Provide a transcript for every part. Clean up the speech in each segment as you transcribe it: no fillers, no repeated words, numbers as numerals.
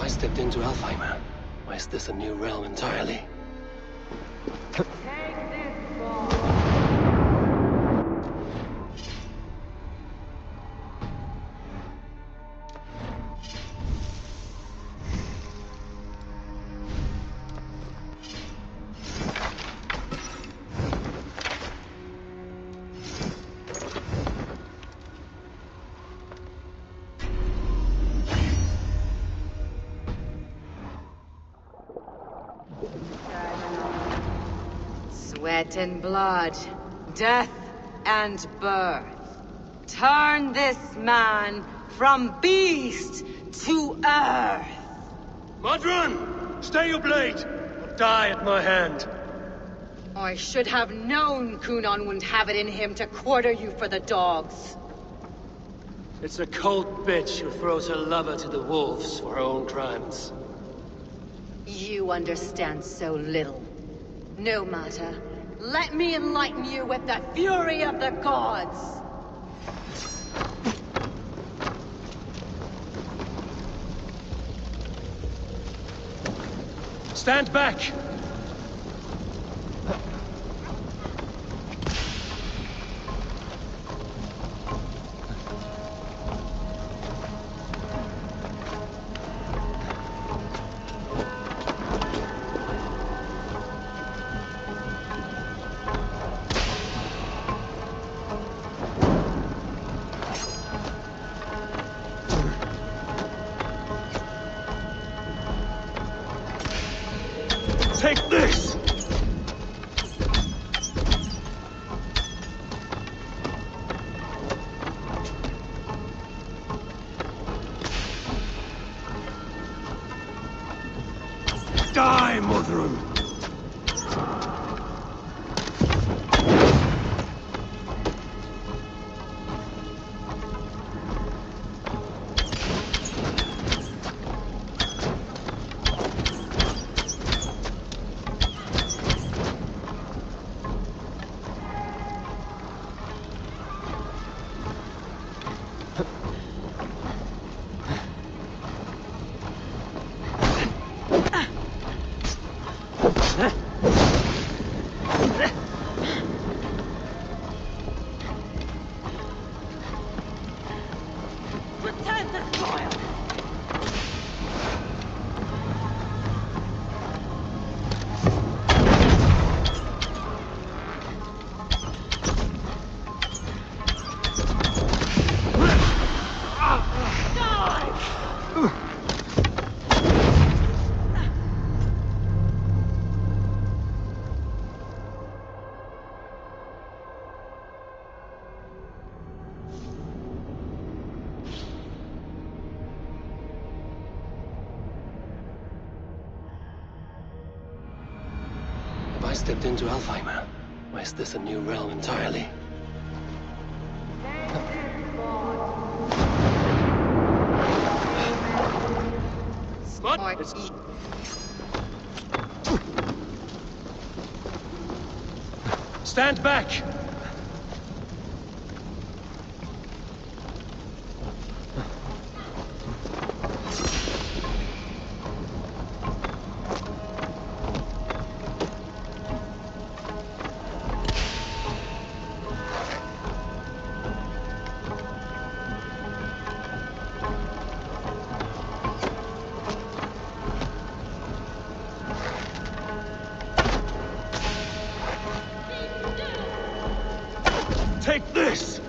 I stepped into Alfheim? Or is this a new realm entirely? Take this ball. Sweat and blood, death and birth. Turn this man from beast to earth. Modron! Stay your blade! Or die at my hand! I should have known Kunon wouldn't have it in him to quarter you for the dogs. It's a cold bitch who throws her lover to the wolves for her own crimes. You understand so little. No matter. Let me enlighten you with the fury of the gods! Stand back! Take this! Die, Modron! Return the spoil! I stepped into Alfheim. Or is this a new realm entirely? What? Stand back! Take this!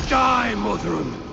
Die, Modron!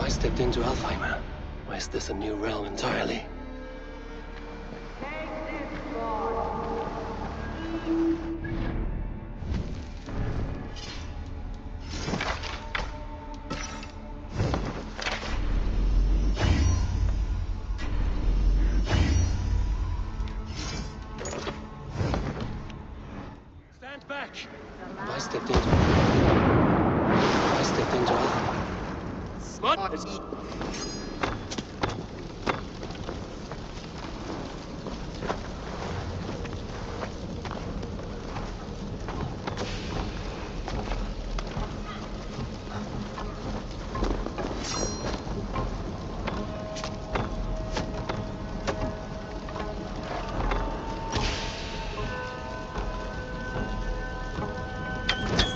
I stepped into Alfheim. Or is this a new realm entirely? Stand back! I stepped into Alfheim. What?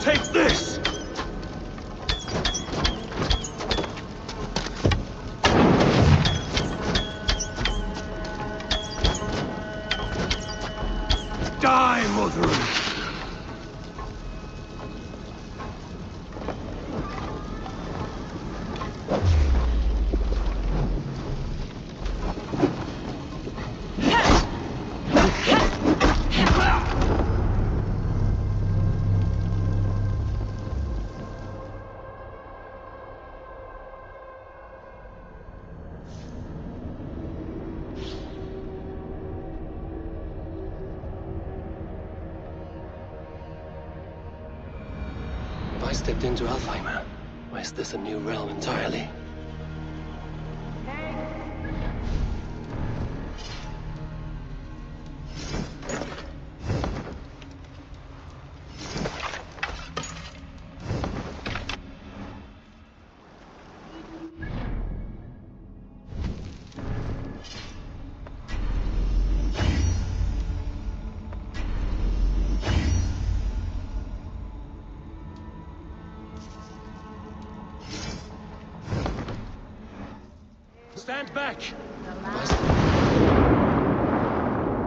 Take this! Die, Mother! I stepped into Alfheim. Or is this a new realm entirely? Stand back!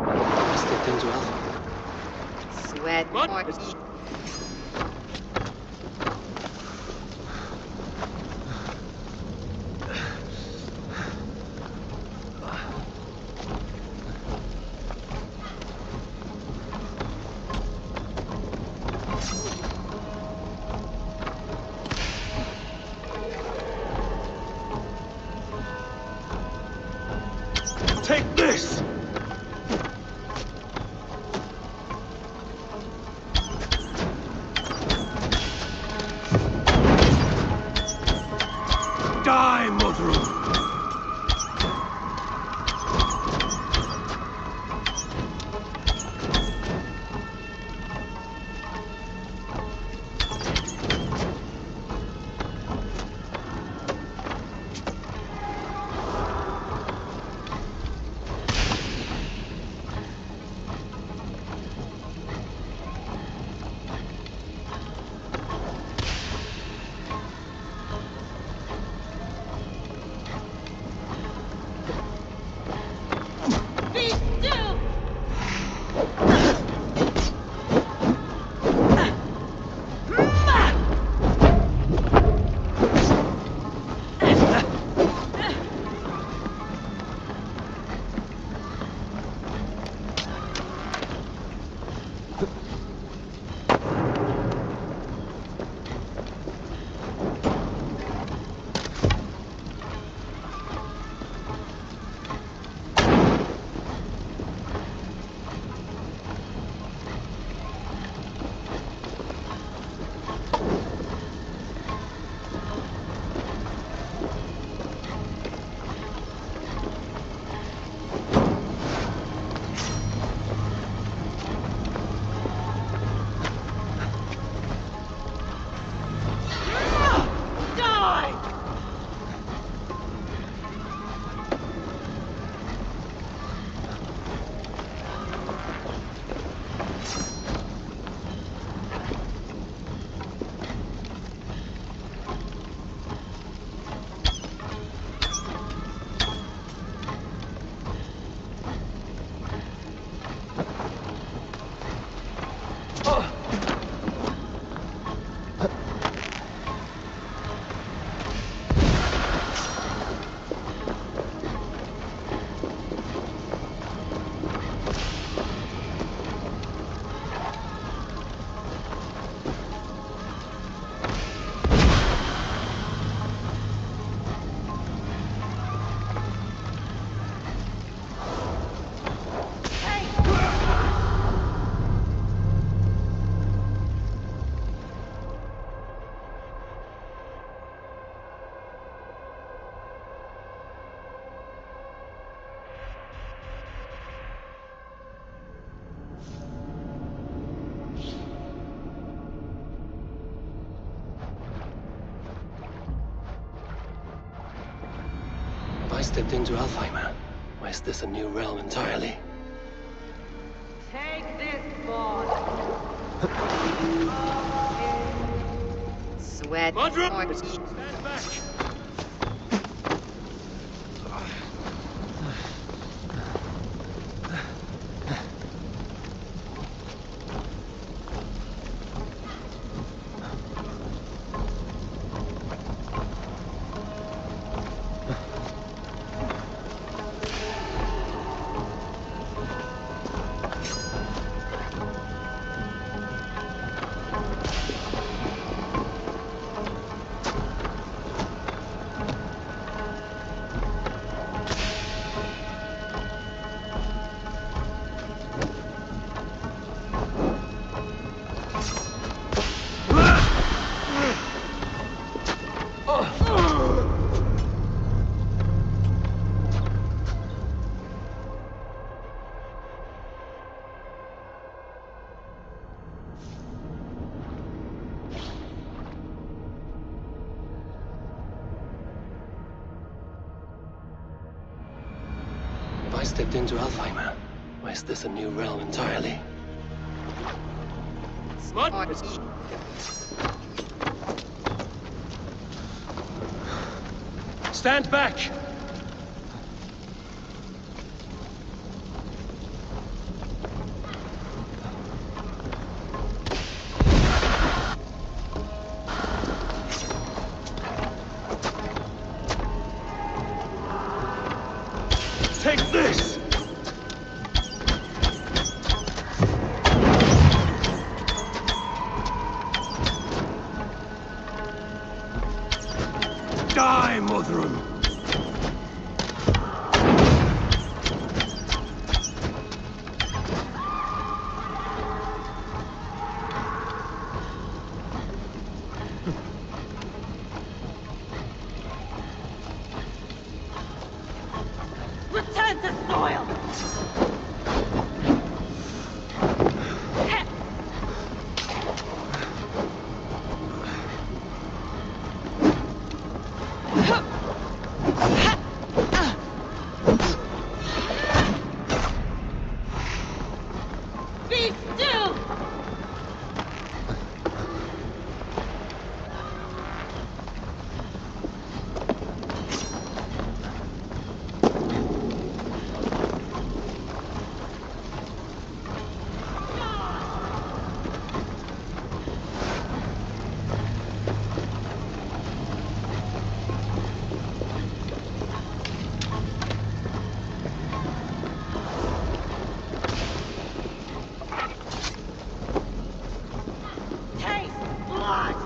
I stepped into Alpha. Sweat What? more. Take this! Die, Mother! stepped into Alfheim, or is this a new realm entirely? Take this ball. Sweat. Mudra! Stand back! I stepped into Alfheim, or is this a new realm entirely? Stand back! Take this! Die, Motherun! Return to soil! Be still! Taste blood!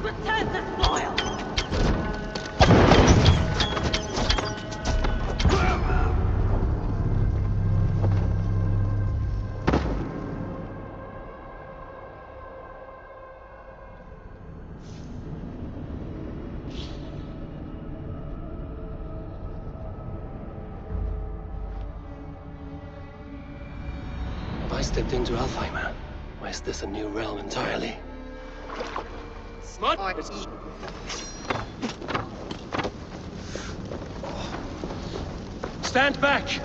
Return to soil! I stepped into Alfheim, or is this a new realm entirely? Stand back!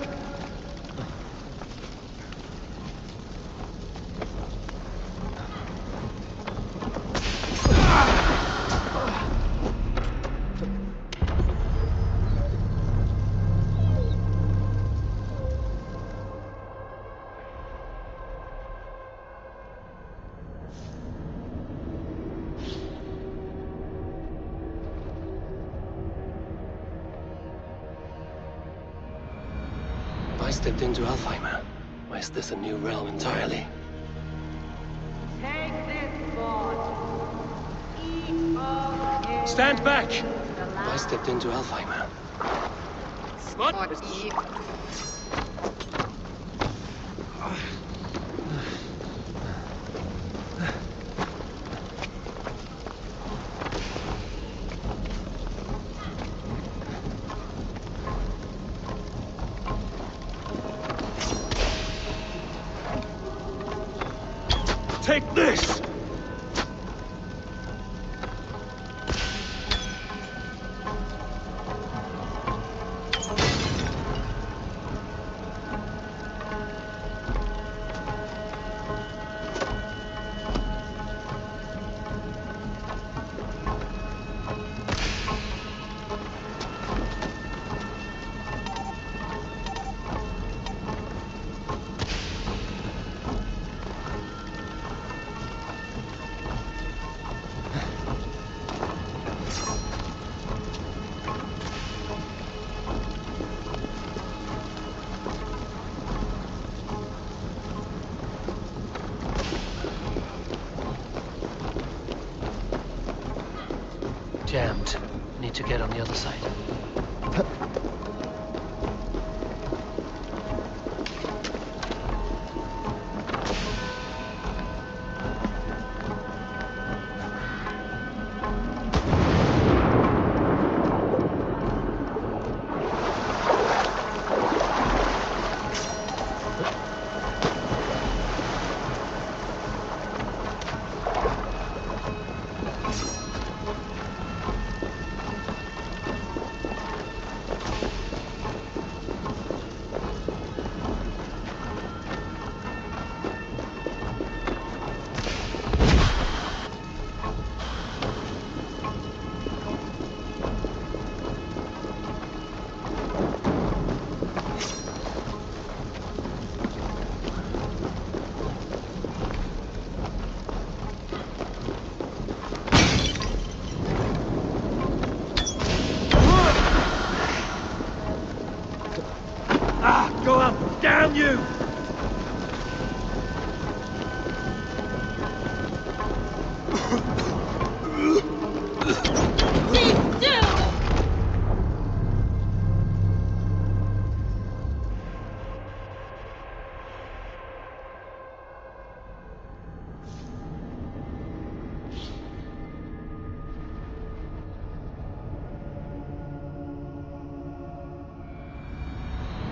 I stepped into Alfheim, or is this a new realm entirely? Take this ball. Eat of Stand back! I stepped into Alfheim. Take this! Jammed. Need to get on the other side. Go up! Down you!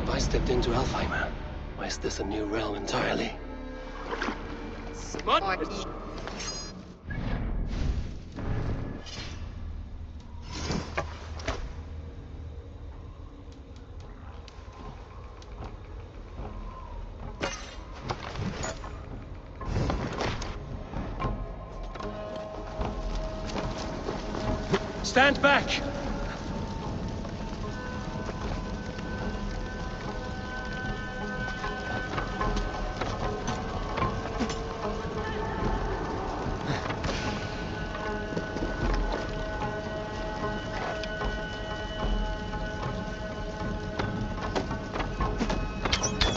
I stepped into Alfheimer. Or is this a new realm entirely? What? Stand back!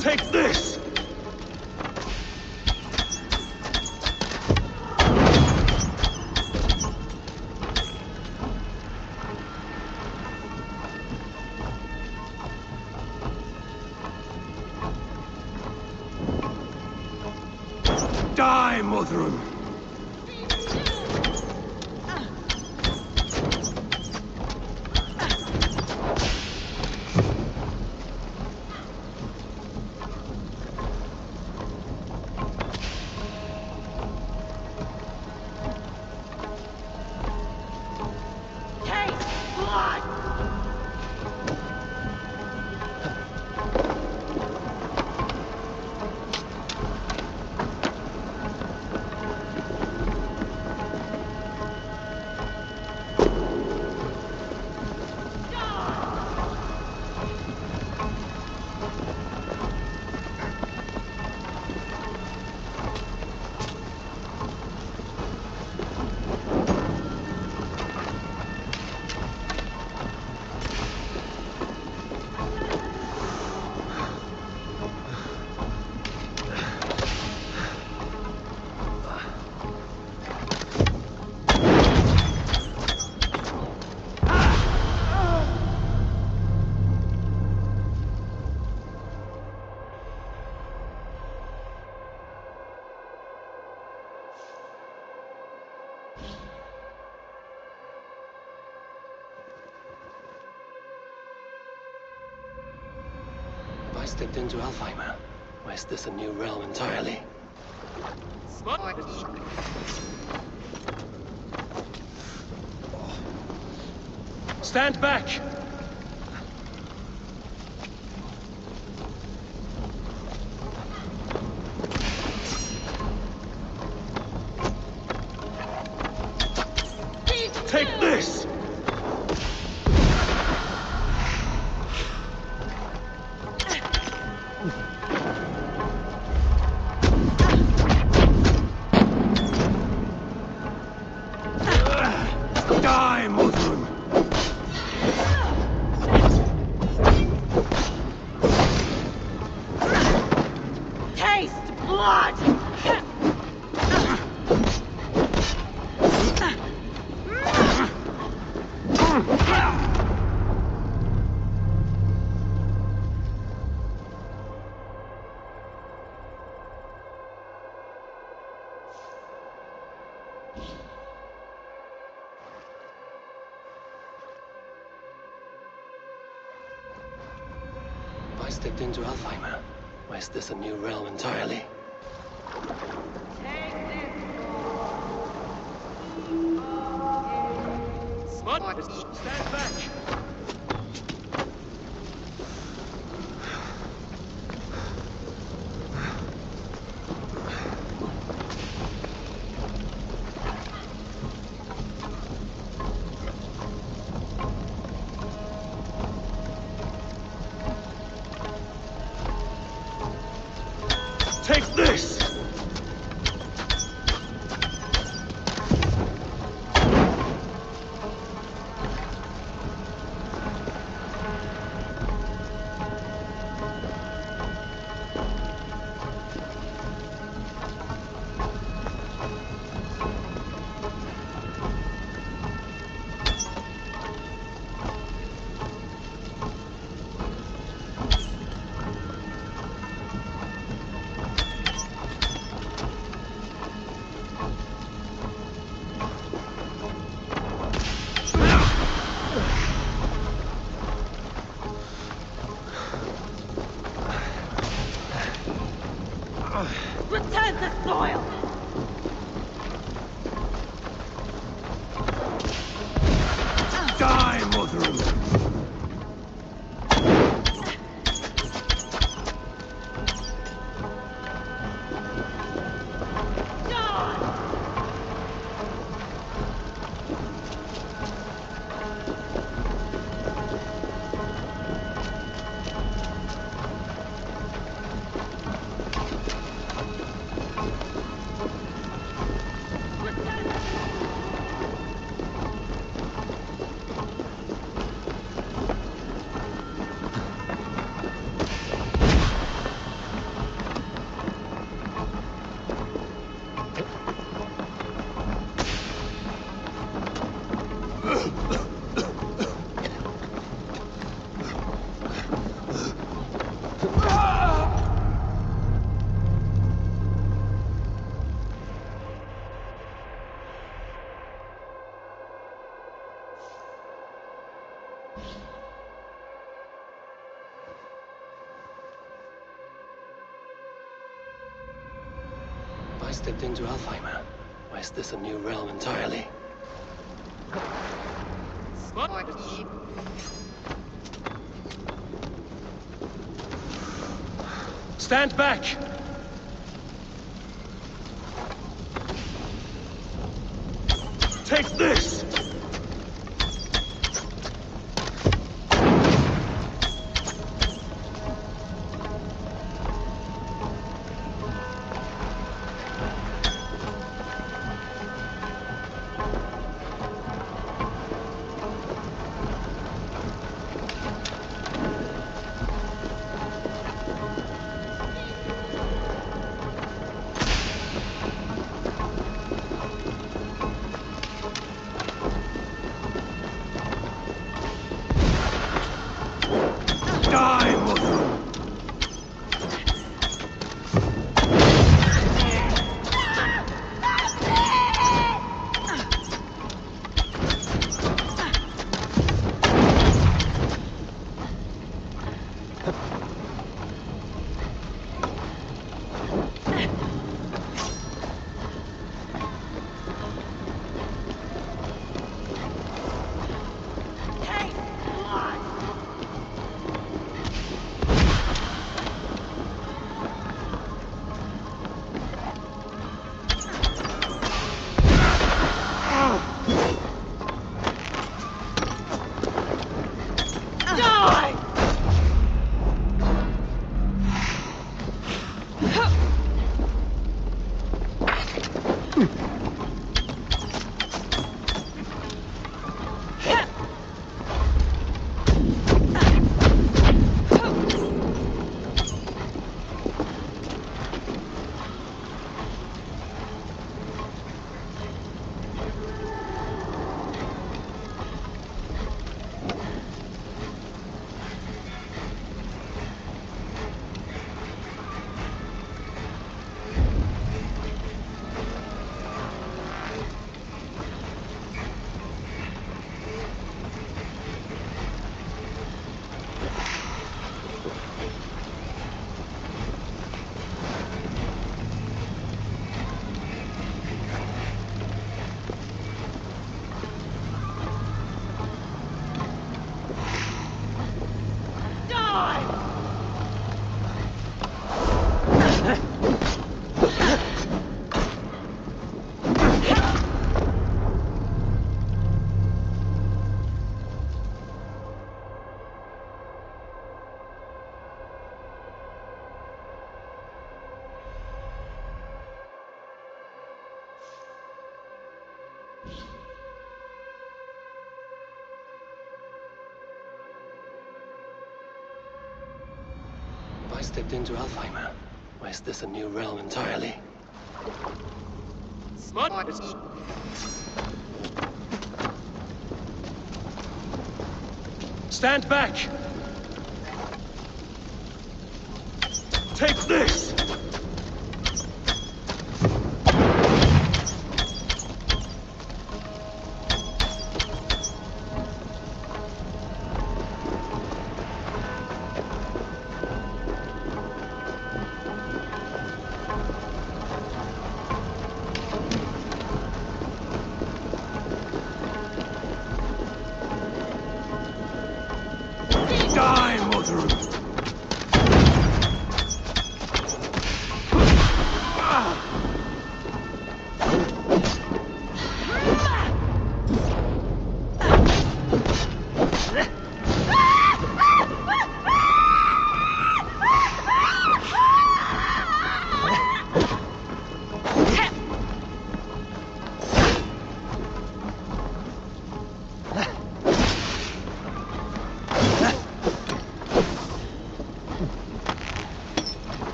Take this! Die, Mothram! I stepped into Alfheimer. Or is this a new realm entirely? Stand back! Take this! Die, Muslim! Taste blood! I stepped into Alfheim. Or is this a new realm entirely? Stand back! Take this! Return the soil! Die, Muslim! I stepped into Alfheim. Or is this a new realm entirely? Stand back! Take this! I stepped into Alfheim. Why is this a new realm entirely? Stand back! Take this! Die, Mother!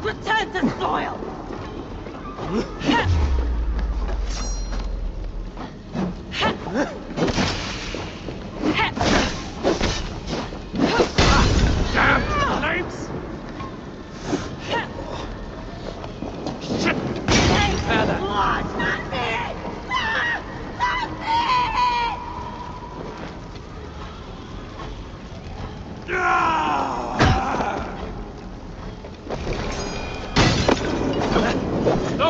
Return to soil! Damn flames! Shit! Feather! Blood, not me! Not me! No!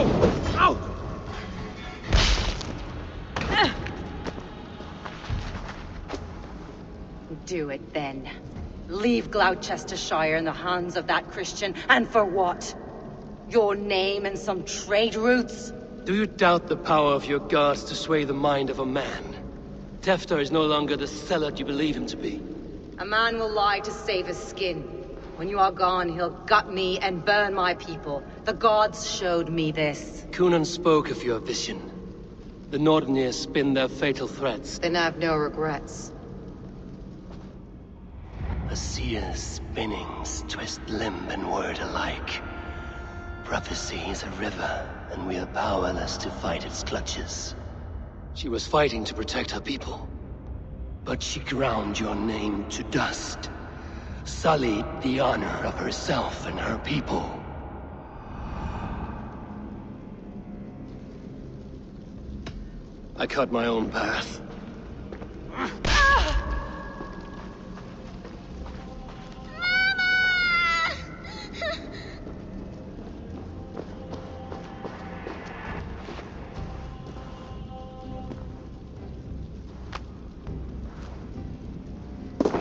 No! Do it then. Leave Gloucestershire in the hands of that Christian, and for what? Your name and some trade routes? Do you doubt the power of your gods to sway the mind of a man? Tefter is no longer the zealot you believe him to be. A man will lie to save his skin. When you are gone, he'll gut me and burn my people. The gods showed me this. Cunan spoke of your vision. The Nordenir spin their fatal threats. Then I have no regrets. A seer's spinnings twist limb and word alike. Prophecy is a river, and we are powerless to fight its clutches. She was fighting to protect her people. But she ground your name to dust. Sullied the honor of herself and her people. I cut my own path.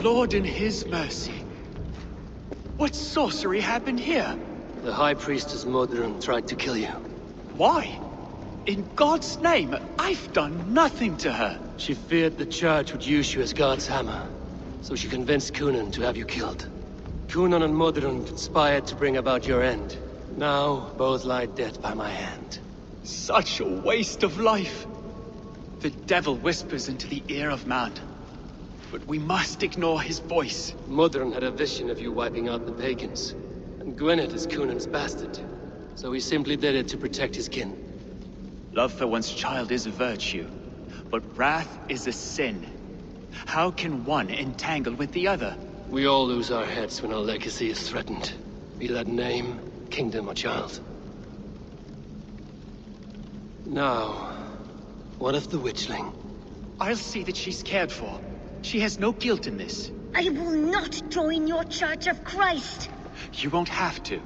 Lord in his mercy. What sorcery happened here? The High Priestess Modron tried to kill you. Why? In God's name, I've done nothing to her. She feared the Church would use you as God's hammer, so she convinced Cunan to have you killed. Cunan and Modron conspired to bring about your end. Now, both lie dead by my hand. Such a waste of life. The devil whispers into the ear of man. But we must ignore his voice. Modron had a vision of you wiping out the pagans. And Gwynedd is Cunan's bastard. So he simply did it to protect his kin. Love for one's child is a virtue, but wrath is a sin. How can one entangle with the other? We all lose our heads when our legacy is threatened. Be that name, kingdom, or child. Now, what of the witchling? I'll see that she's cared for. She has no guilt in this. I will not join your Church of Christ. You won't have to.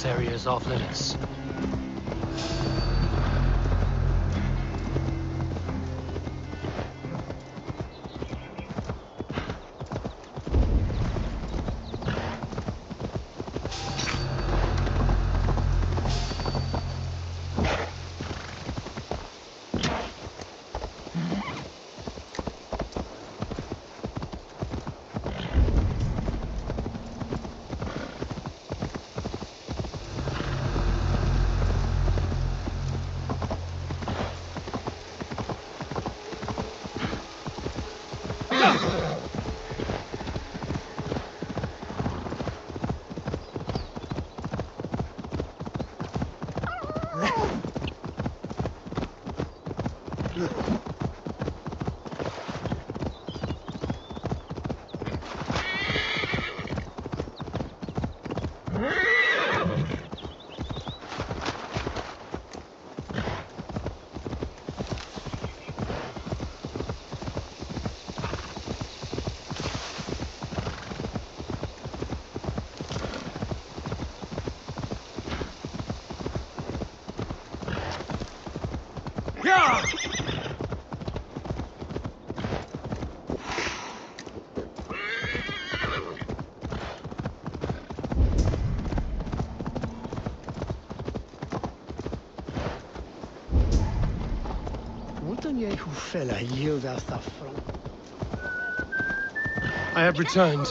area is off limits. I have returned.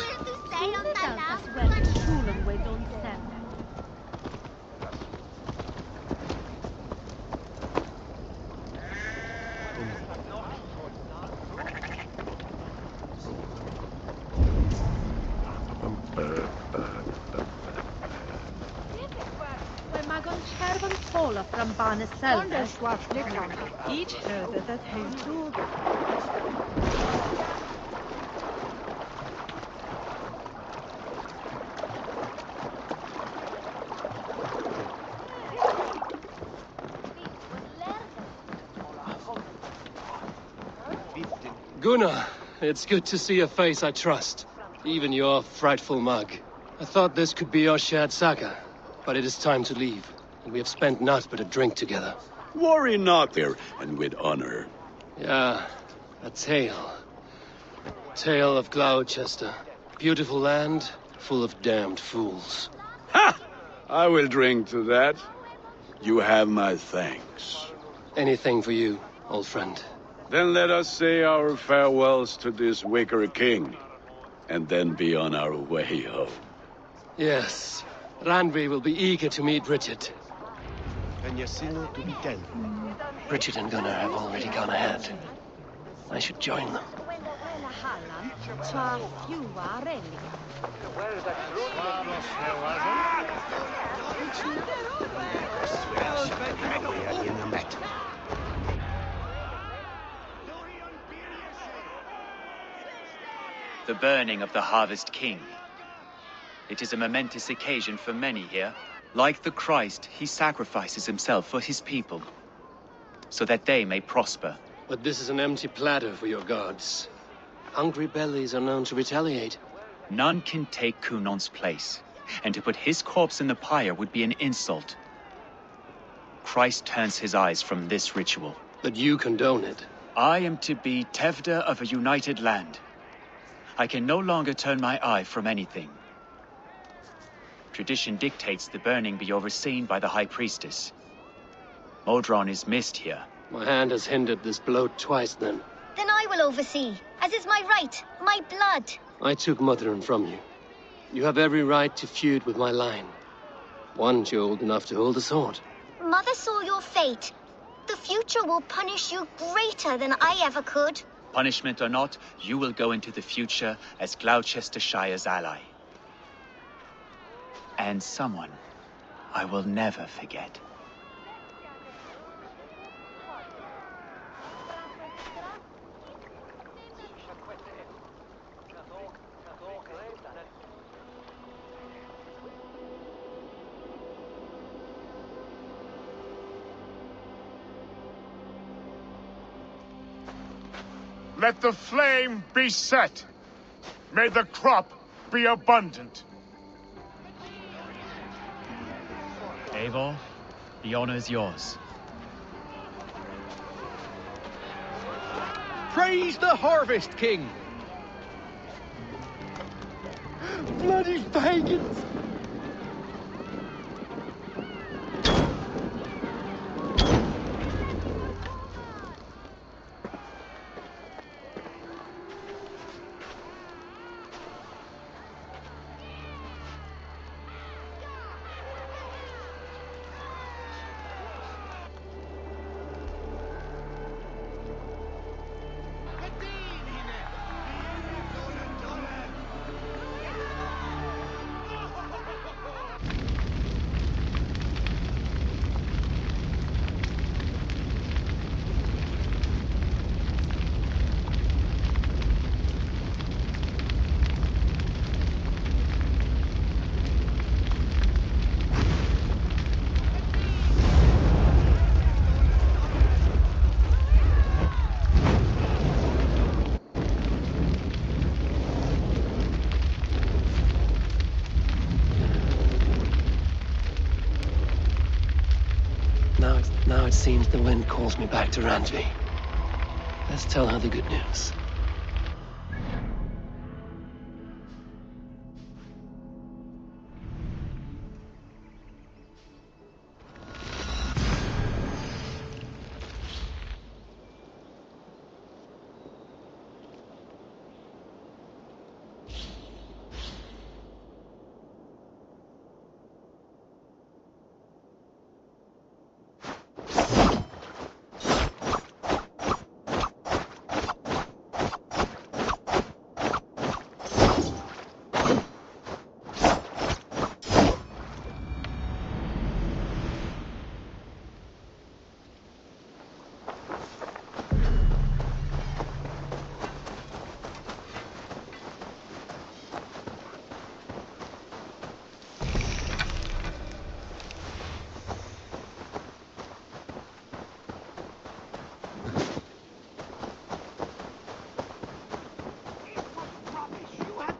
Each herde that has two. Gunnar, it's good to see a face I trust. Even your frightful mug. I thought this could be our shared saga, but it is time to leave. And we have spent naught but a drink together. Worry not there, and with honor. Yeah, a tale. Tale of Gloucester. Beautiful land, full of damned fools. Ha! I will drink to that. You have my thanks. Anything for you, old friend. Then let us say our farewells to this wicker king, and then be on our way home. Yes, Randvi will be eager to meet Bridget. Bridget and Gunnar have already gone ahead. I should join them. The burning of the Harvest King. It is a momentous occasion for many here. Like the Christ, he sacrifices himself for his people, so that they may prosper. But this is an empty platter for your gods. Hungry bellies are known to retaliate. None can take Kunon's place, and to put his corpse in the pyre would be an insult. Christ turns his eyes from this ritual. But you condone it. I am to be Tevda of a united land. I can no longer turn my eye from anything. Tradition dictates the burning be overseen by the High Priestess. Modron is missed here. My hand has hindered this blow twice then. Then I will oversee, as is my right, my blood. I took Mother'n from you. You have every right to feud with my line. Once you're old enough to hold a sword. Mother saw your fate. The future will punish you greater than I ever could. Punishment or not, you will go into the future as Gloucestershire's ally. And someone I will never forget. Let the flame be set. May the crop be abundant. Eivor, the honor is yours. Praise the Harvest King! Bloody pagans! Now it seems the wind calls me back to Randvi. Let's tell her the good news.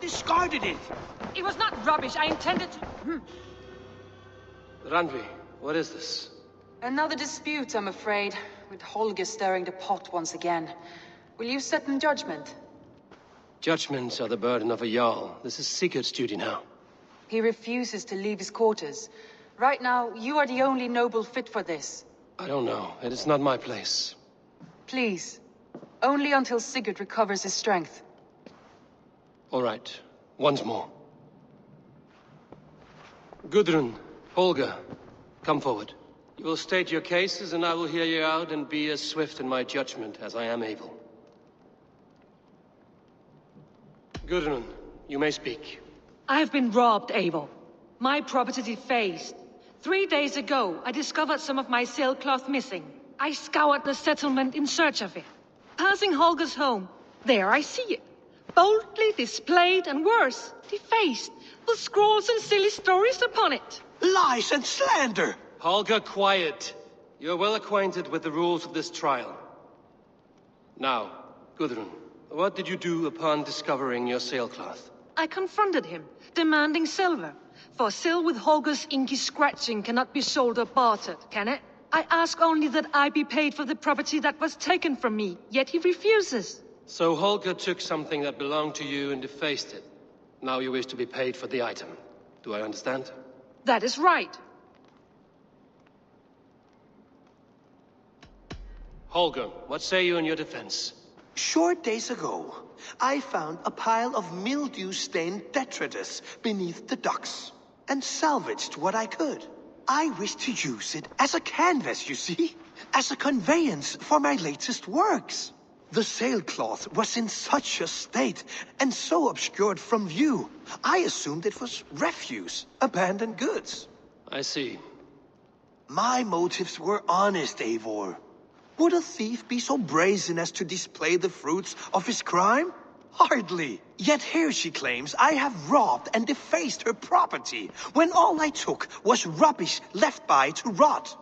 Discarded it! It was not rubbish. I intended to... Randvi, what is this? Another dispute, I'm afraid, with Holger stirring the pot once again. Will you set in judgment? Judgments are the burden of a Jarl. This is Sigurd's duty now. He refuses to leave his quarters. Right now, you are the only noble fit for this. I don't know. It is not my place. Please. Only until Sigurd recovers his strength. All right. Once more. Gudrun, Holger, come forward. You will state your cases, and I will hear you out and be as swift in my judgment as I am able. Gudrun, you may speak. I have been robbed, Eivor. My property defaced. 3 days ago, I discovered some of my sailcloth missing. I scoured the settlement in search of it. Passing Holger's home, there I see it. Boldly displayed and worse, defaced, with scrolls and silly stories upon it. Lies and slander! Holger, quiet. You're well acquainted with the rules of this trial. Now, Gudrun, what did you do upon discovering your sailcloth? I confronted him, demanding silver. For sil with Holger's inky scratching cannot be sold or bartered, can it? I ask only that I be paid for the property that was taken from me, yet he refuses. So Holger took something that belonged to you and defaced it. Now you wish to be paid for the item. Do I understand? That is right. Holger, what say you in your defense? Short days ago, I found a pile of mildew-stained detritus beneath the docks, and salvaged what I could. I wish to use it as a canvas, you see? As a conveyance for my latest works. The sailcloth was in such a state, and so obscured from view, I assumed it was refuse, abandoned goods. I see. My motives were honest, Eivor. Would a thief be so brazen as to display the fruits of his crime? Hardly. Yet here she claims I have robbed and defaced her property, when all I took was rubbish left by to rot.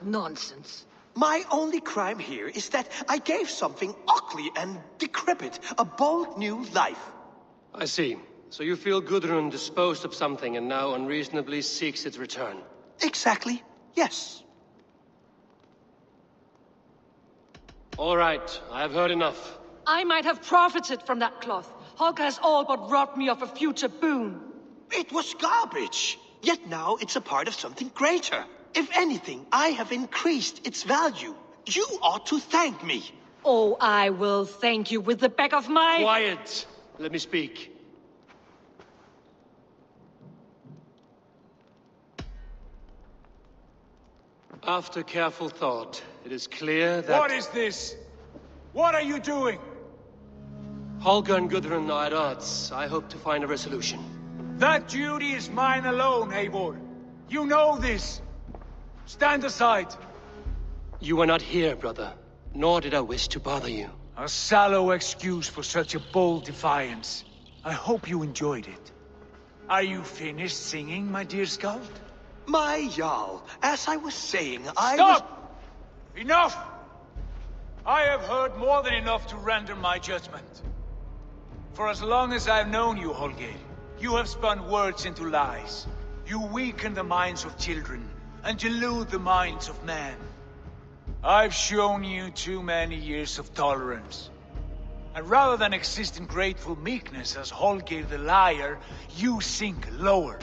Nonsense. My only crime here is that I gave something ugly and decrepit a bold new life. I see. So you feel Gudrun disposed of something and now unreasonably seeks its return. Exactly, yes. All right, I've heard enough. I might have profited from that cloth. Holger has all but robbed me of a future boon. It was garbage. Yet now it's a part of something greater. If anything, I have increased its value. You ought to thank me. Oh, I will thank you with the back of my... Quiet! Let me speak. After careful thought, it is clear that... What is this? What are you doing? Holger and Gudrun are at odds. I hope to find a resolution. That duty is mine alone, Eivor. You know this. Stand aside. You were not here, brother. Nor did I wish to bother you. A sallow excuse for such a bold defiance. I hope you enjoyed it. Are you finished singing, my dear Skald? My Jarl, as I was saying, Stop! Enough! I have heard more than enough to render my judgment. For as long as I've known you, Holger, you have spun words into lies. You weaken the minds of children, and delude the minds of men. I've shown you too many years of tolerance. And rather than exist in grateful meekness as Holger the liar, you sink lower.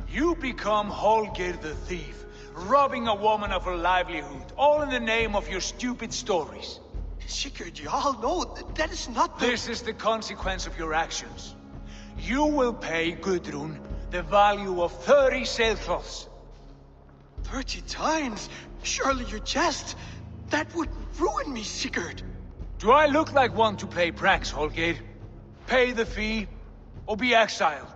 You become Holger the thief, robbing a woman of her livelihood, all in the name of your stupid stories. Sigurd, Jarl, no, that is not the... This is the consequence of your actions. You will pay Gudrun the value of 30 sailcloths. 30 times? Surely you jest. That would ruin me, Sigurd. Do I look like one to pay pranks, Holger? Pay the fee, or be exiled?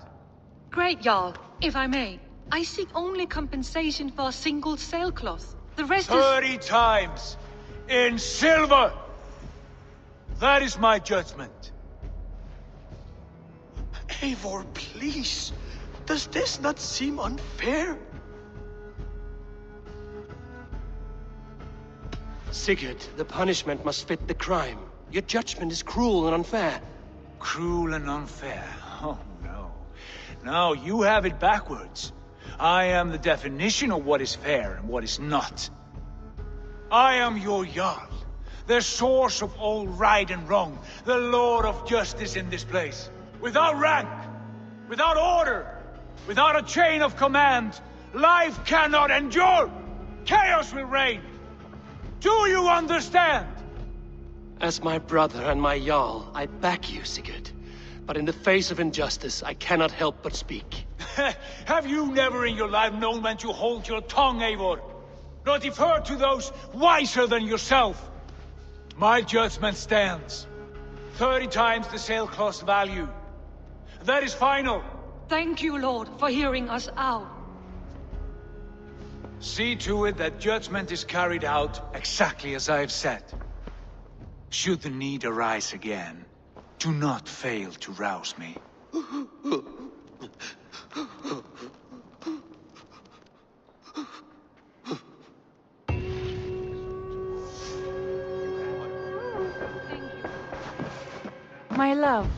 Great, Jarl, if I may. I seek only compensation for a single sailcloth. The rest 30 times! In silver! That is my judgment. Eivor, please. Does this not seem unfair? Sigurd, the punishment must fit the crime. Your judgment is cruel and unfair. Cruel and unfair? Oh, no. No, you have it backwards. I am the definition of what is fair and what is not. I am your Jarl, the source of all right and wrong, the Lord of justice in this place. Without rank, without order, without a chain of command, life cannot endure! Chaos will reign! Do you understand? As my brother and my Jarl, I back you, Sigurd. But in the face of injustice, I cannot help but speak. Have you never in your life known when to hold your tongue, Eivor? Not defer to those wiser than yourself? My judgment stands. 30 times the sailcloth's value. That is final. Thank you, Lord, for hearing us out. See to it that judgment is carried out exactly as I have said. Should the need arise again, do not fail to rouse me. My love,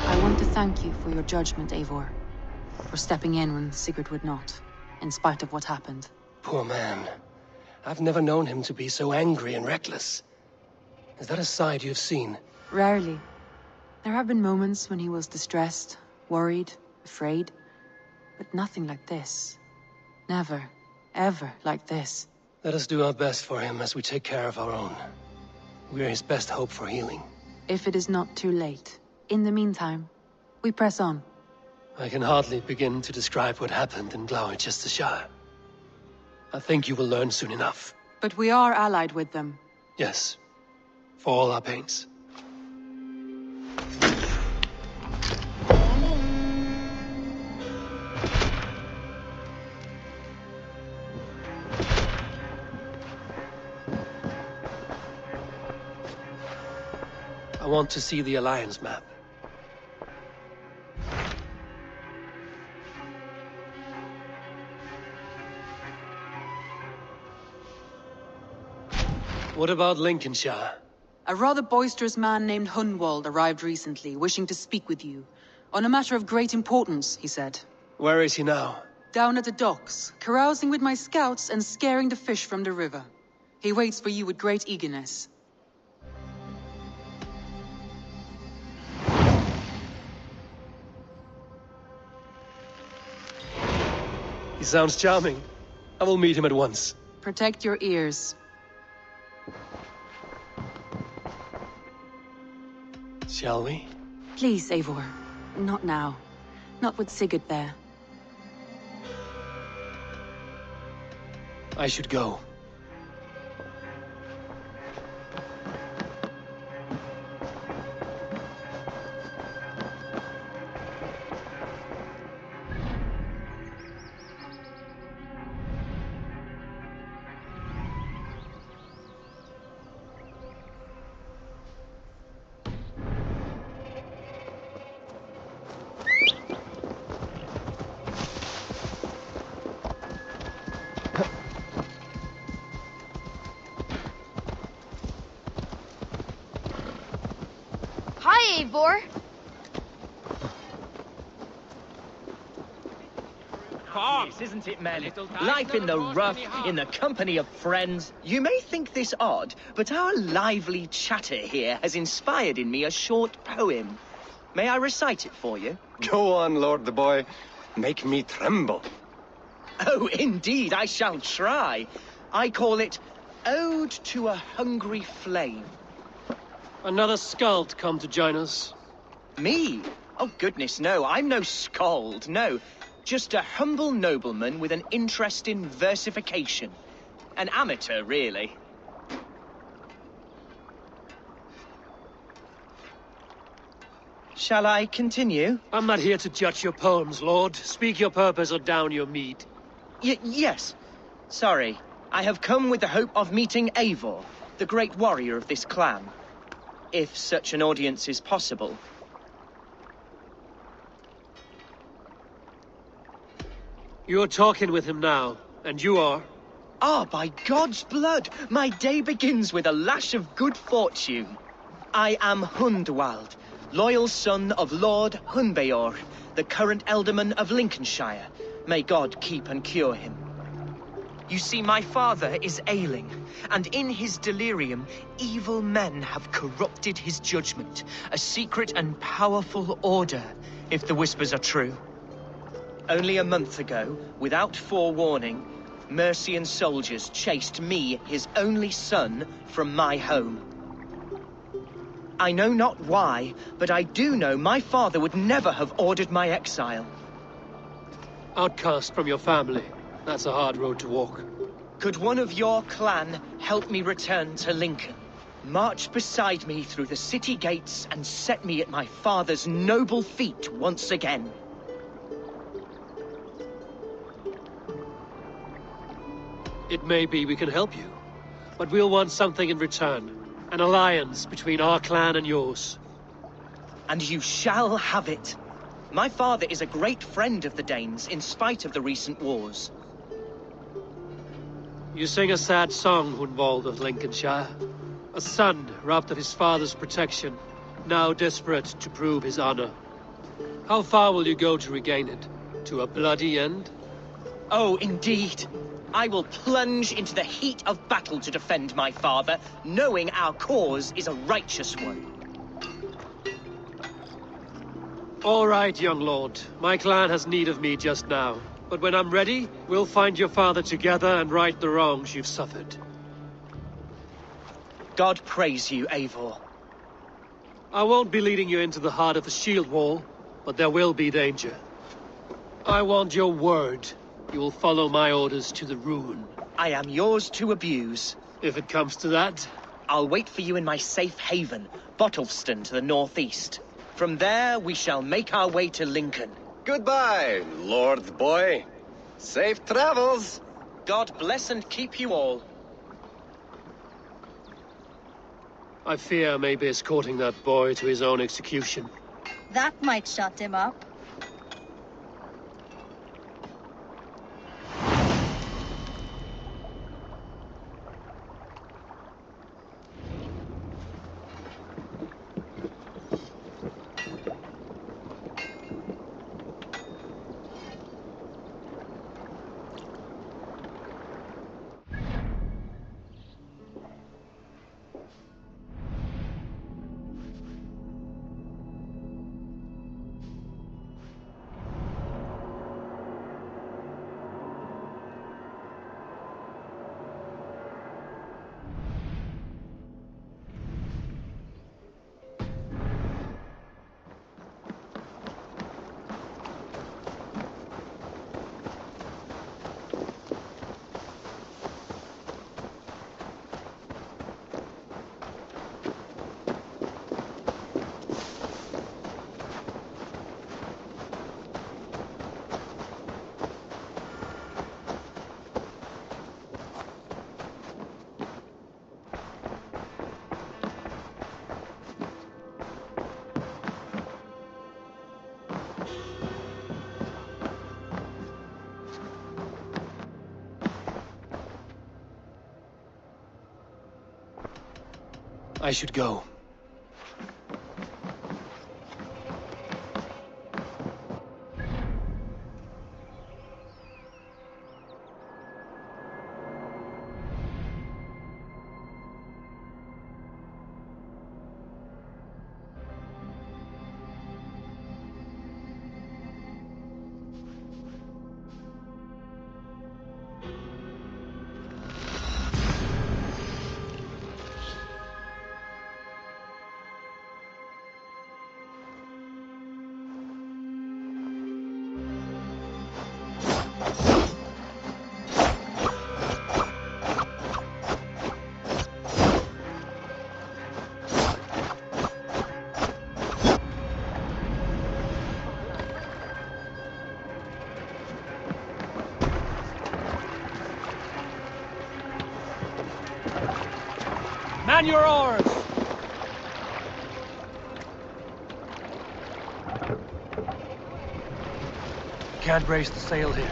I want to thank you for your judgment, Eivor. For stepping in when Sigurd would not, in spite of what happened. Poor man. I've never known him to be so angry and reckless. Is that a side you've seen? Rarely. There have been moments when he was distressed, worried, afraid. But nothing like this. Never, ever like this. Let us do our best for him as we take care of our own. We are his best hope for healing. If it is not too late. In the meantime, we press on. I can hardly begin to describe what happened in Gloucestershire. I think you will learn soon enough. But we are allied with them. Yes. For all our pains. I want to see the Alliance map. What about Lincolnshire? A rather boisterous man named Hunwald arrived recently, wishing to speak with you. On a matter of great importance, he said. Where is he now? Down at the docks, carousing with my scouts and scaring the fish from the river. He waits for you with great eagerness. He sounds charming. I will meet him at once. Protect your ears. Shall we? Please, Eivor. Not now. Not with Sigurd there. I should go. Hi, Eivor. Yes, isn't it, men? Life in the rough, in the company of friends. You may think this odd, but our lively chatter here has inspired in me a short poem. May I recite it for you? Go on, Lord the Boy. Make me tremble. Oh, indeed, I shall try. I call it Ode to a Hungry Flame. Another skald come to join us. Me? Oh, goodness, no. I'm no skald, no. Just a humble nobleman with an interest in versification. An amateur, really. Shall I continue? I'm not here to judge your poems, Lord. Speak your purpose or down your mead. Yes. Sorry. I have come with the hope of meeting Eivor, the great warrior of this clan. If such an audience is possible. You're talking with him now, and you are? Ah, by God's blood! My day begins with a lash of good fortune. I am Hundwald, loyal son of Lord Hunbeor, the current Alderman of Lincolnshire. May God keep and cure him. You see, my father is ailing, and in his delirium, evil men have corrupted his judgment. A secret and powerful order, if the whispers are true. Only a month ago, without forewarning, Mercian soldiers chased me, his only son, from my home. I know not why, but I do know my father would never have ordered my exile. Outcast from your family. That's a hard road to walk. Could one of your clan help me return to Lincoln? March beside me through the city gates and set me at my father's noble feet once again. It may be we can help you, but we'll want something in return. An alliance between our clan and yours. And you shall have it. My father is a great friend of the Danes, in spite of the recent wars. You sing a sad song, Hunwald of Lincolnshire. A son robbed of his father's protection, now desperate to prove his honor. How far will you go to regain it? To a bloody end? Oh, indeed. I will plunge into the heat of battle to defend my father, knowing our cause is a righteous one. All right, young lord. My clan has need of me just now. But when I'm ready, we'll find your father together and right the wrongs you've suffered. God praise you, Eivor. I won't be leading you into the heart of the shield wall, but there will be danger. I want your word. You will follow my orders to the ruin. I am yours to abuse. If it comes to that. I'll wait for you in my safe haven, Bottleston to the northeast. From there, we shall make our way to Lincoln. Goodbye, Lord Boy. Safe travels. God bless and keep you all. I fear I may be escorting that boy to his own execution. That might shut him up. I should go. Man your oars! Can't raise the sail here.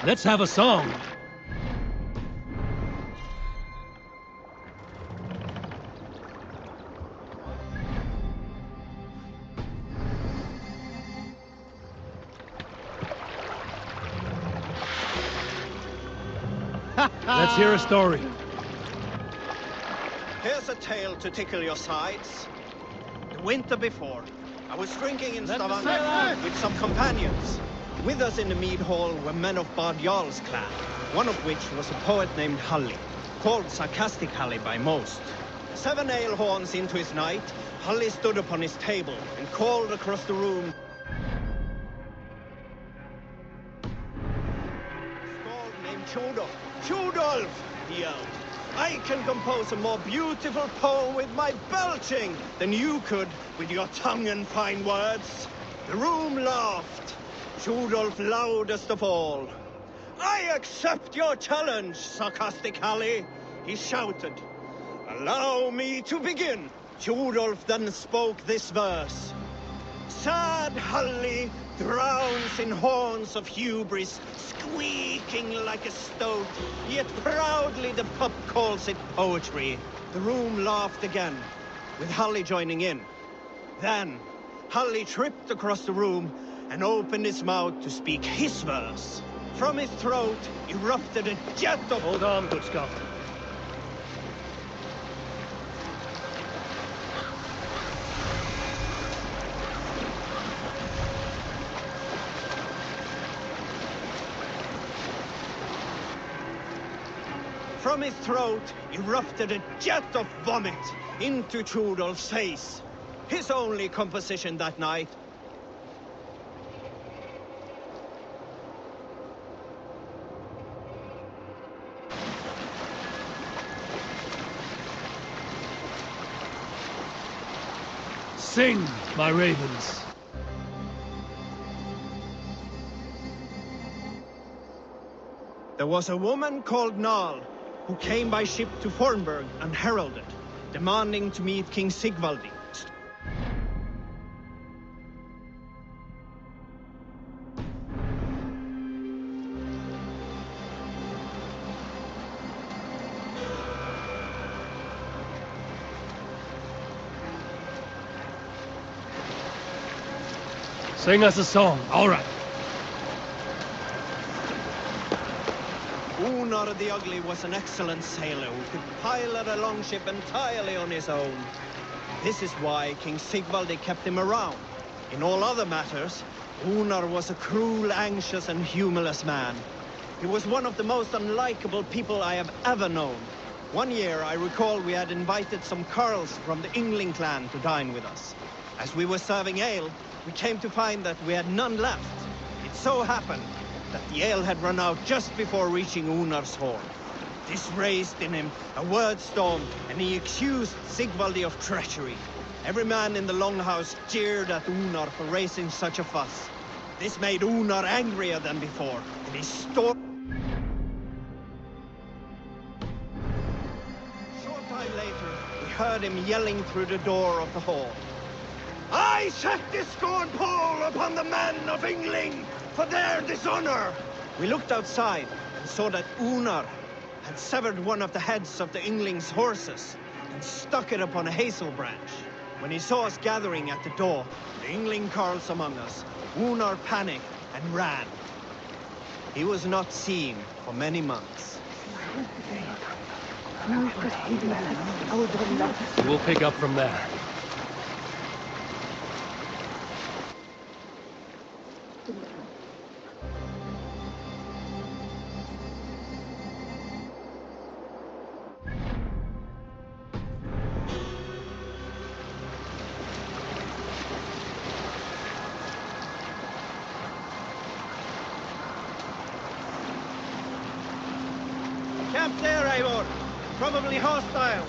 Let's have a song. Let's hear a story. Here's a tale to tickle your sides. The winter before, I was drinking in Stavanger with some companions. With us in the mead hall were men of Bard Jarl's clan, one of which was a poet named Halli, called Sarcastic Halli by most. 7 ale horns into his night, Halli stood upon his table and called across the room. Named Chodolf. Chodolf, he yelled. I can compose a more beautiful poem with my belching than you could with your tongue and fine words. The room laughed. Chodolf loudest of all. I accept your challenge, Sarcastic Halli, he shouted. Allow me to begin. Chodolf then spoke this verse. Sad Halli drowns in horns of hubris, squeaking like a stoat, yet proudly the pup calls it poetry. The room laughed again, with Halli joining in. Then, Halli tripped across the room and opened his mouth to speak his verse. From his throat erupted a jet of... Hold on, good Scott. From his throat erupted a jet of vomit into Chodolf's face. His only composition that night. Sing, my ravens. There was a woman called Nal, who came by ship to Fornburg unheralded, demanding to meet King Sigvaldi. Sing us a song, all right. Unar the Ugly was an excellent sailor who could pilot a longship entirely on his own. This is why King Sigvaldi kept him around. In all other matters, Unar was a cruel, anxious, and humorless man. He was one of the most unlikable people I have ever known. One year, I recall we had invited some Carls from the Yngling clan to dine with us. As we were serving ale, we came to find that we had none left. It so happened that the ale had run out just before reaching Unar's hall. This raised in him a word storm, and he accused Sigvaldi of treachery. Every man in the longhouse jeered at Unar for raising such a fuss. This made Unar angrier than before, and he stormed. A short time later, we heard him yelling through the door of the hall. I set this scorn pole upon the men of Yngling for their dishonor! We looked outside and saw that Unar had severed one of the heads of the Ingling's horses and stuck it upon a hazel branch. When he saw us gathering at the door, the Yngling carls among us woon our panic and ran. He was not seen for many months. We'll pick up from there. Camp there, Eivor. Probably hostile.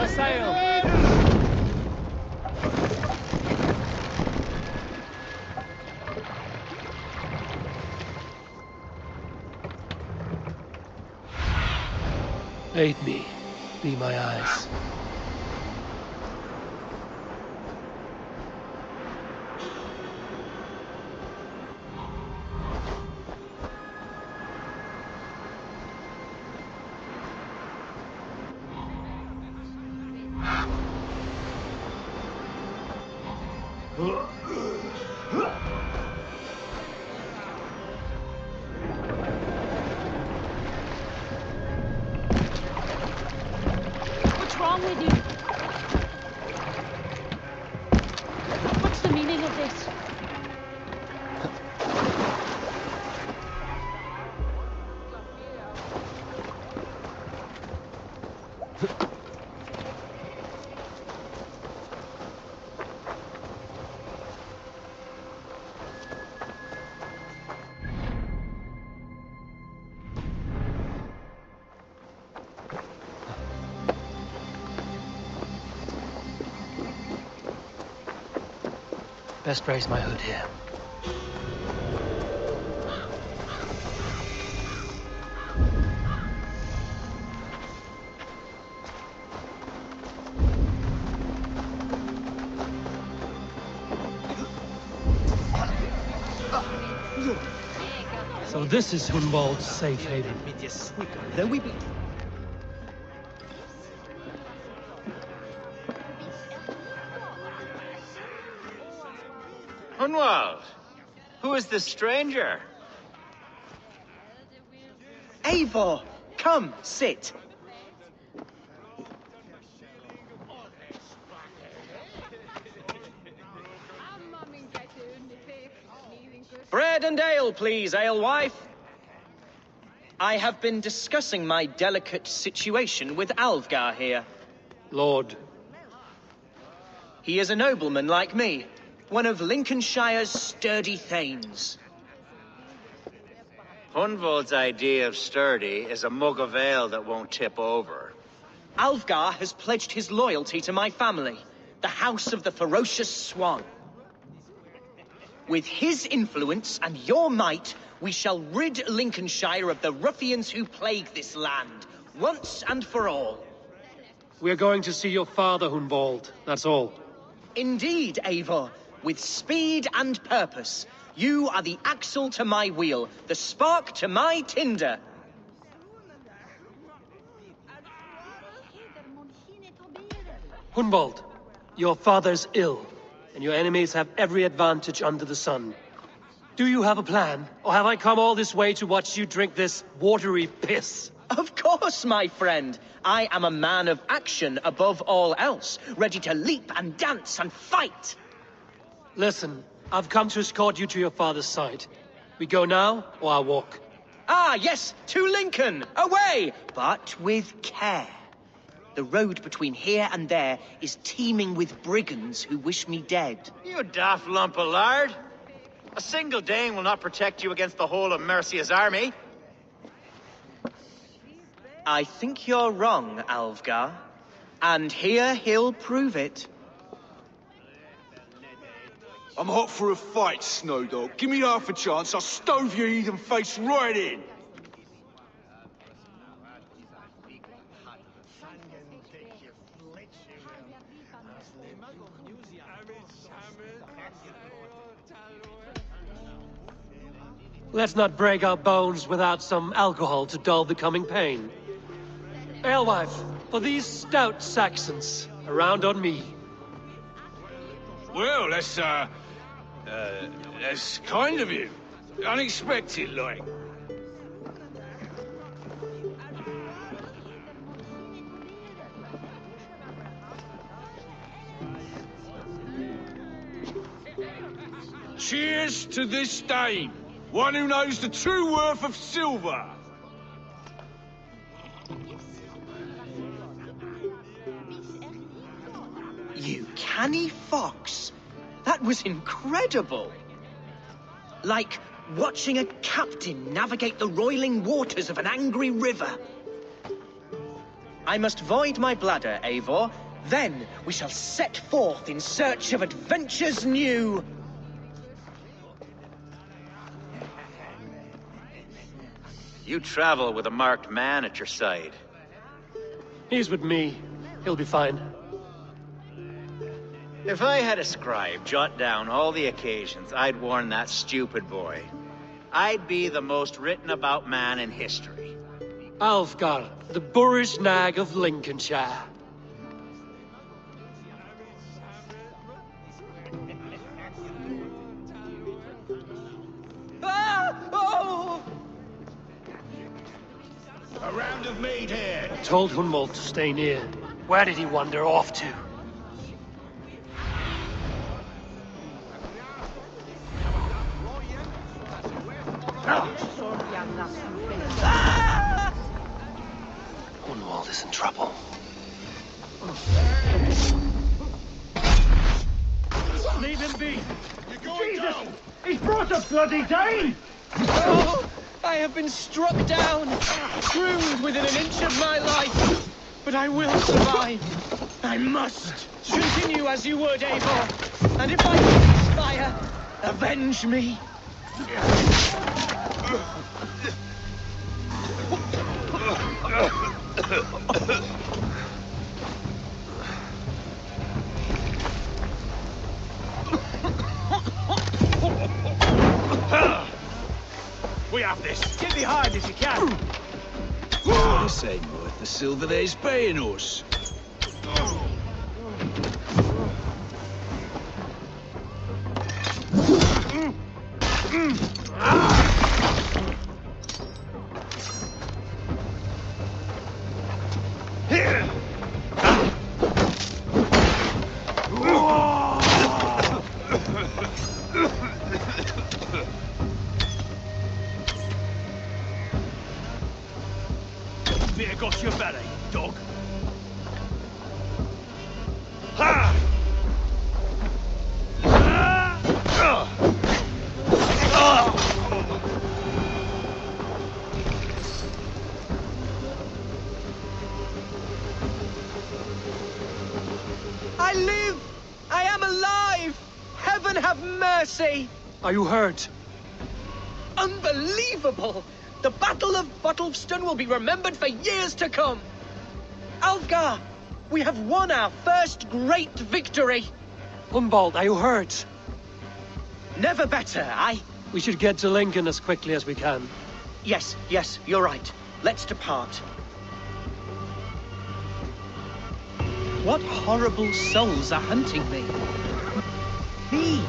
Sail! Aid me. Be my eyes. What's wrong with you? What's the meaning of this? Best raise my hood here. So this is Hunwald's safe haven. Though we be... Hunwald, who is this stranger? Eivor, come, sit. Bread and ale, please, alewife. I have been discussing my delicate situation with Alvgar here. Lord. He is a nobleman like me, one of Lincolnshire's sturdy thanes. Hunwald's idea of sturdy is a mug of ale that won't tip over. Alvgar has pledged his loyalty to my family, the House of the Ferocious Swan. With his influence and your might, we shall rid Lincolnshire of the ruffians who plague this land, once and for all. We're going to see your father, Hunwald. That's all. Indeed, Eivor. With speed and purpose. You are the axle to my wheel, the spark to my tinder. Hunwald, your father's ill, and your enemies have every advantage under the sun. Do you have a plan, or have I come all this way to watch you drink this watery piss? Of course, my friend. I am a man of action above all else, ready to leap and dance and fight. Listen, I've come to escort you to your father's side. We go now, or I'll walk. Ah, yes, to Lincoln! Away! But with care. The road between here and there is teeming with brigands who wish me dead. You daft lump of lard! A single Dane will not protect you against the whole of Mercia's army. I think you're wrong, Alvgar. And here he'll prove it. I'm hot for a fight, Snowdog. Give me half a chance, I'll stove your heathen face right in. Let's not break our bones without some alcohol to dull the coming pain. Alewife, for these stout Saxons, around on me. Well, that's kind of you. Unexpected, like. Cheers to this dame, one who knows the true worth of silver. You canny fox. That was incredible. Like watching a captain navigate the roiling waters of an angry river. I must void my bladder, Eivor. Then we shall set forth in search of adventures new. You travel with a marked man at your side. He's with me. He'll be fine. If I had a scribe jot down all the occasions I'd warn that stupid boy, I'd be the most written about man in history. Alfgar, the boorish nag of Lincolnshire. A round of mead here. I told Hunwald to stay near. Where did he wander off to? Hunwald is in trouble. Leave him be. You're going down. He's brought a bloody Dane. Oh, I have been struck down, groomed within an inch of my life. But I will survive. I must. Continue as you would, Eivor. And if I cease fire, avenge me. We have this. Get behind if you can. This ain't worth the silver they's paying us. Beer got your belly, dog. Ha! I live! I am alive! Heaven have mercy! Are you hurt? Unbelievable! The Battle of Bottlefston will be remembered for years to come! Alfgar! We have won our first great victory! Hunwald, are you hurt? Never better, We should get to Lincoln as quickly as we can. Yes, you're right. Let's depart. What horrible souls are hunting me? Me,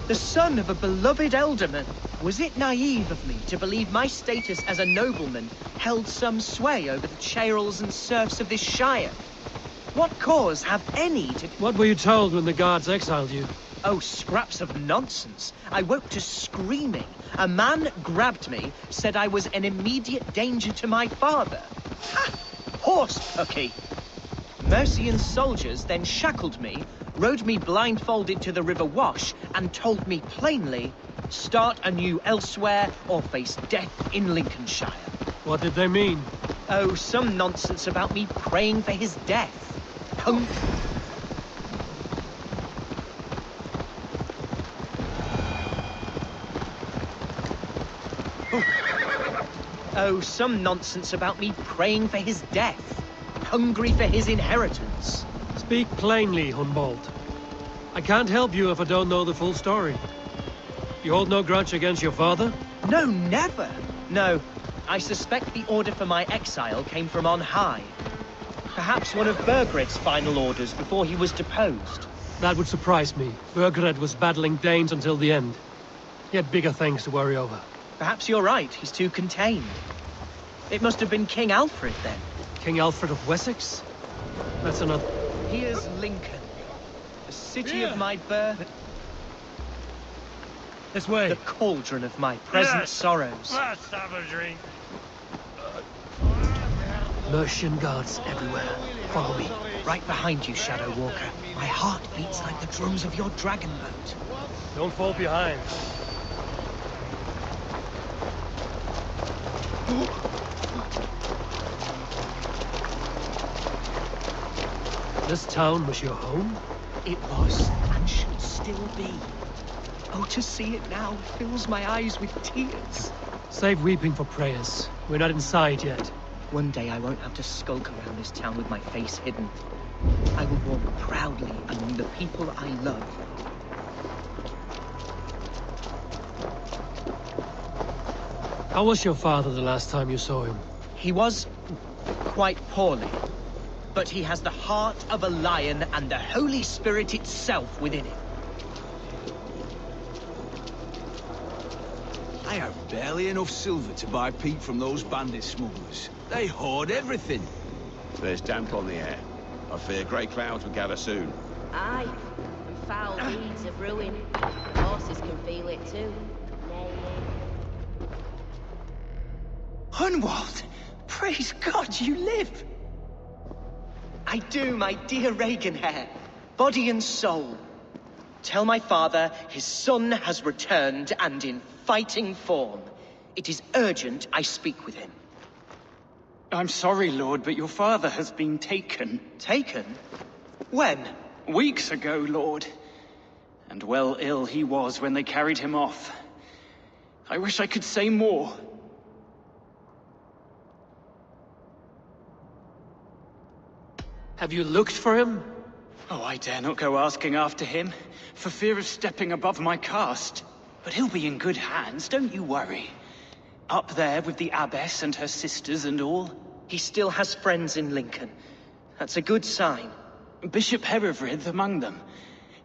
the son of a beloved elderman. Was it naive of me to believe my status as a nobleman held some sway over the churls and serfs of this shire? What cause have any to... What were you told when the guards exiled you? Oh, scraps of nonsense. I woke to screaming. A man grabbed me, said I was an immediate danger to my father. Ha! Horse pucky! Mercian soldiers then shackled me, rode me blindfolded to the River Wash, and told me plainly, start anew elsewhere or face death in Lincolnshire. What did they mean? Oh, some nonsense about me praying for his death. Oh, some nonsense about me praying for his death. Hungry for his inheritance. Speak plainly, Hunwald. I can't help you if I don't know the full story. You hold no grudge against your father? No, never. No, I suspect the order for my exile came from on high. Perhaps one of Burgred's final orders before he was deposed. That would surprise me. Burgred was battling Danes until the end. He had bigger things to worry over. Perhaps you're right, he's too contained. It must have been King Alfred, then. King Alfred of Wessex? That's another... Here's Lincoln, the city of my birth. This way. The cauldron of my present sorrows. Let's have a drink. Mercian guards everywhere. Follow me. Right behind you, Shadow Walker. My heart beats like the drums of your dragon boat. Don't fall behind. This town was your home? It was, and should still be. Oh, to see it now fills my eyes with tears. Save weeping for prayers. We're not inside yet. One day I won't have to skulk around this town with my face hidden. I will walk proudly among the people I love. How was your father the last time you saw him? He was quite poorly. But he has the heart of a lion and the Holy Spirit itself within him. I have barely enough silver to buy peat from those bandit smugglers. They hoard everything. There's damp on the air. I fear grey clouds will gather soon. Aye, and foul deeds of ruin. Horses can feel it too. Hunwald! Praise God you live! I do, my dear Reaganhair. Body and soul. Tell my father his son has returned and in fighting form. It is urgent I speak with him. I'm sorry, Lord, but your father has been taken. Taken? When? Weeks ago, Lord. And well ill he was when they carried him off. I wish I could say more. Have you looked for him? Oh, I dare not go asking after him, for fear of stepping above my caste. But he'll be in good hands, don't you worry. Up there with the abbess and her sisters and all. He still has friends in Lincoln. That's a good sign. Bishop Herefrith among them.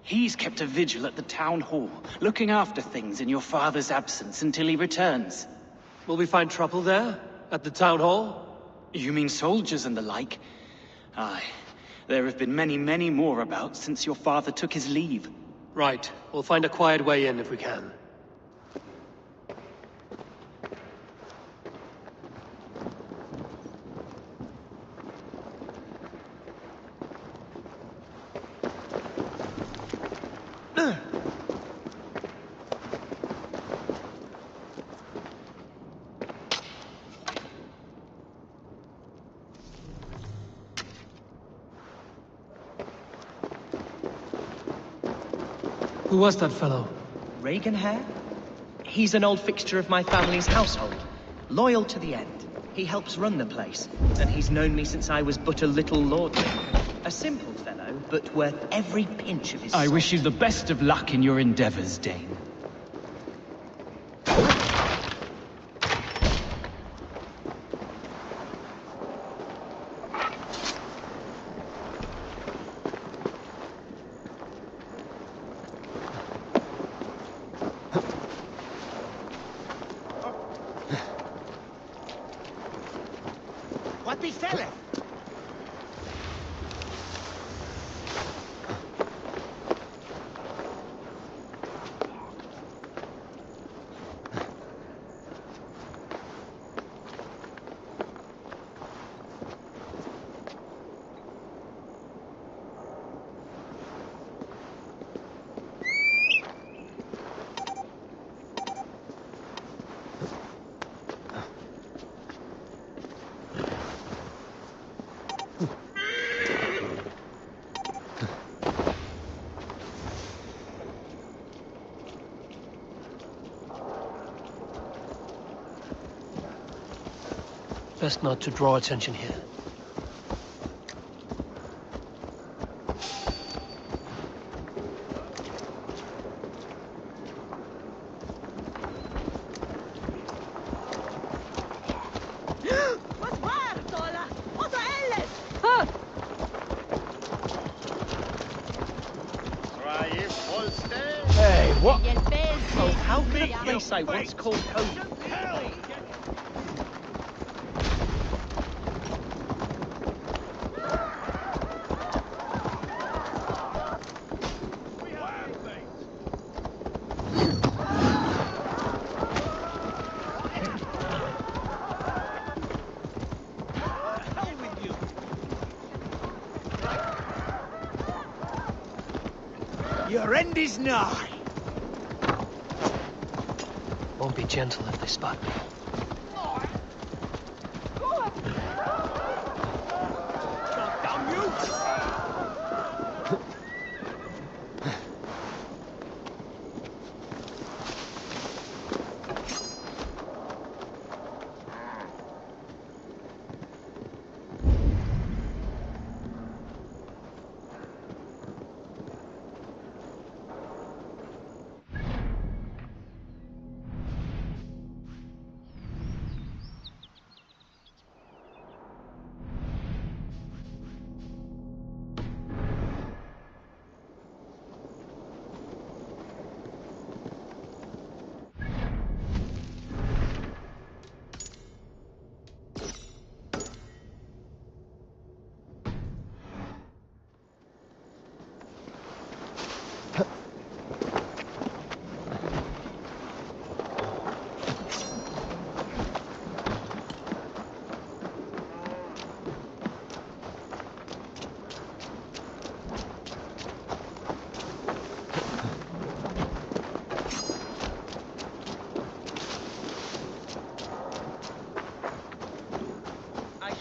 He's kept a vigil at the town hall, looking after things in your father's absence until he returns. Will we find trouble there? At the town hall? You mean soldiers and the like? Aye. There have been many, many more about since your father took his leave. Right. We'll find a quiet way in if we can. Who was that fellow? Reaganhair? He's an old fixture of my family's household. Loyal to the end. He helps run the place, and he's known me since I was but a little lordling. A simple fellow, but worth every pinch of his I salt. wish you the best of luck in your endeavors, Dane. What be selling? Best not to draw attention here. Hey, what? Oh, how can a place I once called home... Your end is nigh. Won't be gentle if they spot me. Damn you!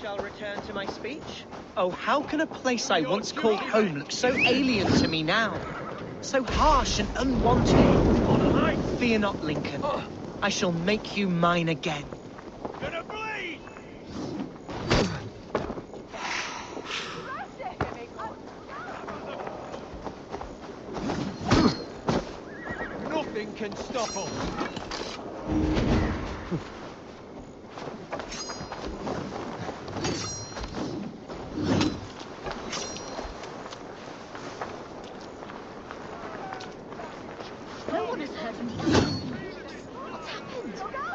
Shall return to my speech. Oh, how can a place I once called home look so alien to me now? So harsh and unwanted. Fear not, Lincoln. I shall make you mine again. Gonna bleed! Nothing can stop us.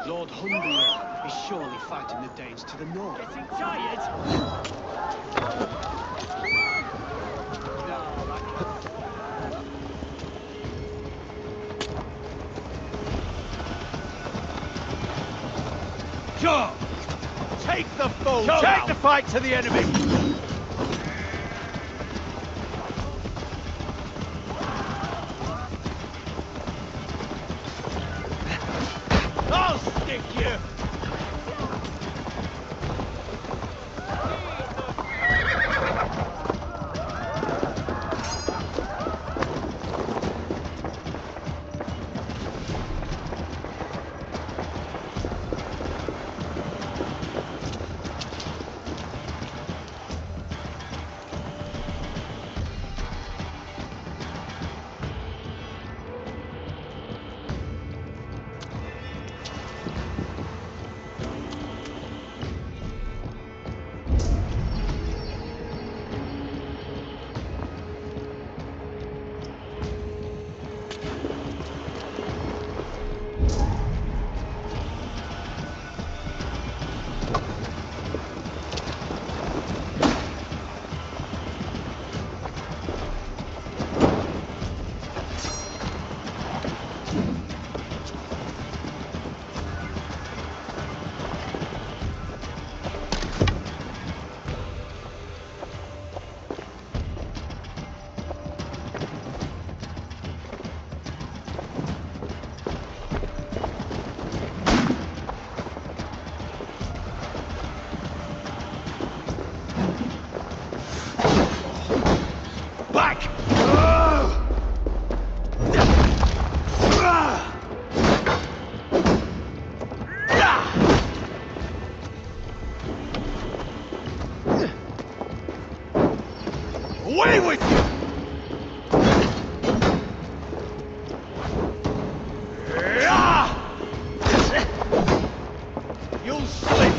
Lord Hunbeor is surely fighting the Danes to the north. Getting tired? Sure! Take the foe down! Take the fight to the enemy! I'll stick you! Away with you! You'll slip!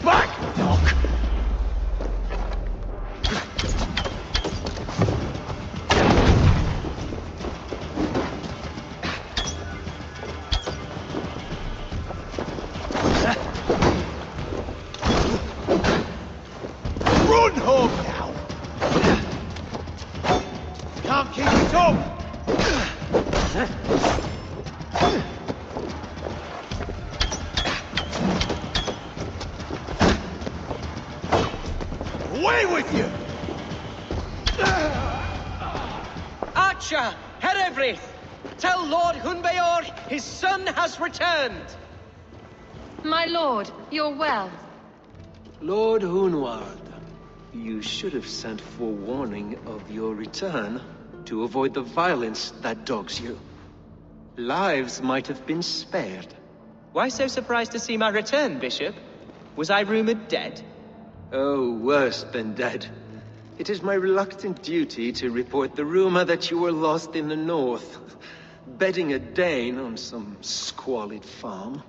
Back, Doc! Run home now! Can't keep it up! Away with you! Archer, Herevryth, tell Lord Hunbeor his son has returned. My lord, you're well. Lord Hunwald, you should have sent forewarning of your return to avoid the violence that dogs you. Lives might have been spared. Why so surprised to see my return, Bishop? Was I rumored dead? Oh, worse than dead. It is my reluctant duty to report the rumor that you were lost in the north, bedding a Dane on some squalid farm.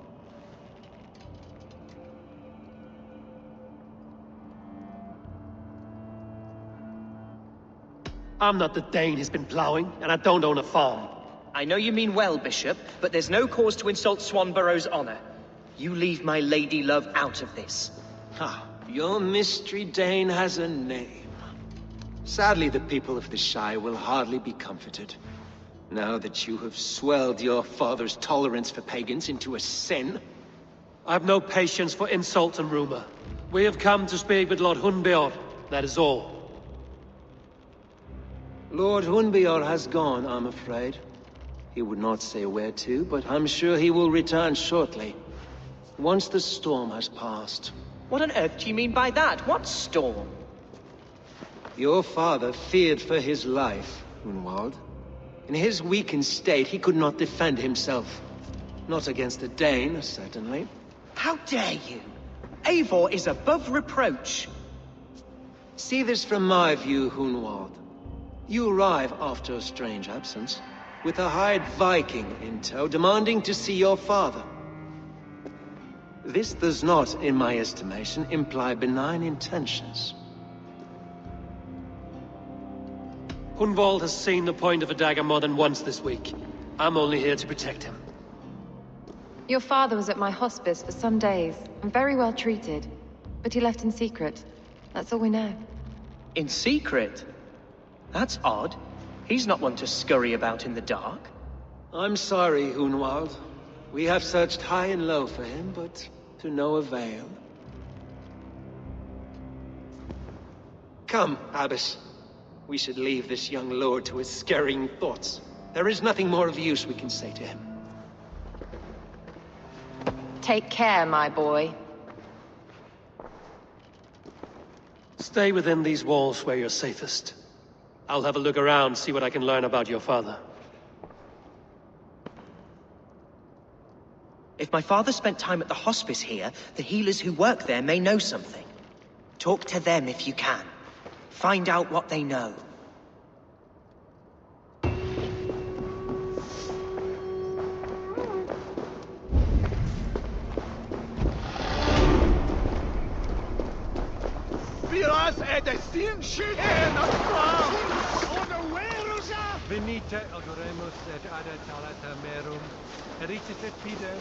I'm not the Dane he's been plowing, and I don't own a farm. I know you mean well, Bishop, but there's no cause to insult Swanborough's honor. You leave my lady love out of this. Ah, your mystery Dane has a name. Sadly, the people of the Shire will hardly be comforted. Now that you have swelled your father's tolerance for pagans into a sin. I've no patience for insult and rumor. We have come to speak with Lord Hunbeor, that is all. Lord Hunbeor has gone, I'm afraid. He would not say where to, but I'm sure he will return shortly. Once the storm has passed. What on earth do you mean by that? What storm? Your father feared for his life, Hunwald. In his weakened state, he could not defend himself. Not against a Dane, certainly. How dare you? Eivor is above reproach. See this from my view, Hunwald. You arrive after a strange absence, with a hired Viking in tow, demanding to see your father. This does not, in my estimation, imply benign intentions. Hunwald has seen the point of a dagger more than once this week. I'm only here to protect him. Your father was at my hospice for some days, and very well treated. But he left in secret. That's all we know. In secret? That's odd. He's not one to scurry about in the dark. I'm sorry, Hunwald. We have searched high and low for him, but to no avail. Come, Abbess. We should leave this young lord to his scurrying thoughts. There is nothing more of use we can say to him. Take care, my boy. Stay within these walls where you're safest. I'll have a look around, see what I can learn about your father. If my father spent time at the hospice here, the healers who work there may know something. Talk to them if you can. Find out what they know. Venite adoremus et ad talata merum, eritis et fidem.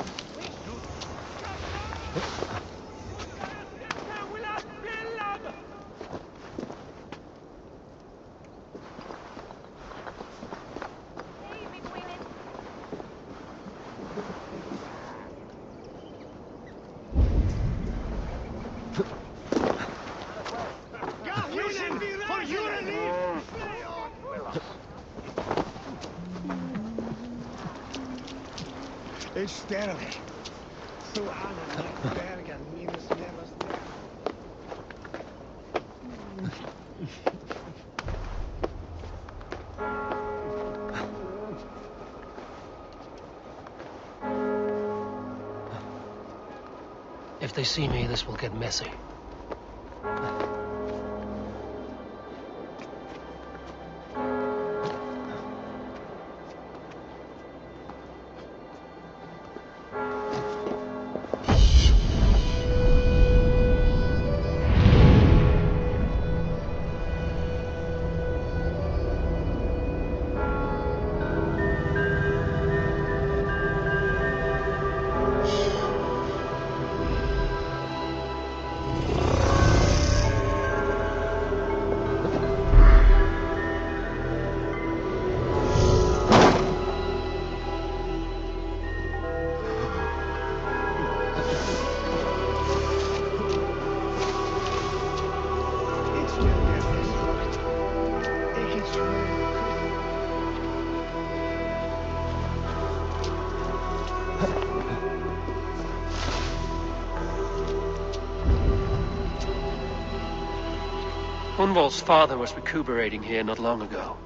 Sterling. So Anna Bergen minus never. If they see me, this will get messy. Hunwald's father was recuperating here not long ago.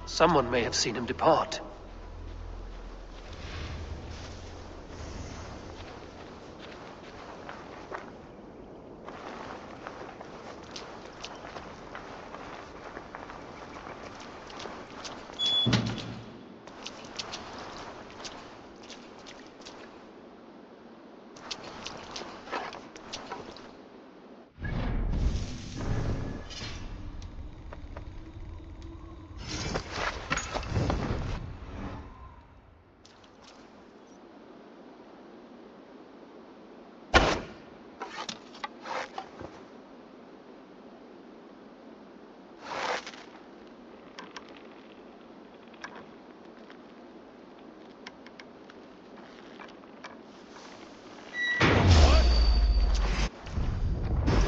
Someone may have seen him depart.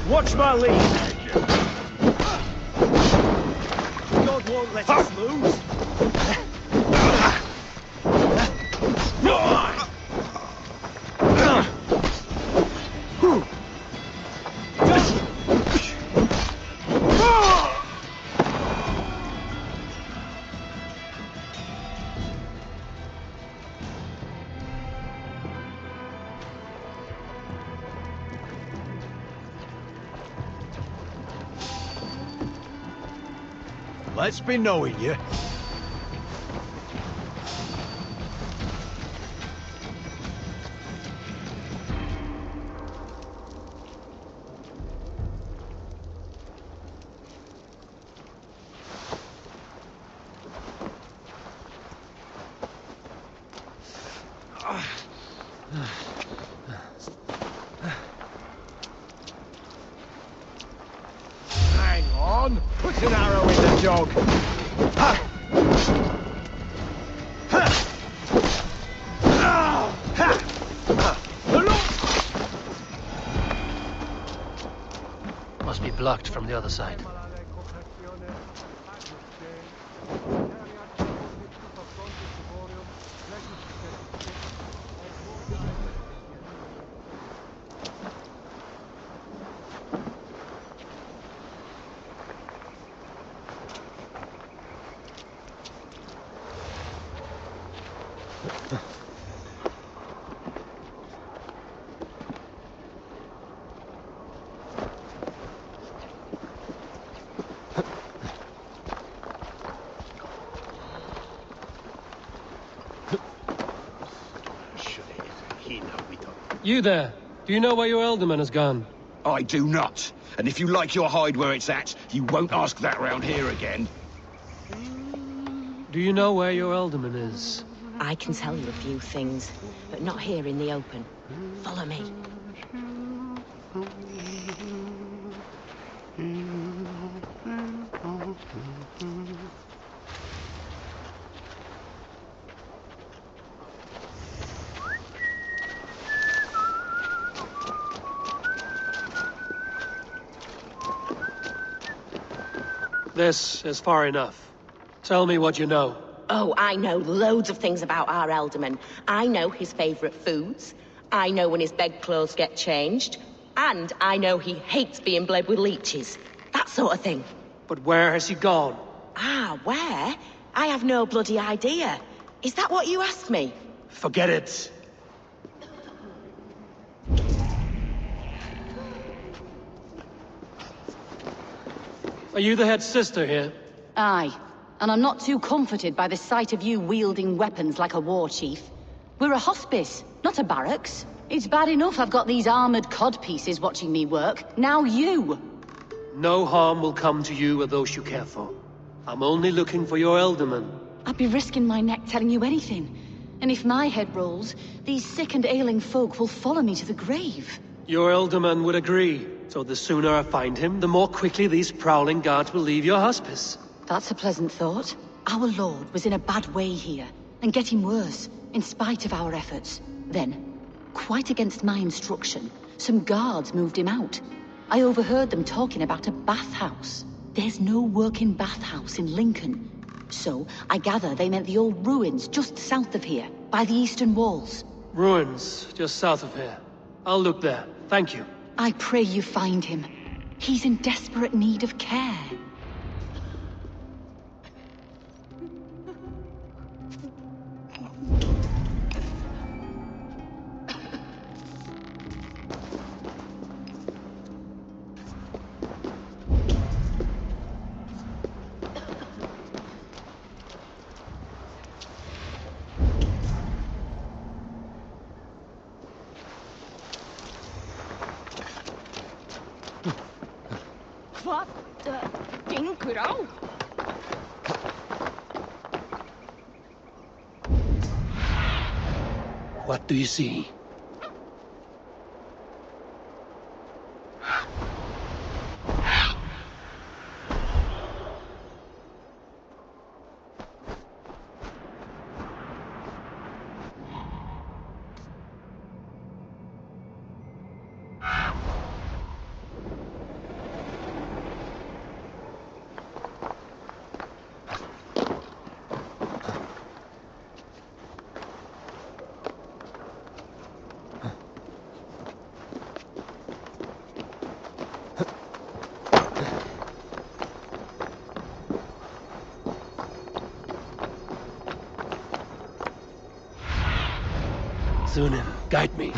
Watch my lead! God won't let us lose! Let's be knowing you. Hang on! Put an arrow in the dog! Must be blocked from the other side. You there. Do you know where your alderman has gone? I do not. And if you like your hide where it's at, you won't ask that round here again. Do you know where your alderman is? I can tell you a few things, but not here in the open. Follow me. This is far enough. Tell me what you know. Oh, I know loads of things about our Elderman. I know his favorite foods. I know when his bedclothes get changed. And I know he hates being bled with leeches. That sort of thing. But where has he gone? Ah, where? I have no bloody idea. Is that what you asked me? Forget it. Are you the head sister here? Aye. And I'm not too comforted by the sight of you wielding weapons like a war chief. We're a hospice, not a barracks. It's bad enough I've got these armored codpieces watching me work. Now you! No harm will come to you or those you care for. I'm only looking for your Elderman. I'd be risking my neck telling you anything. And if my head rolls, these sick and ailing folk will follow me to the grave. Your Elderman would agree. So the sooner I find him, the more quickly these prowling guards will leave your hospice. That's a pleasant thought. Our lord was in a bad way here, and getting worse, in spite of our efforts. Then, quite against my instruction, some guards moved him out. I overheard them talking about a bathhouse. There's no working bathhouse in Lincoln. So, I gather they meant the old ruins just south of here, by the eastern walls. Ruins, just south of here. I'll look there. Thank you. I pray you find him. He's in desperate need of care. What do you see? Zunin, guide me.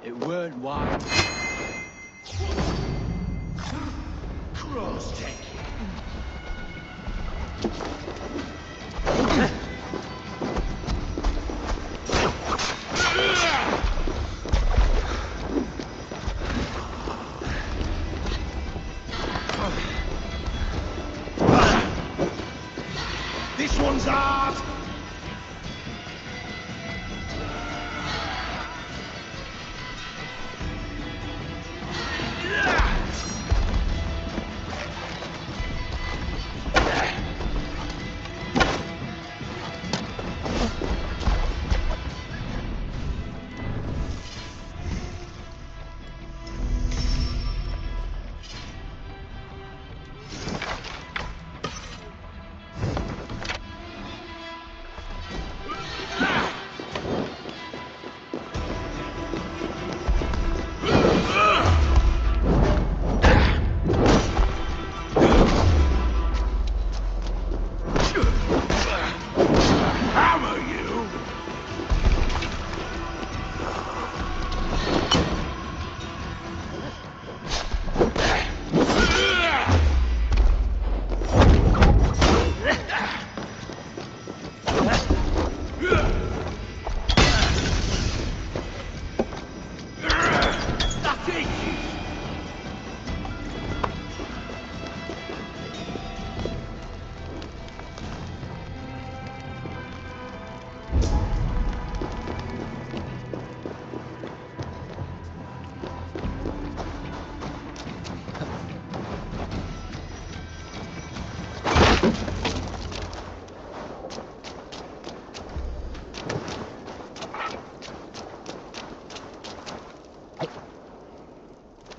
It weren't wild. This one's hard!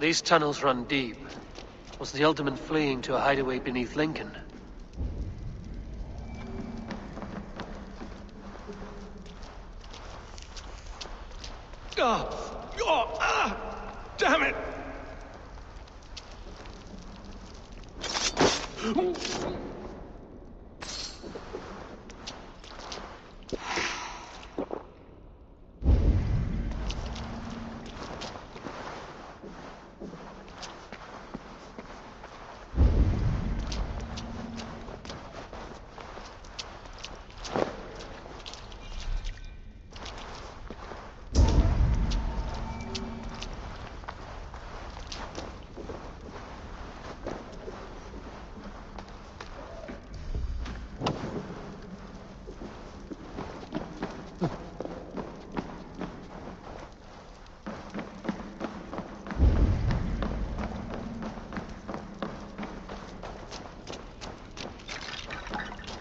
These tunnels run deep. Was the Alderman fleeing to a hideaway beneath Lincoln? Damn it!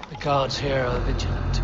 The guards here are vigilant.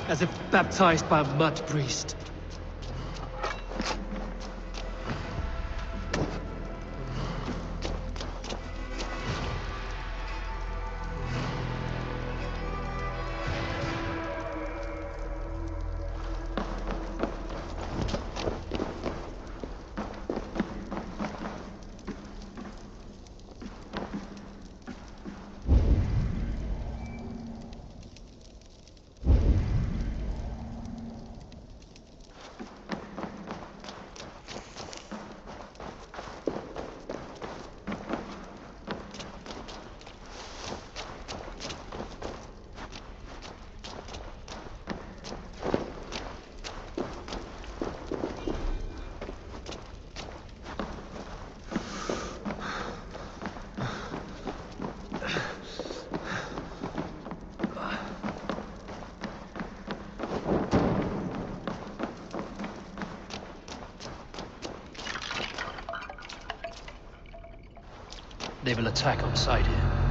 As if baptized by a mud priest. They will attack on sight here.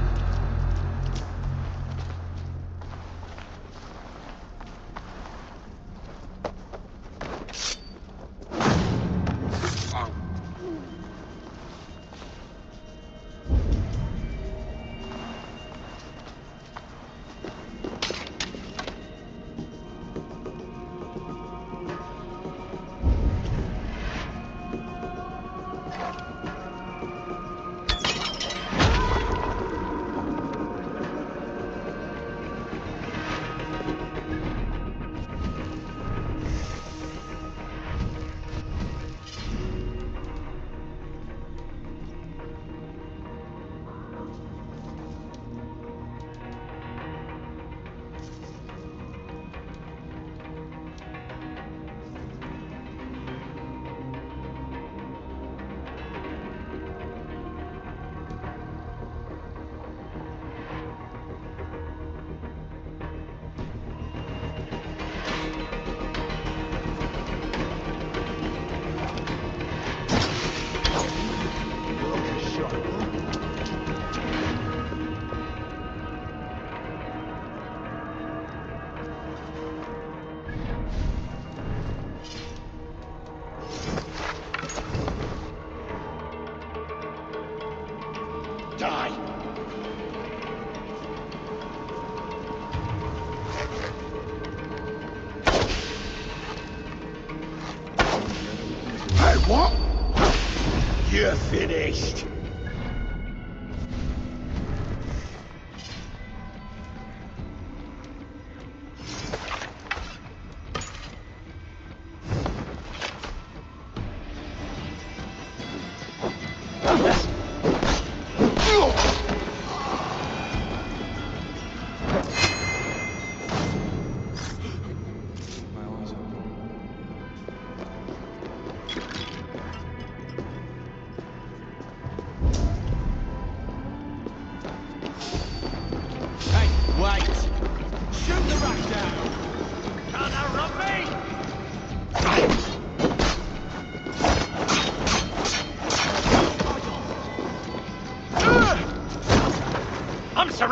What? You're finished.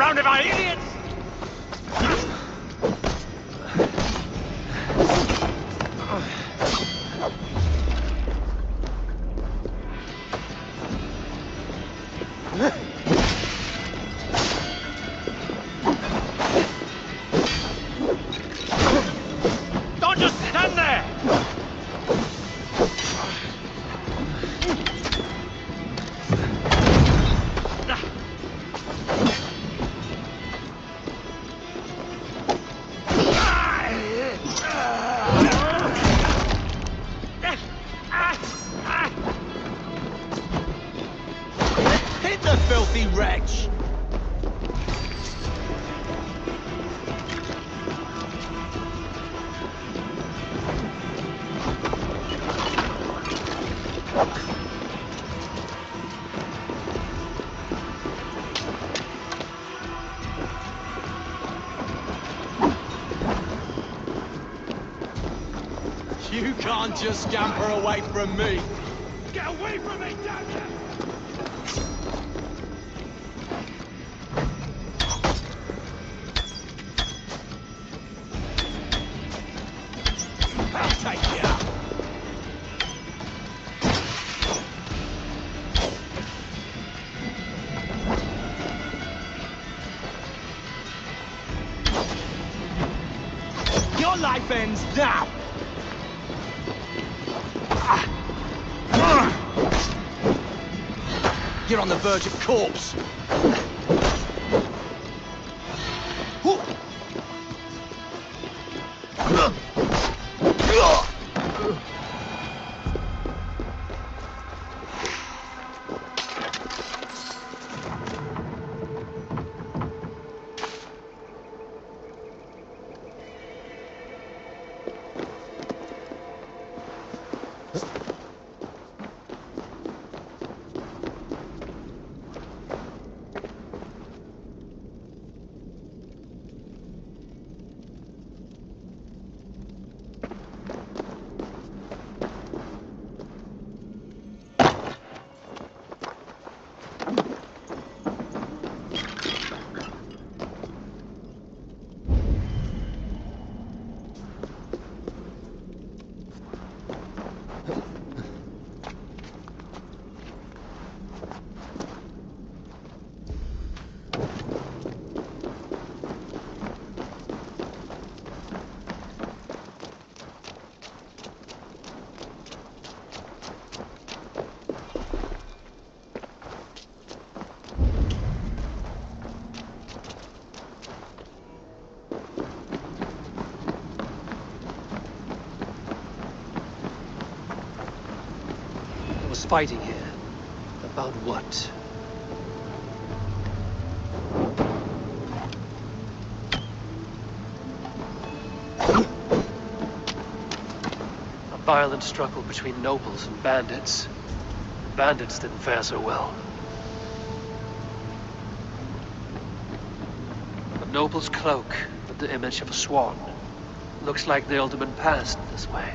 surrounded by idiots! Don't just stand there! Hit the filthy wretch! You can't just scamper away from me! Get away from me, damn you! I'll take you out! Your life ends now! You're on the verge of corpse. Fighting here. About what? A violent struggle between nobles and bandits. The bandits didn't fare so well. A noble's cloak with the image of a swan. Looks like the alderman passed this way.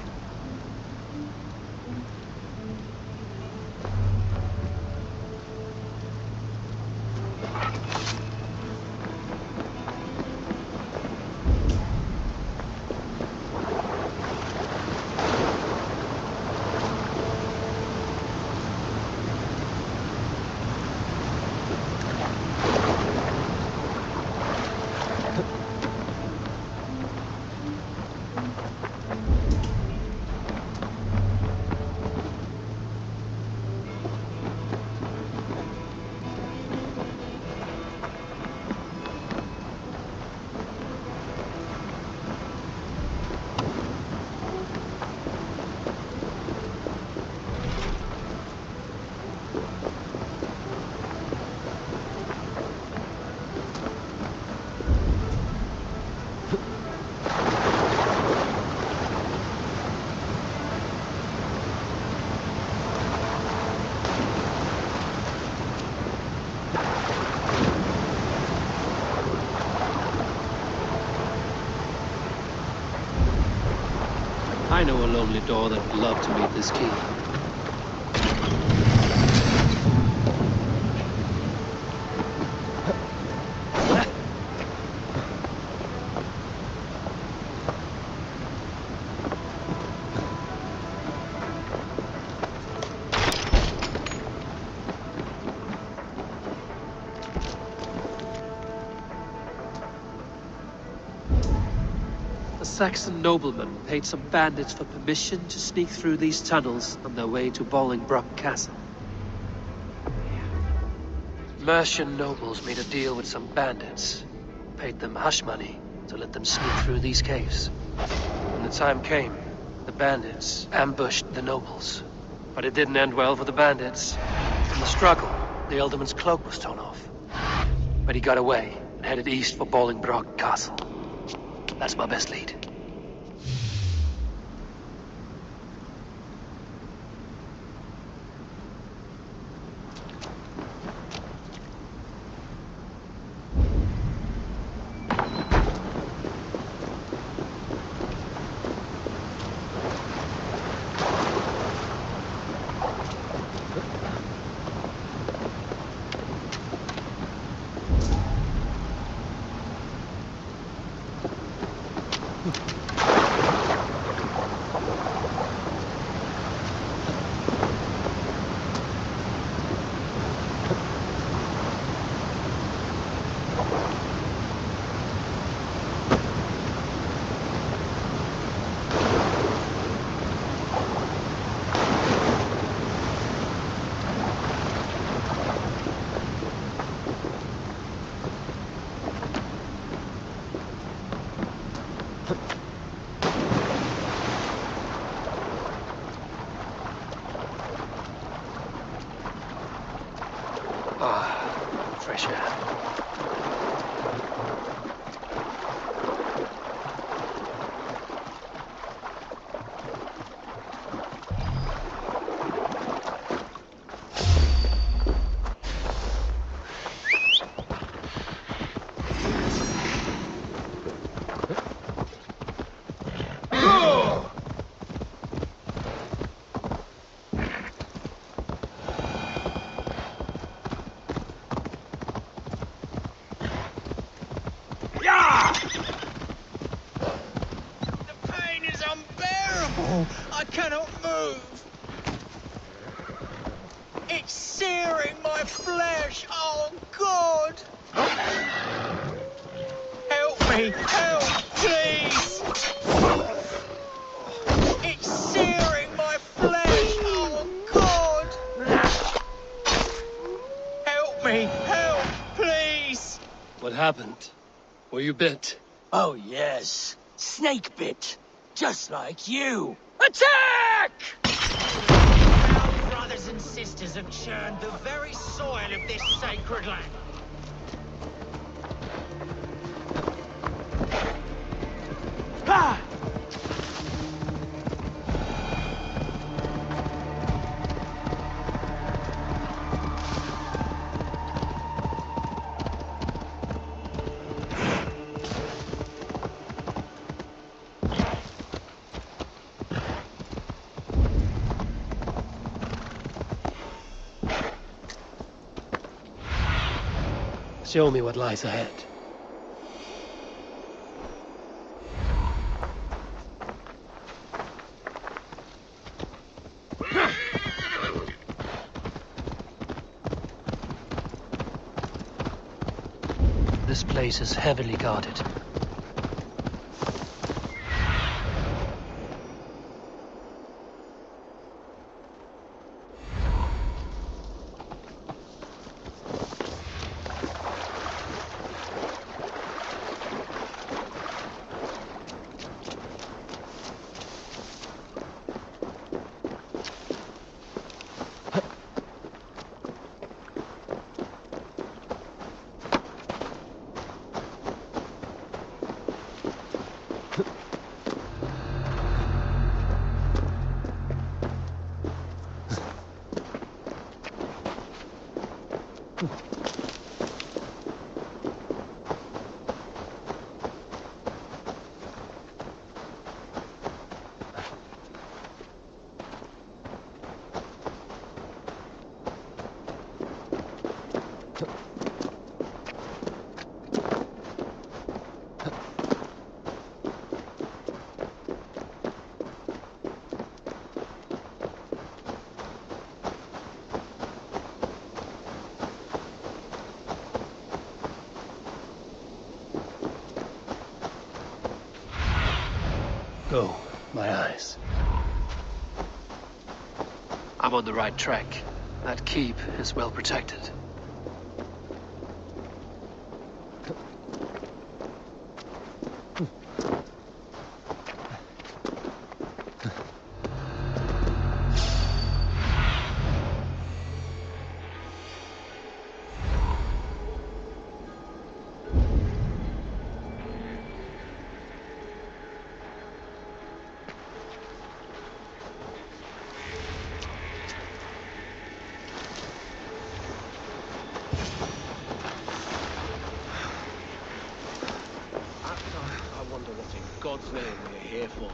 I know a lonely door that would love to meet this key. Saxon nobleman paid some bandits for permission to sneak through these tunnels on their way to Bolingbroke Castle. Mercian nobles made a deal with some bandits, paid them hush money to let them sneak through these caves. When the time came, the bandits ambushed the nobles. But it didn't end well for the bandits. In the struggle, the Elderman's cloak was torn off. But he got away and headed east for Bolingbroke Castle. That's my best lead. Fresh air. I cannot move. It's searing my flesh. Oh, God. Help me. Help, please. It's searing my flesh. Oh, God. Help me. Help, please. What happened? Were you bit? Oh, yes. Snake bit. Just like you. Attack! Our brothers and sisters have churned the very soil of this sacred land. Ah! Show me what lies ahead. This place is heavily guarded. Oh, my eyes. I'm on the right track. That keep is well protected. I wonder what in God's name we're here for.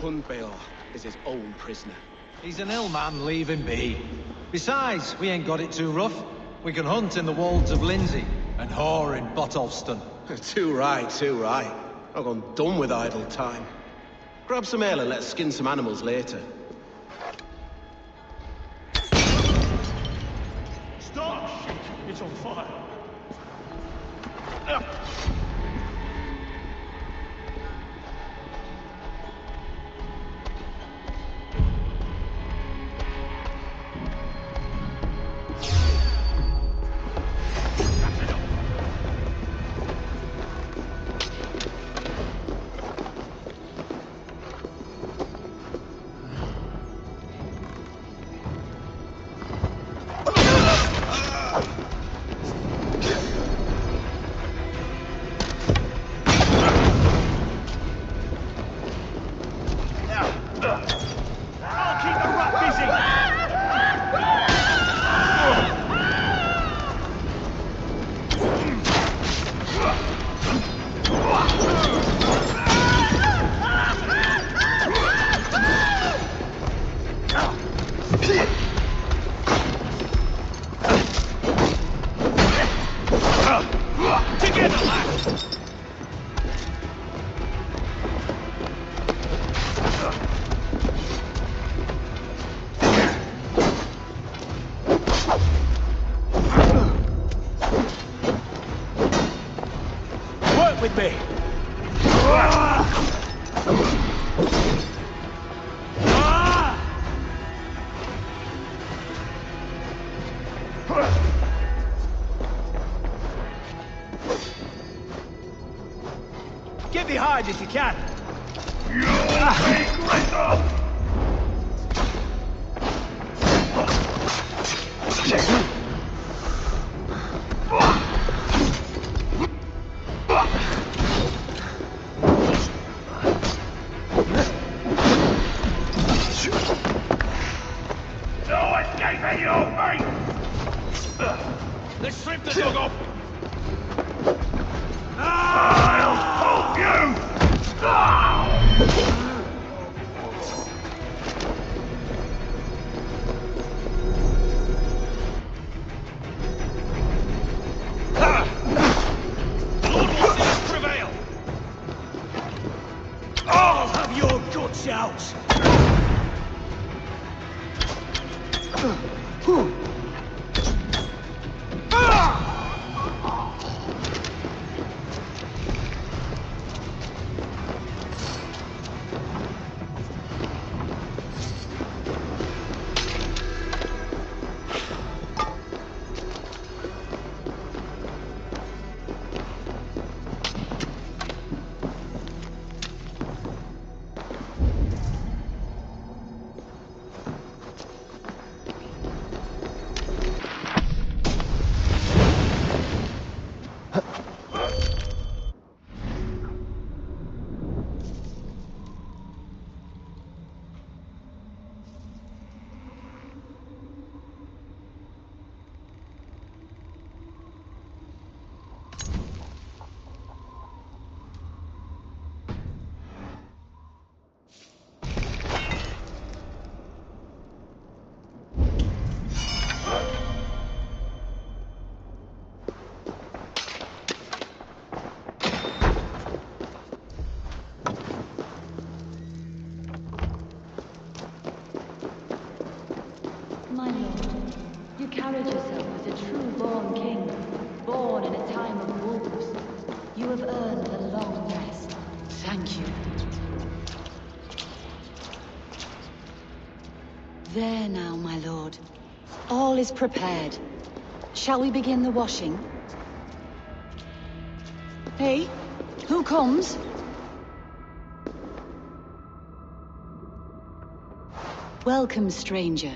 Hundbeor is his own prisoner. He's an ill man, leave him be. Besides, we ain't got it too rough. We can hunt in the wolds of Lindsey and whore in Botolston. Too right, too right. I've gone done with idle time. Grab some ale and let's skin some animals later. Stop! Shit, it's on fire. Work with me! Get behind if you can. No escaping you, mate! Let's strip the dog off! I'll poke you! Lord will see us prevail! I'll have your guts out! My lord, you carried yourself as a true-born king, born in a time of wolves. You have earned a long rest. Thank you. There now, my lord. All is prepared. Shall we begin the washing? Hey, who comes? Welcome, stranger.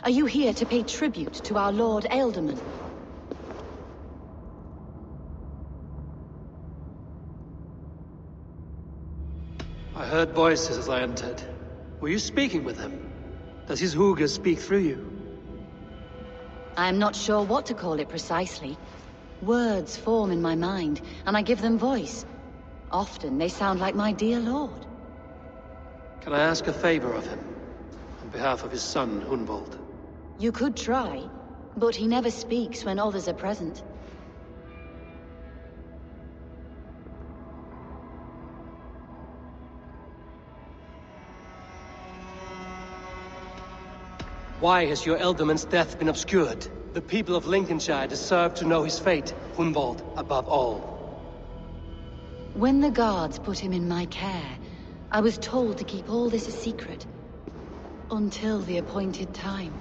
Are you here to pay tribute to our Lord Ealdorman? I heard voices as I entered. Were you speaking with him? Does his hooga speak through you? I am not sure what to call it precisely. Words form in my mind, and I give them voice. Often they sound like my dear lord. Can I ask a favor of him? On behalf of his son, Hunvold. You could try, but he never speaks when others are present. Why has your Ealdorman's death been obscured? The people of Lincolnshire deserve to know his fate, Hunvold above all. When the guards put him in my care, I was told to keep all this a secret. Until the appointed time.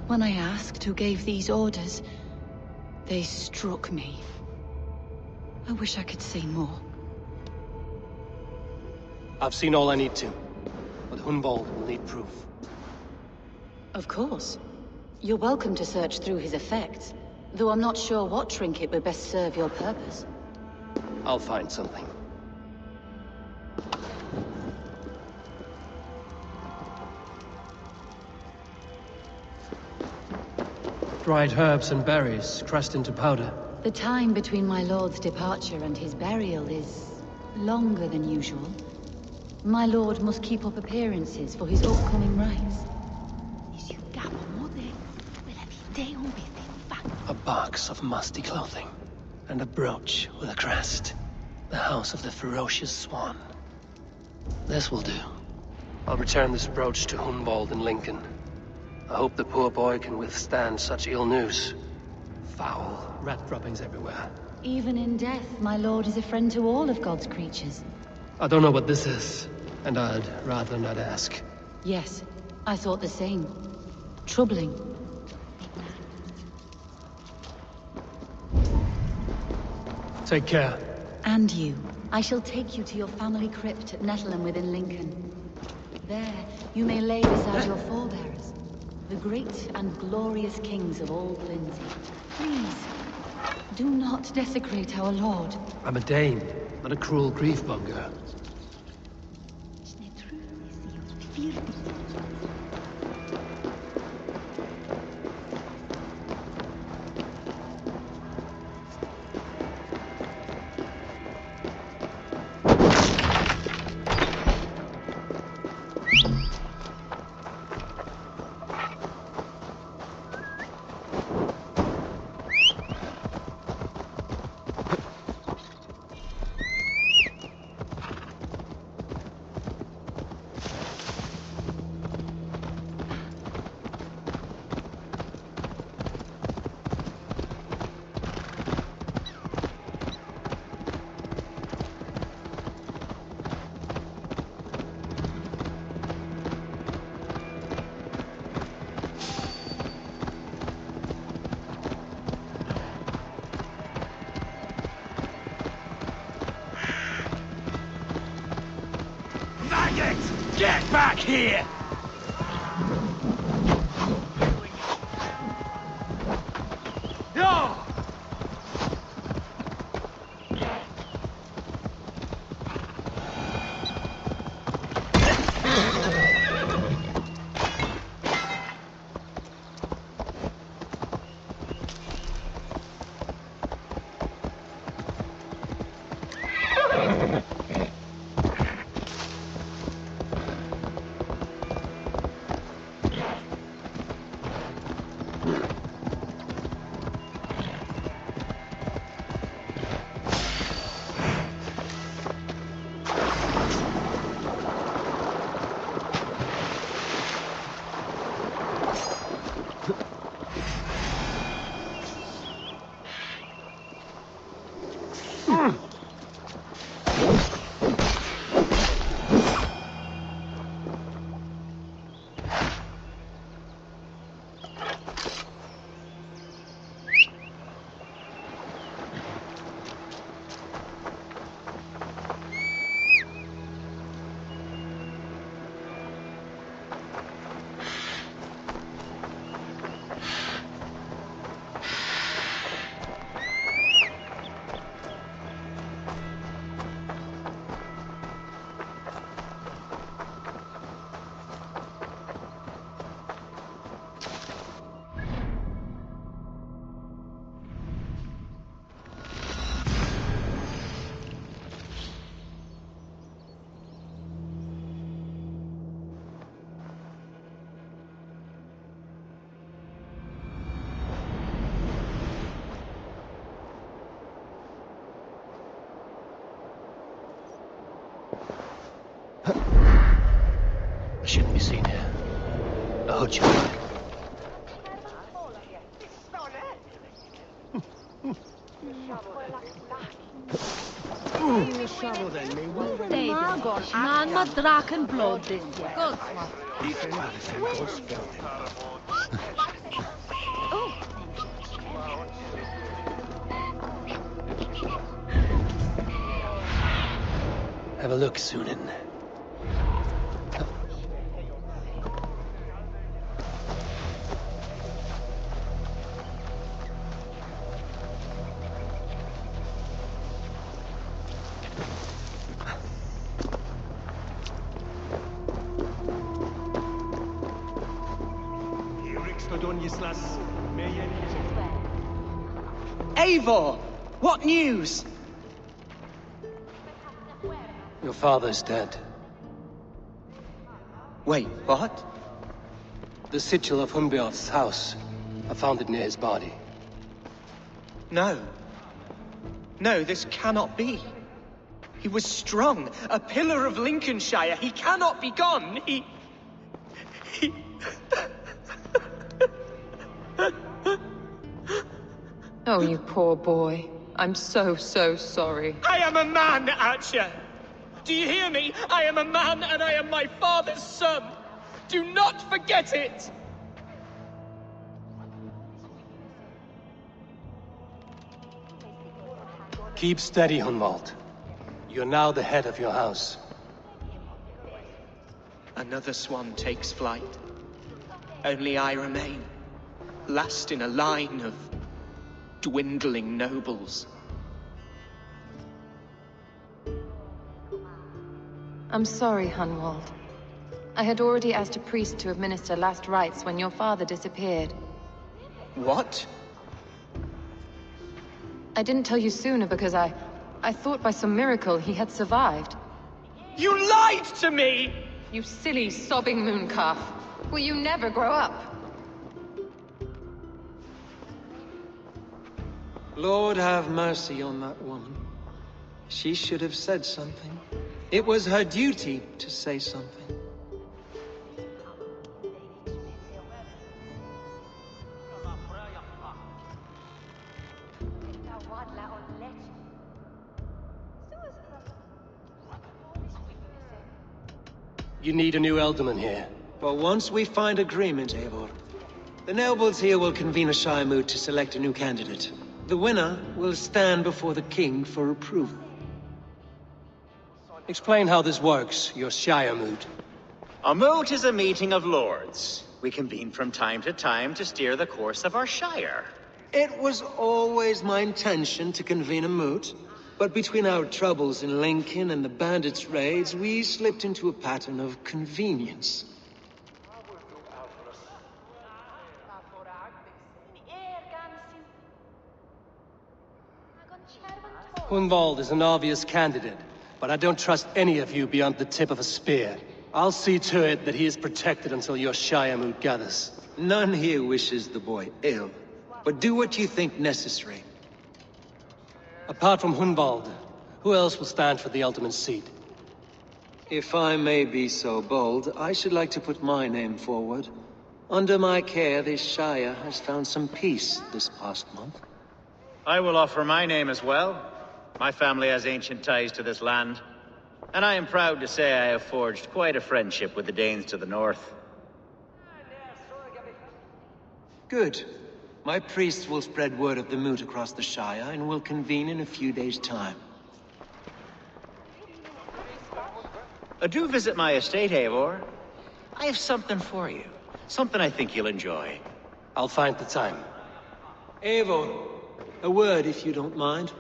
When I asked who gave these orders, they struck me. I wish I could say more. I've seen all I need to, but Hunvold will need proof. Of course. You're welcome to search through his effects, though I'm not sure what trinket would best serve your purpose. I'll find something. Dried herbs and berries crushed into powder. The time between my lord's departure and his burial is longer than usual. My lord must keep up appearances for his upcoming rites. A box of musty clothing, and a brooch with a crest. The House of the Ferocious Swan. This will do. I'll return this brooch to Hunvold in Lincoln. I hope the poor boy can withstand such ill news. Foul rat droppings everywhere. Even in death, my lord is a friend to all of God's creatures. I don't know what this is, and I'd rather not ask. Yes, I thought the same. Troubling. Take care. And you. I shall take you to your family crypt at Nettleton within Lincoln. There, you may lay beside your forebears, the great and glorious kings of old Lindsey. Please, do not desecrate our lord. I'm a Dane, not a cruel griefmonger. Get back here! No! butcher. Man med draken blod this year. Have a look, Sunan. Eivor! What news? Your father's dead. Wait, what? The sigil of Hunbeorth's house. I found it near his body. No. No, this cannot be. He was strong, a pillar of Lincolnshire. He cannot be gone. He... Oh, you poor boy. I'm so sorry. I am a man, Archer! Do you hear me? I am a man and I am my father's son! Do not forget it! Keep steady, Hunwald. You're now the head of your house. Another swan takes flight. Only I remain, last in a line of dwindling nobles. I'm sorry, Hunwald. I had already asked a priest to administer last rites when your father disappeared. What? I didn't tell you sooner because I thought by some miracle he had survived. You lied to me! You silly, sobbing mooncalf. Will you never grow up? Lord have mercy on that woman. She should have said something. It was her duty to say something. You need a new Elderman here. But once we find agreement, Eivor, the nobles here will convene a Shire moot to select a new candidate. The winner will stand before the king for approval. Explain how this works, your Shire moot. A moot is a meeting of lords. We convene from time to time to steer the course of our shire. It was always my intention to convene a moot, but between our troubles in Lincoln and the bandits' raids, we slipped into a pattern of convenience. Hunwald is an obvious candidate, but I don't trust any of you beyond the tip of a spear. I'll see to it that he is protected until your Shire moot gathers. None here wishes the boy ill, but do what you think necessary. Apart from Hunwald, who else will stand for the ultimate seat? If I may be so bold, I should like to put my name forward. Under my care, this Shire has found some peace this past month. I will offer my name as well. My family has ancient ties to this land, and I am proud to say I have forged quite a friendship with the Danes to the north. Good. My priests will spread word of the moot across the Shire, and will convene in a few days' time. Do visit my estate, Eivor. I have something for you. Something I think you'll enjoy. I'll find the time. Eivor, a word if you don't mind.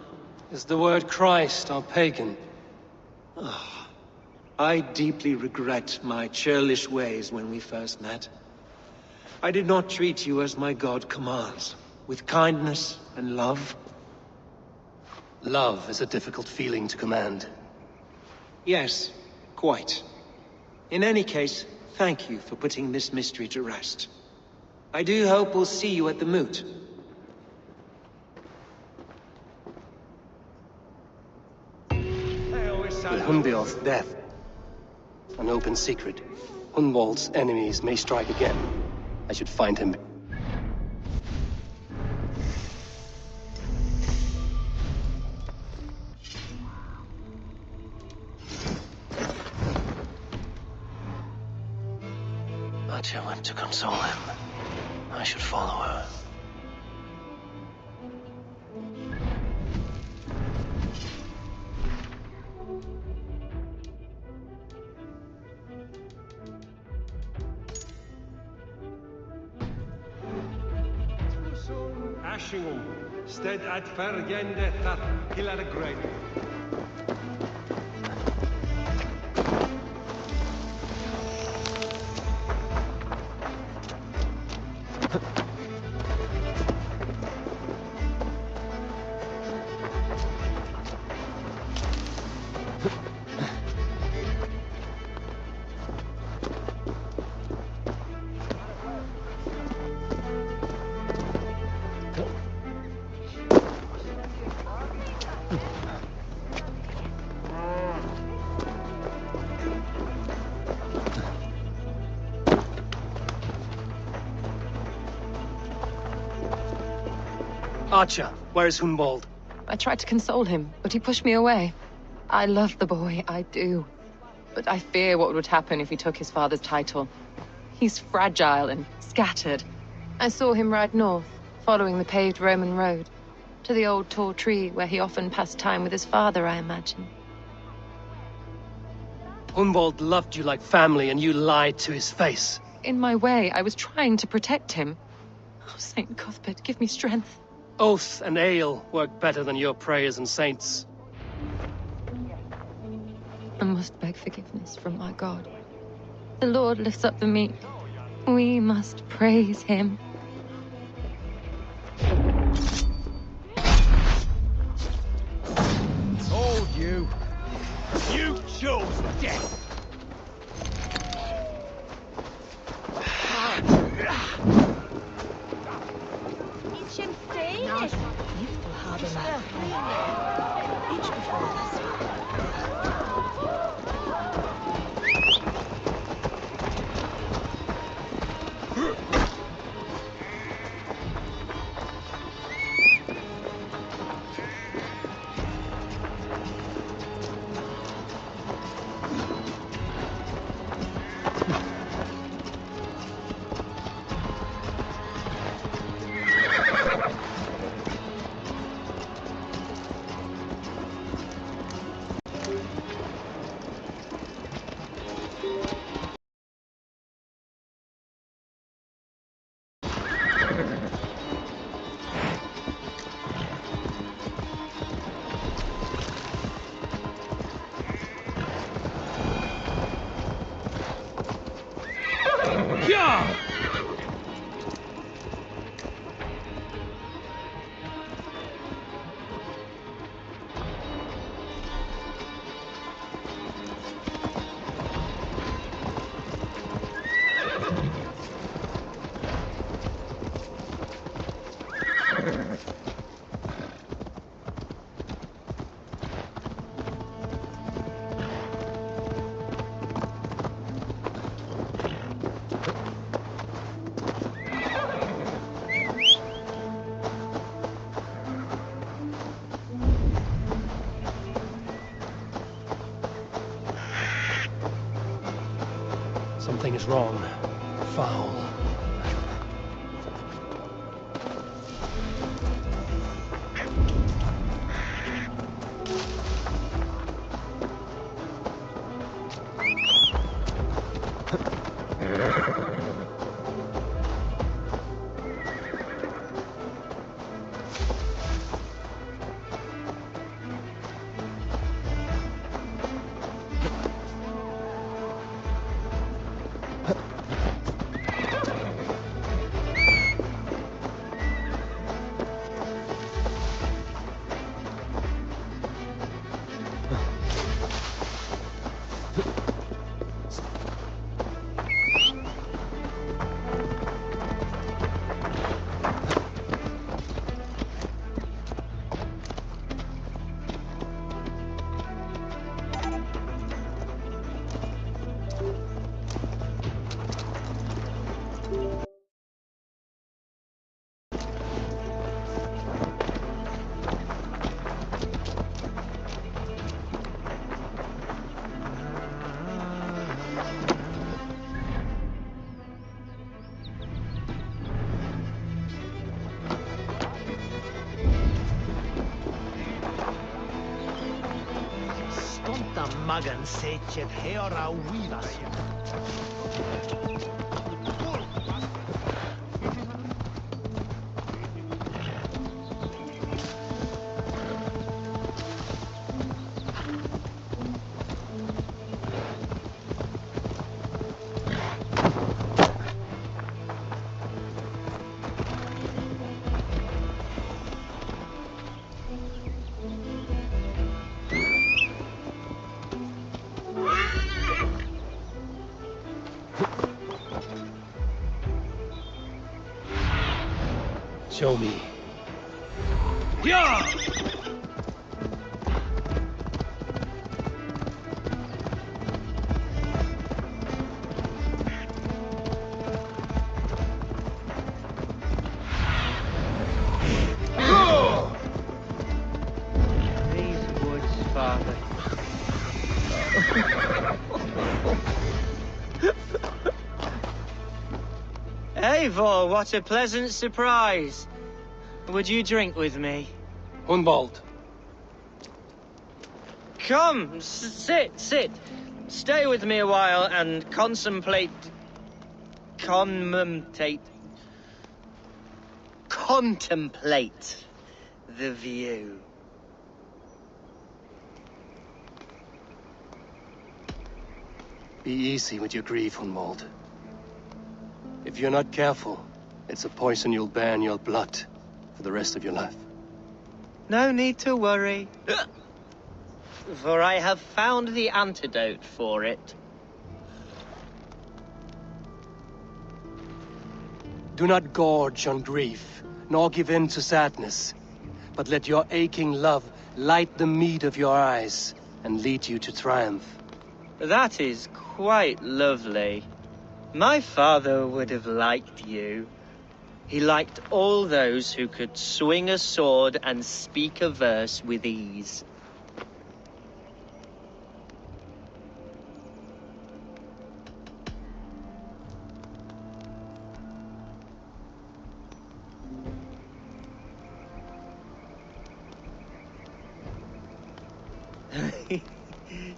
Is the word Christ or pagan? I deeply regret my churlish ways when we first met. I did not treat you as my god commands, with kindness and love. Love is a difficult feeling to command. Yes, quite. In any case, thank you for putting this mystery to rest. I do hope we'll see you at the moot. With Hunbeorth's death, an open secret, Hunwald's enemies may strike again. I should find him. Archer went to console him. I should follow her. Ashingum, sted ad fergende that hillar great. Archer, where is Hunwald? I tried to console him, but he pushed me away. I love the boy, I do. But I fear what would happen if he took his father's title. He's fragile and scattered. I saw him ride north, following the paved Roman road, to the old tall tree where he often passed time with his father, I imagine. Hunwald loved you like family, and you lied to his face. In my way, I was trying to protect him. Oh, Saint Cuthbert, give me strength. Oath and ale work better than your prayers and saints. I must beg forgiveness from my God. The Lord lifts up the meek. We must praise him. Oh, you! You chose death! Ich empfehle es. Beautiful harbor life. Each before us. Yeah! Something is wrong. Foul. Sa magan sechet heora wilas. Show me. Yeah! These woods, Father. Eivor, what a pleasant surprise. Would you drink with me? Hunwald. Come, sit. Stay with me a while and contemplate the view. Be easy with your grief, Hunwald. If you're not careful, it's a poison you'll bear in your blood for the rest of your life. No need to worry, for I have found the antidote for it. Do not gorge on grief, nor give in to sadness, but let your aching love light the mead of your eyes and lead you to triumph. That is quite lovely. My father would have liked you. He liked all those who could swing a sword and speak a verse with ease.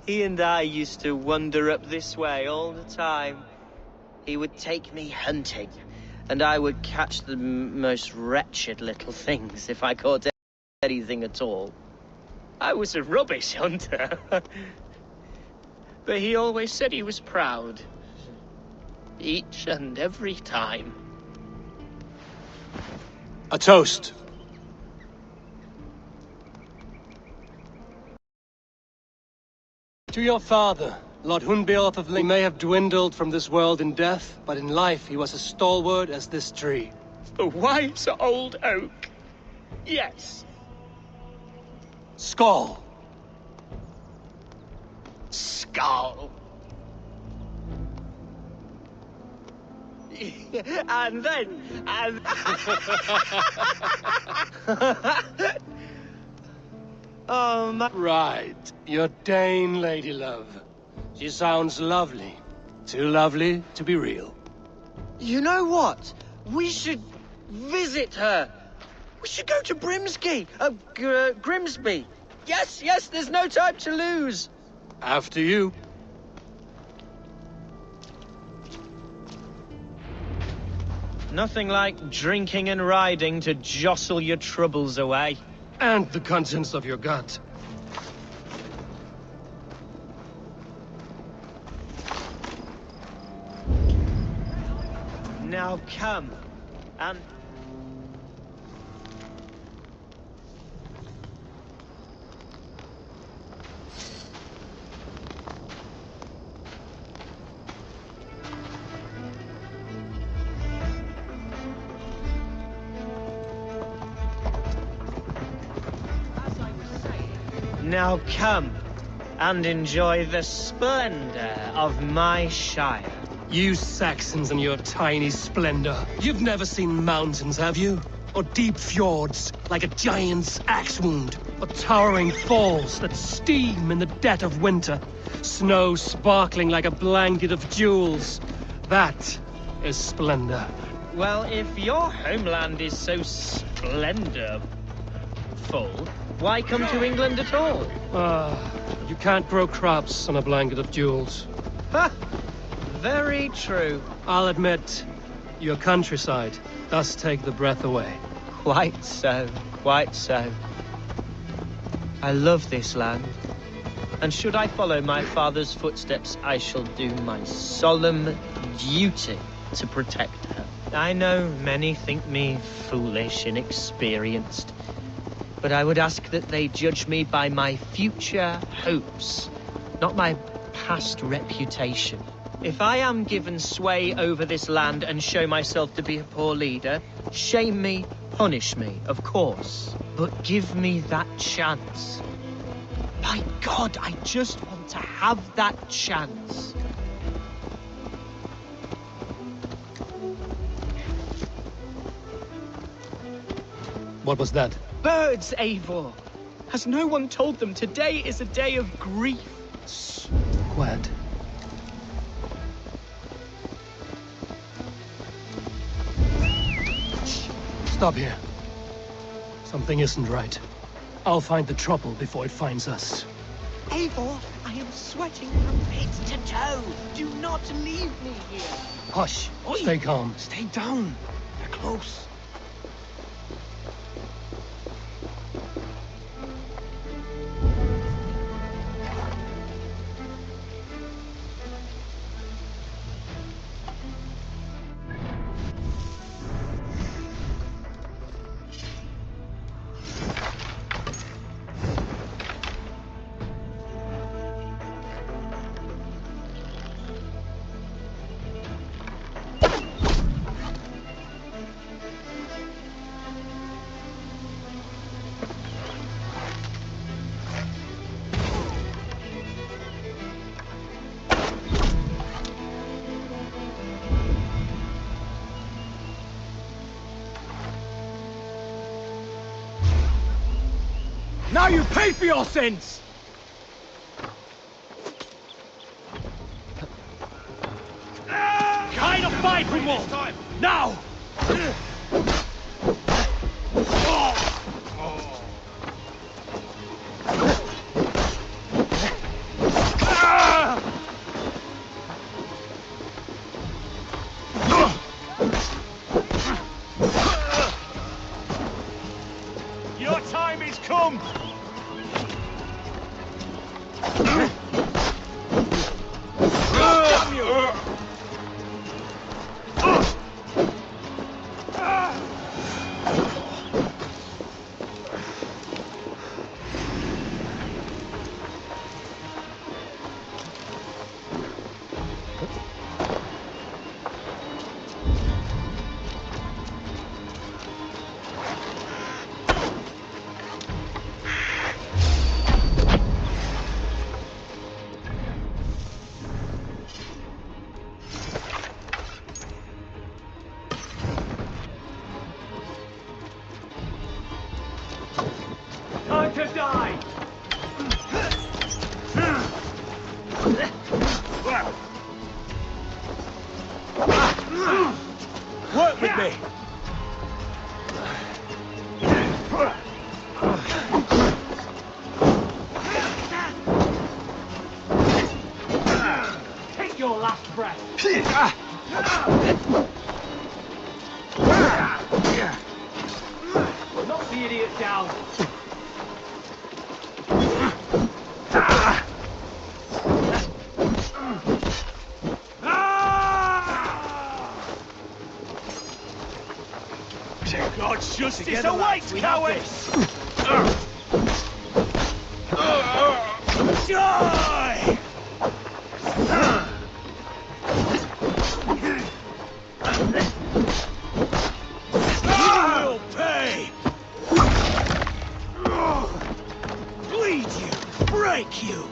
He and I used to wander up this way all the time. He would take me hunting, and I would catch the most wretched little things if I caught anything at all. I was a rubbish hunter. But he always said he was proud. Each and every time. A toast. To your father, Lord Hunbeorth of Ling may have dwindled from this world in death, but in life he was as stalwart as this tree. A wise old oak. Yes. Skull. Skull. And then, oh my... Right, your Dane lady love. She sounds lovely. Too lovely to be real. You know what? We should visit her. We should go to Grimsby. Yes, there's no time to lose. After you. Nothing like drinking and riding to jostle your troubles away. And the contents of your gut. Now come, and... Now come and enjoy the splendor of my shire. You Saxons and your tiny splendor. You've never seen mountains, have you? Or deep fjords, like a giant's axe wound. Or towering falls that steam in the dead of winter. Snow sparkling like a blanket of jewels. That is splendor. Well, if your homeland is so splendor, full, why come to England at all? You can't grow crops on a blanket of jewels. Ha! Very true. I'll admit, your countryside does take the breath away. Quite so, quite so. I love this land. And should I follow my father's footsteps, I shall do my solemn duty to protect her. I know many think me foolish, inexperienced, but I would ask that they judge me by my future hopes, not my past reputation. If I am given sway over this land and show myself to be a poor leader, shame me, punish me, of course, but give me that chance. By God, I just want to have that chance. What was that? Birds, Eivor! Has no one told them today is a day of grief? Shh. Quiet. Shh. Stop here. Something isn't right. I'll find the trouble before it finds us. Eivor, I am sweating from head to toe. Do not leave me here. Hush. Stay calm. Stay down. They're close. Now you pay for your sins! Kind of fight we want! Now! Your time is come! Damn you! Time to die! Work with me! Take your last breath! Knock the idiot down! God's justice awaits, cowards! Die! You will pay! Bleed you! Break you!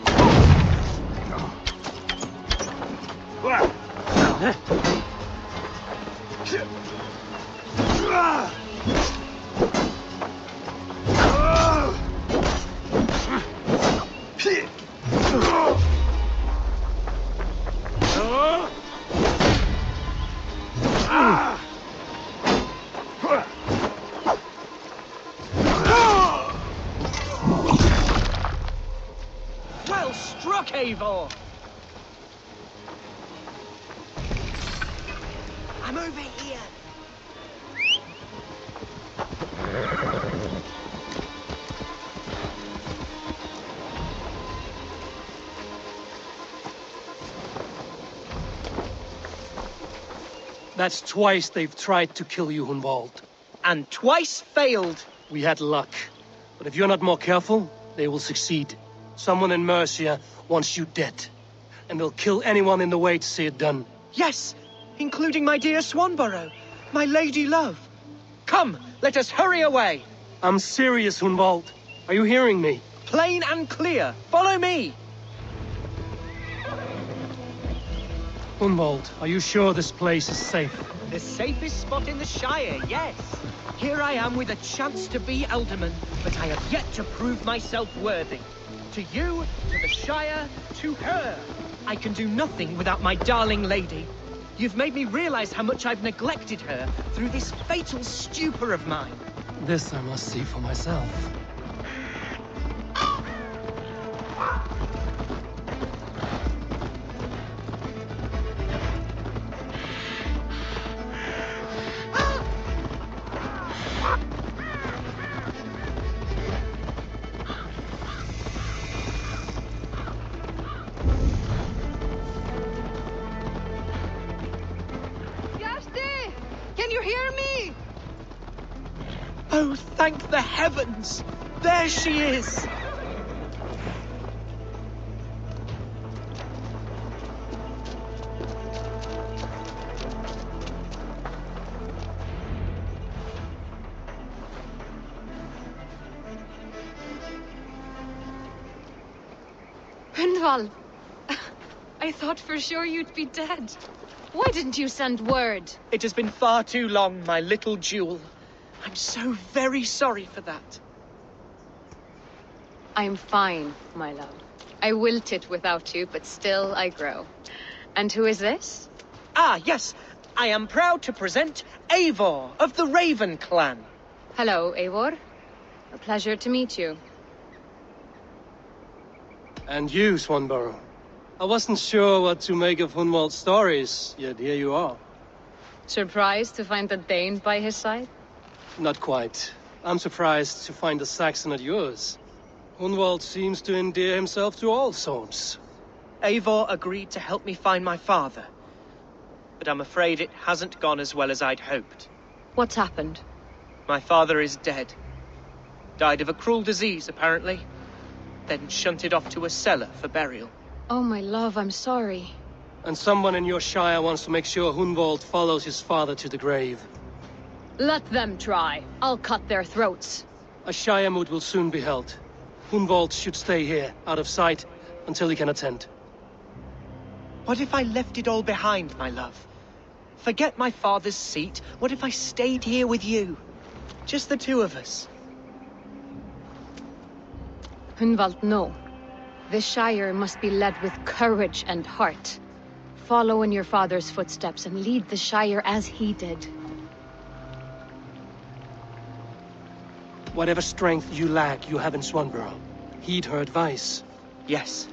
well struck, Eivor! I'm over here. That's twice they've tried to kill you, Hunwald. And twice failed. We had luck. But if you're not more careful, they will succeed. Someone in Mercia wants you dead. And they'll kill anyone in the way to see it done. Yes, including my dear Swanborough, my lady love. Come, let us hurry away. I'm serious, Hunwald. Are you hearing me? Plain and clear. Follow me. Hunwald, are you sure this place is safe? The safest spot in the Shire, yes. Here I am with a chance to be Alderman, but I have yet to prove myself worthy. To you, to the Shire, to her. I can do nothing without my darling lady. You've made me realize how much I've neglected her through this fatal stupor of mine. This I must see for myself. Can you hear me? Oh, thank the heavens! There she is! Hunwald, I thought for sure you'd be dead. Why didn't you send word? It has been far too long, my little jewel. I'm so very sorry for that. I'm fine, my love. I wilted without you, but still I grow. And who is this? Ah, yes. I am proud to present Eivor of the Raven clan. Hello, Eivor. A pleasure to meet you. And you, Swanborough. I wasn't sure what to make of Hunwald's stories, yet here you are. Surprised to find a Dane by his side? Not quite. I'm surprised to find a Saxon at yours. Hunwald seems to endear himself to all sorts. Eivor agreed to help me find my father. But I'm afraid it hasn't gone as well as I'd hoped. What's happened? My father is dead. Died of a cruel disease, apparently. Then shunted off to a cellar for burial. Oh, my love, I'm sorry. And someone in your shire wants to make sure Hunwald follows his father to the grave. Let them try. I'll cut their throats. A shire moot will soon be held. Hunwald should stay here, out of sight, until he can attend. What if I left it all behind, my love? Forget my father's seat. What if I stayed here with you? Just the two of us. Hunwald, no. The Shire must be led with courage and heart. Follow in your father's footsteps and lead the Shire as he did. Whatever strength you lack, you have in Swanborough. Heed her advice. Yes.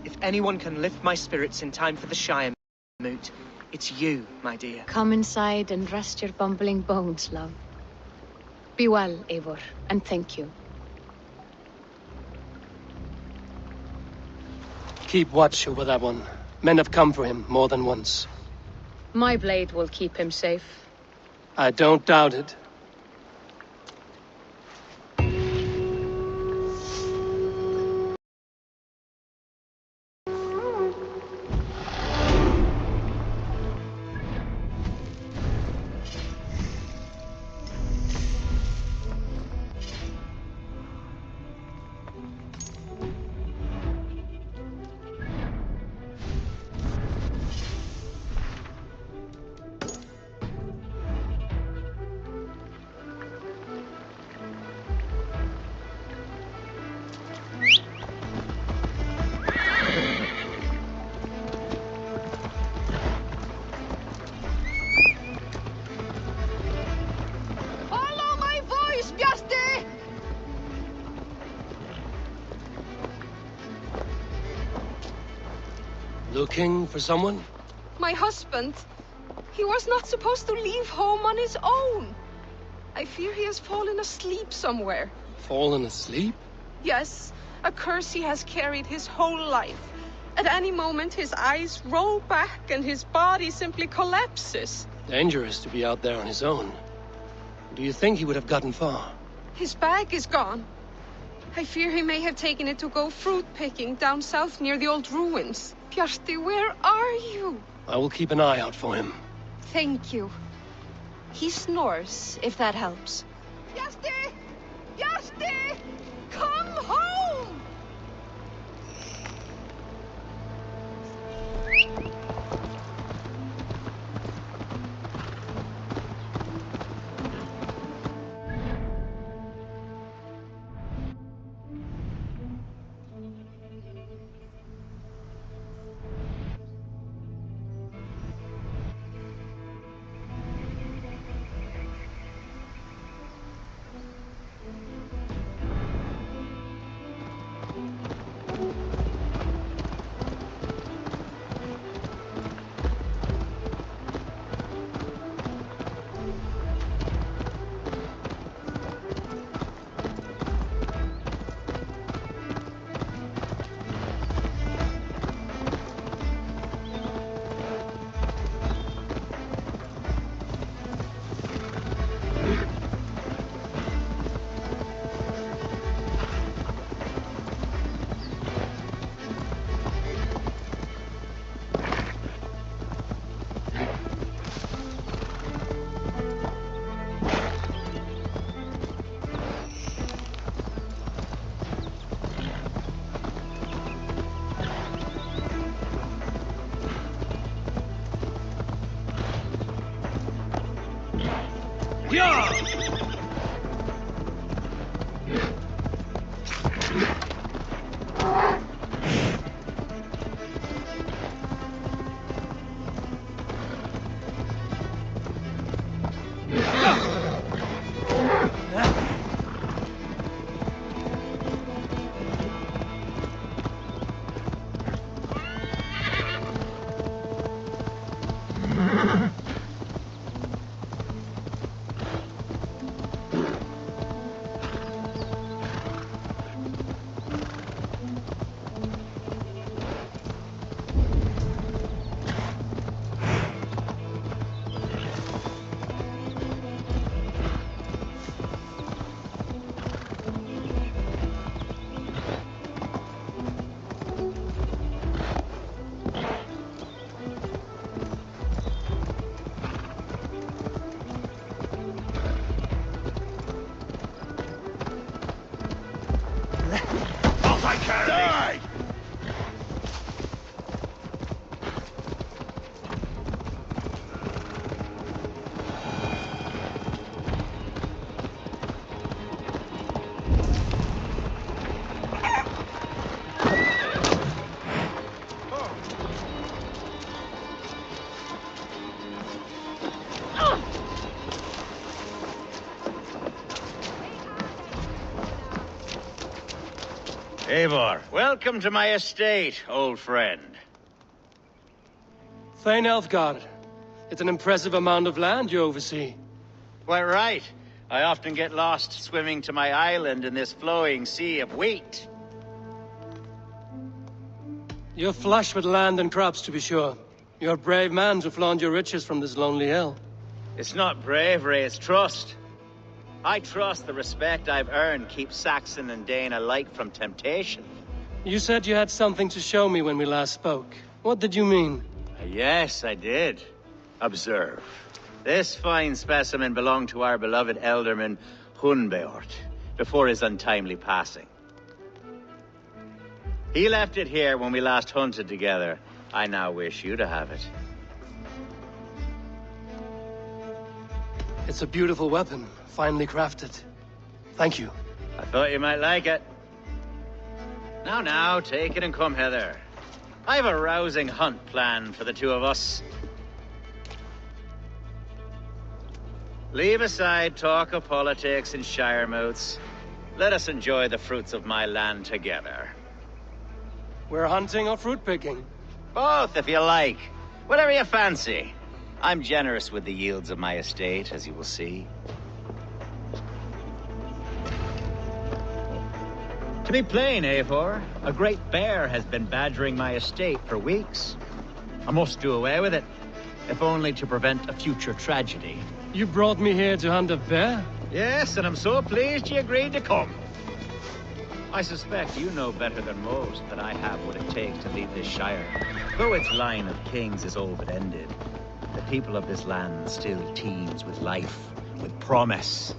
If anyone can lift my spirits in time for the Shire moot, it's you, my dear. Come inside and rest your bumbling bones, love. Be well, Eivor, and thank you. Keep watch over that one. Men have come for him more than once. My blade will keep him safe. I don't doubt it. Looking for someone? My husband. He was not supposed to leave home on his own. I fear he has fallen asleep somewhere. Fallen asleep? Yes, a curse he has carried his whole life. At any moment, his eyes roll back and his body simply collapses. Dangerous to be out there on his own. Do you think he would have gotten far? His bag is gone. I fear he may have taken it to go fruit picking down south near the old ruins. Bjarti, where are you? I will keep an eye out for him. Thank you. He snores, if that helps. Bjarti! Bjarti! Come home! Die! Eivor, welcome to my estate, old friend. Thane Elfgard. It's an impressive amount of land you oversee. Quite right. I often get lost swimming to my island in this flowing sea of wheat. You're flush with land and crops, to be sure. You're a brave man to flaunt your riches from this lonely hill. It's not bravery, it's trust. I trust the respect I've earned keeps Saxon and Dane alike from temptation. You said you had something to show me when we last spoke. What did you mean? Yes, I did. Observe. This fine specimen belonged to our beloved elderman, Hunbeort, before his untimely passing. He left it here when we last hunted together. I now wish you to have it. It's a beautiful weapon, finely crafted. Thank you. I thought you might like it. Now, take it and come hither. I've a rousing hunt planned for the two of us. Leave aside talk of politics and shire moats. Let us enjoy the fruits of my land together. We're hunting or fruit picking? Both, if you like. Whatever you fancy. I'm generous with the yields of my estate, as you will see. To be plain, Eivor, a great bear has been badgering my estate for weeks. I must do away with it, if only to prevent a future tragedy. You brought me here to hunt a bear? Yes, and I'm so pleased you agreed to come. I suspect you know better than most that I have what it takes to lead this Shire. Though its line of kings is all but ended, the people of this land still teems with life, with promise.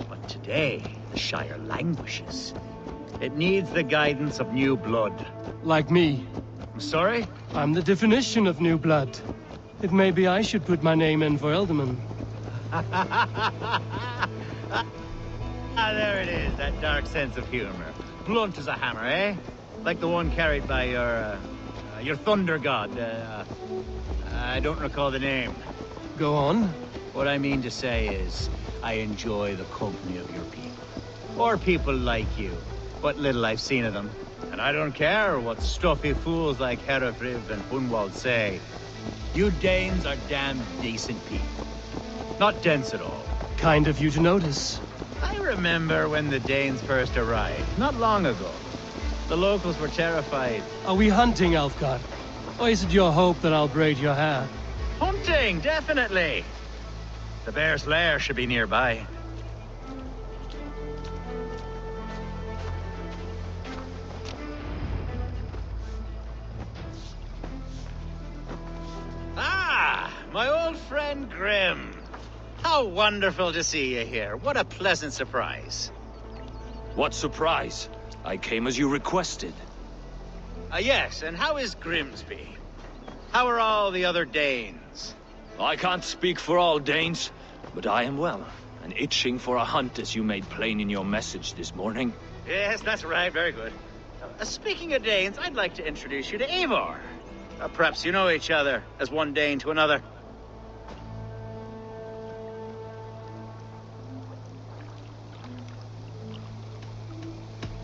But today, the Shire languishes. It needs the guidance of new blood. Like me. I'm sorry? I'm the definition of new blood. It may be I should put my name in for Elderman. There it is, that dark sense of humor. Blunt as a hammer, eh? Like the one carried by your thunder god. I don't recall the name. Go on. What I mean to say is, I enjoy the company of your people. Or people like you. What little I've seen of them. And I don't care what stuffy fools like Herefriv and Hunwald say. You Danes are damn decent people. Not dense at all. Kind of you to notice. I remember when the Danes first arrived, not long ago. The locals were terrified. Are we hunting, Alfgar? Or is it your hope that I'll braid your hair? Hunting, definitely. The bear's lair should be nearby. Ah, my old friend Grim. How wonderful to see you here. What a pleasant surprise. What surprise? I came as you requested. Yes, and how is Grimsby? How are all the other Danes? I can't speak for all Danes, but I am well, and itching for a hunt as you made plain in your message this morning. Yes, that's right. Very good. Speaking of Danes, I'd like to introduce you to Eivor. Perhaps you know each other as one Dane to another.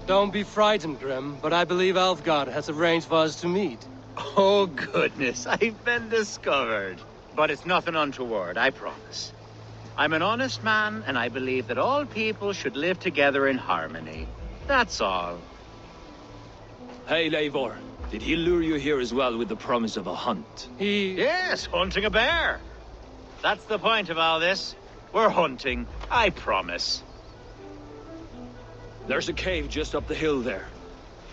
Don't be frightened, Grim, but I believe Alfgar has arranged for us to meet. Oh, goodness, I've been discovered. But it's nothing untoward, I promise. I'm an honest man, and I believe that all people should live together in harmony. That's all. Hey, Eivor. Did he lure you here as well with the promise of a hunt? Yes, hunting a bear. That's the point of all this. We're hunting, I promise. There's a cave just up the hill there.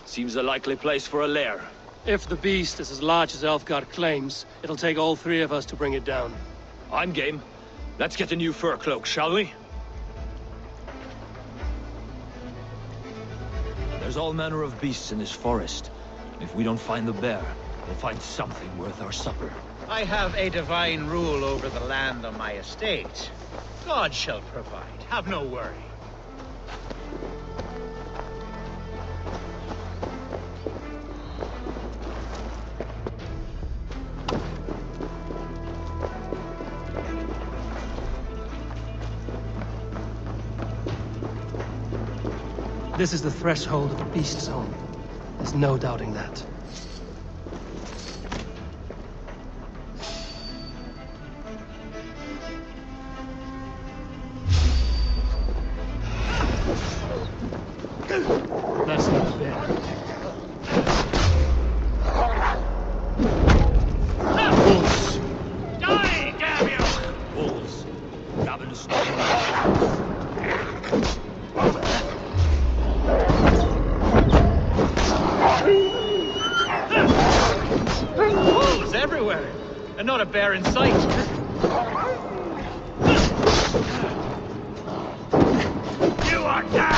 Seems a likely place for a lair. If the beast is as large as Alfgar claims, it'll take all three of us to bring it down. I'm game. Let's get a new fur cloak, shall we? There's all manner of beasts in this forest. If we don't find the bear, we'll find something worth our supper. I have a divine rule over the land on my estate. God shall provide. Have no worry. This is the threshold of the beast zone. There's no doubting that. That's not a bear. Wolves! Die, damn you! Wolves. Ravenous. Wolves everywhere, and not a bear in sight. You are dead!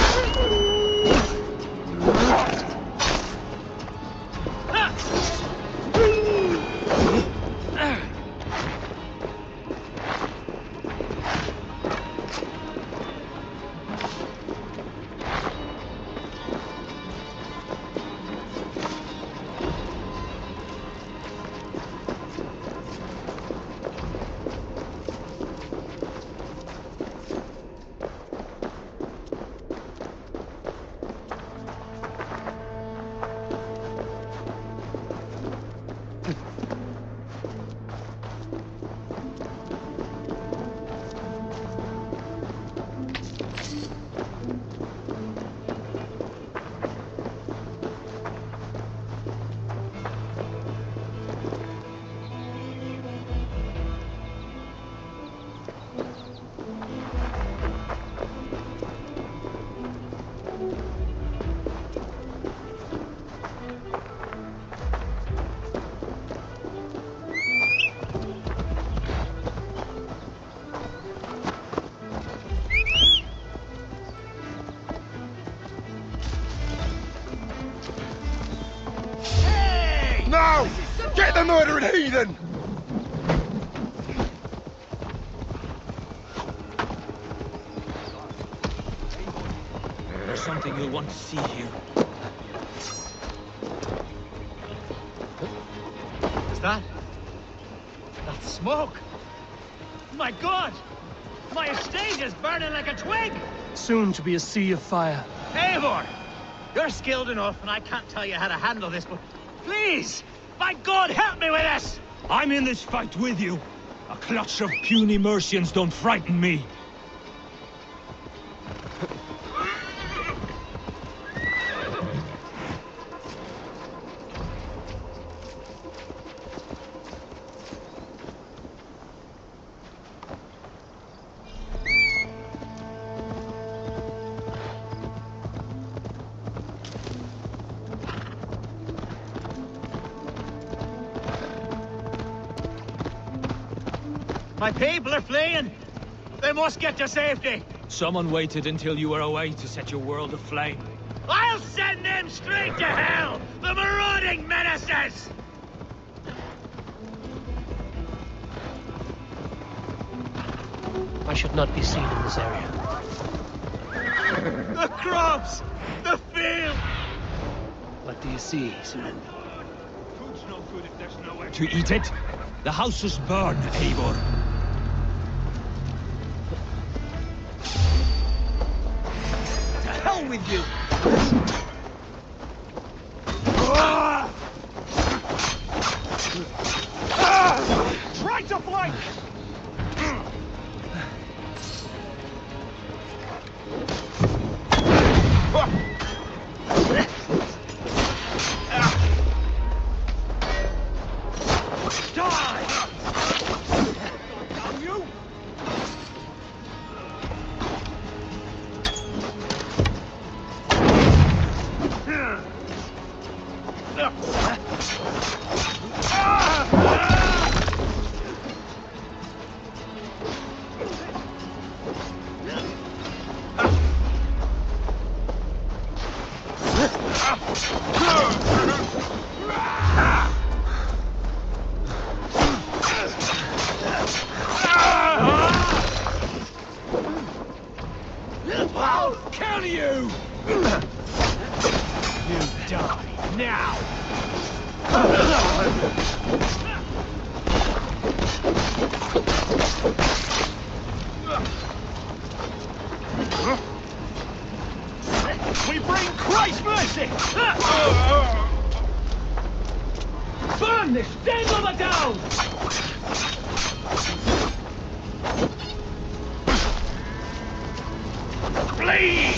Get the murdering heathen! There's something you'll want to see here. Is that? That's smoke! My God! My estate is burning like a twig! Soon to be a sea of fire. Eivor! You're skilled enough, and I can't tell you how to handle this, but please! My God, help me with this! I'm in this fight with you. A clutch of puny Mercians don't frighten me. My people are fleeing! They must get to safety! Someone waited until you were away to set your world aflame. I'll send them straight to hell! The marauding menaces! I should not be seen in this area. The crops! The field! What do you see, Sir? Food's no good if there's nowhere to eat it. The houses burn, Eivor. To hell with you! Try to flank! I'll kill you! You die now! We bring Christ's mercy! Burn this den of a down! Bleed!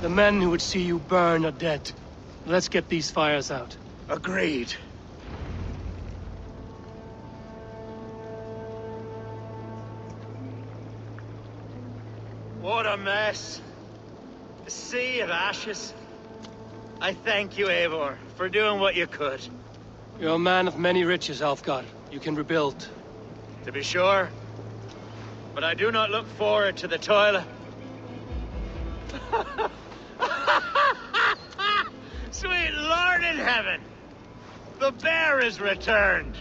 The men who would see you burn are dead. Let's get these fires out. Agreed. What a mess. A sea of ashes. I thank you, Eivor, for doing what you could. You're a man of many riches, Alfgar. You can rebuild. To be sure. But I do not look forward to the toil. Sweet Lord in heaven! The bear is returned!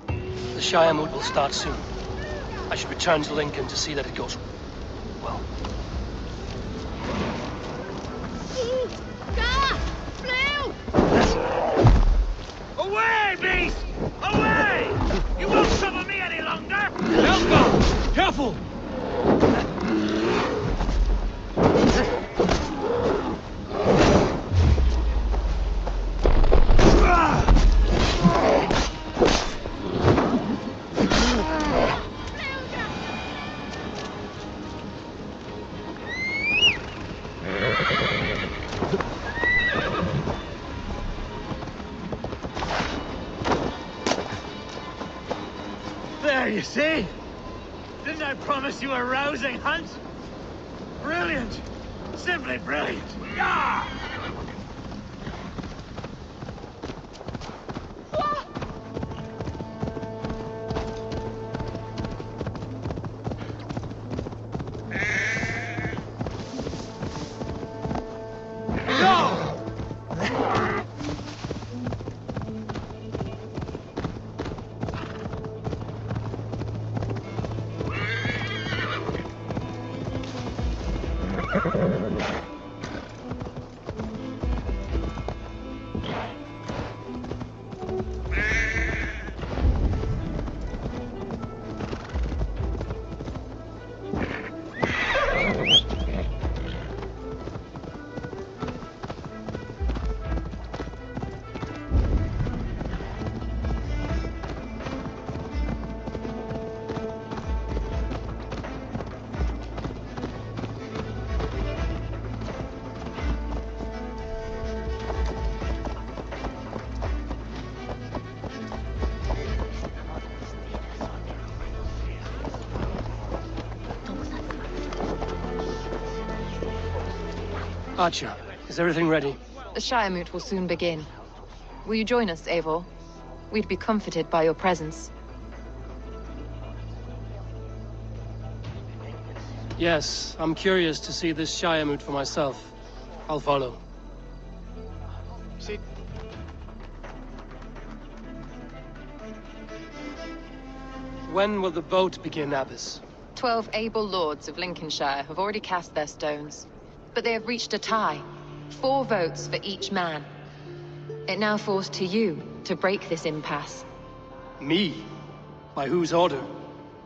The Shire moot will start soon. I should return to Lincoln to see that it goes well. Away, beast! Away! You won't trouble me any longer! Elfgar! Careful! you see? Didn't I promise you a rousing hunt? Brilliant! Simply brilliant! Yeah! Archer, is everything ready? The Shire Moot will soon begin. Will you join us, Eivor? We'd be comforted by your presence. Yes, I'm curious to see this Shire Moot for myself. I'll follow. When will the vote begin, Abbess? 12 able lords of Lincolnshire have already cast their stones, but they have reached a tie. 4 votes for each man. It now falls to you to break this impasse. Me? By whose order?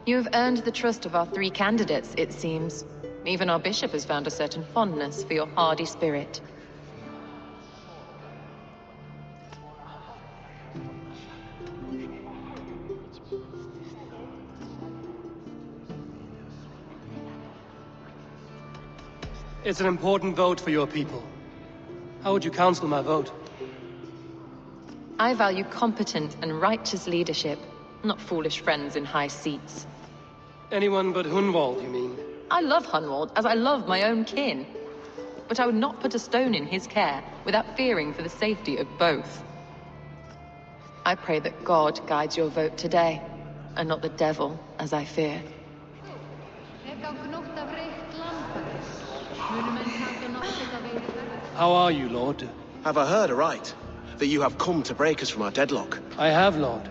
You have earned the trust of our 3 candidates, it seems. Even our bishop has found a certain fondness for your hardy spirit. It's an important vote for your people. How would you counsel my vote? I value competent and righteous leadership, not foolish friends in high seats. Anyone but Hunwald, you mean? I love Hunwald, as I love my own kin. But I would not put a stone in his care without fearing for the safety of both. I pray that God guides your vote today, and not the devil, as I fear. How are you, Lord? Have I heard aright? That you have come to break us from our deadlock? I have, Lord.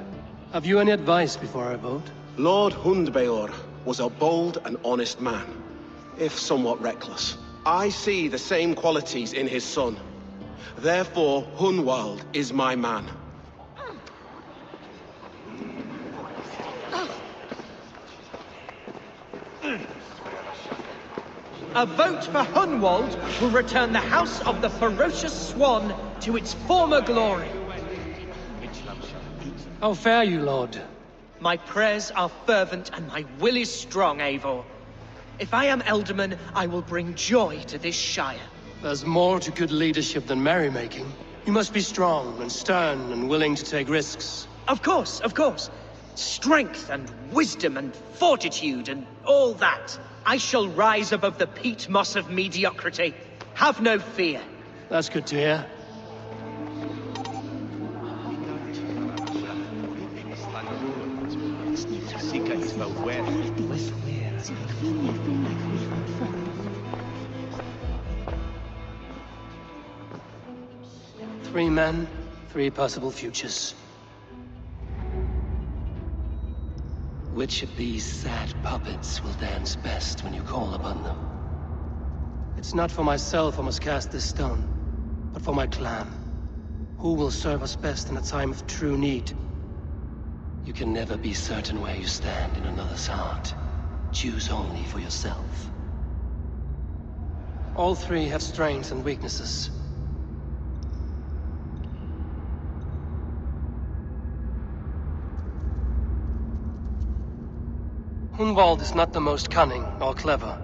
Have you any advice before I vote? Lord Hundbeor was a bold and honest man, if somewhat reckless. I see the same qualities in his son. Therefore, Hunwald is my man. A vote for Hunwald will return the House of the Ferocious Swan to its former glory. How fare you, Lord? My prayers are fervent and my will is strong, Eivor. If I am Elderman, I will bring joy to this Shire. There's more to good leadership than merrymaking. You must be strong and stern and willing to take risks. Of course, of course. Strength and wisdom and fortitude and all that. I shall rise above the peat moss of mediocrity. Have no fear. That's good to hear. Three men, 3 possible futures. Which of these sad puppets will dance best when you call upon them? It's not for myself I must cast this stone, but for my clan. Who will serve us best in a time of true need? You can never be certain where you stand in another's heart. Choose only for yourself. All 3 have strengths and weaknesses. Hunwald is not the most cunning or clever,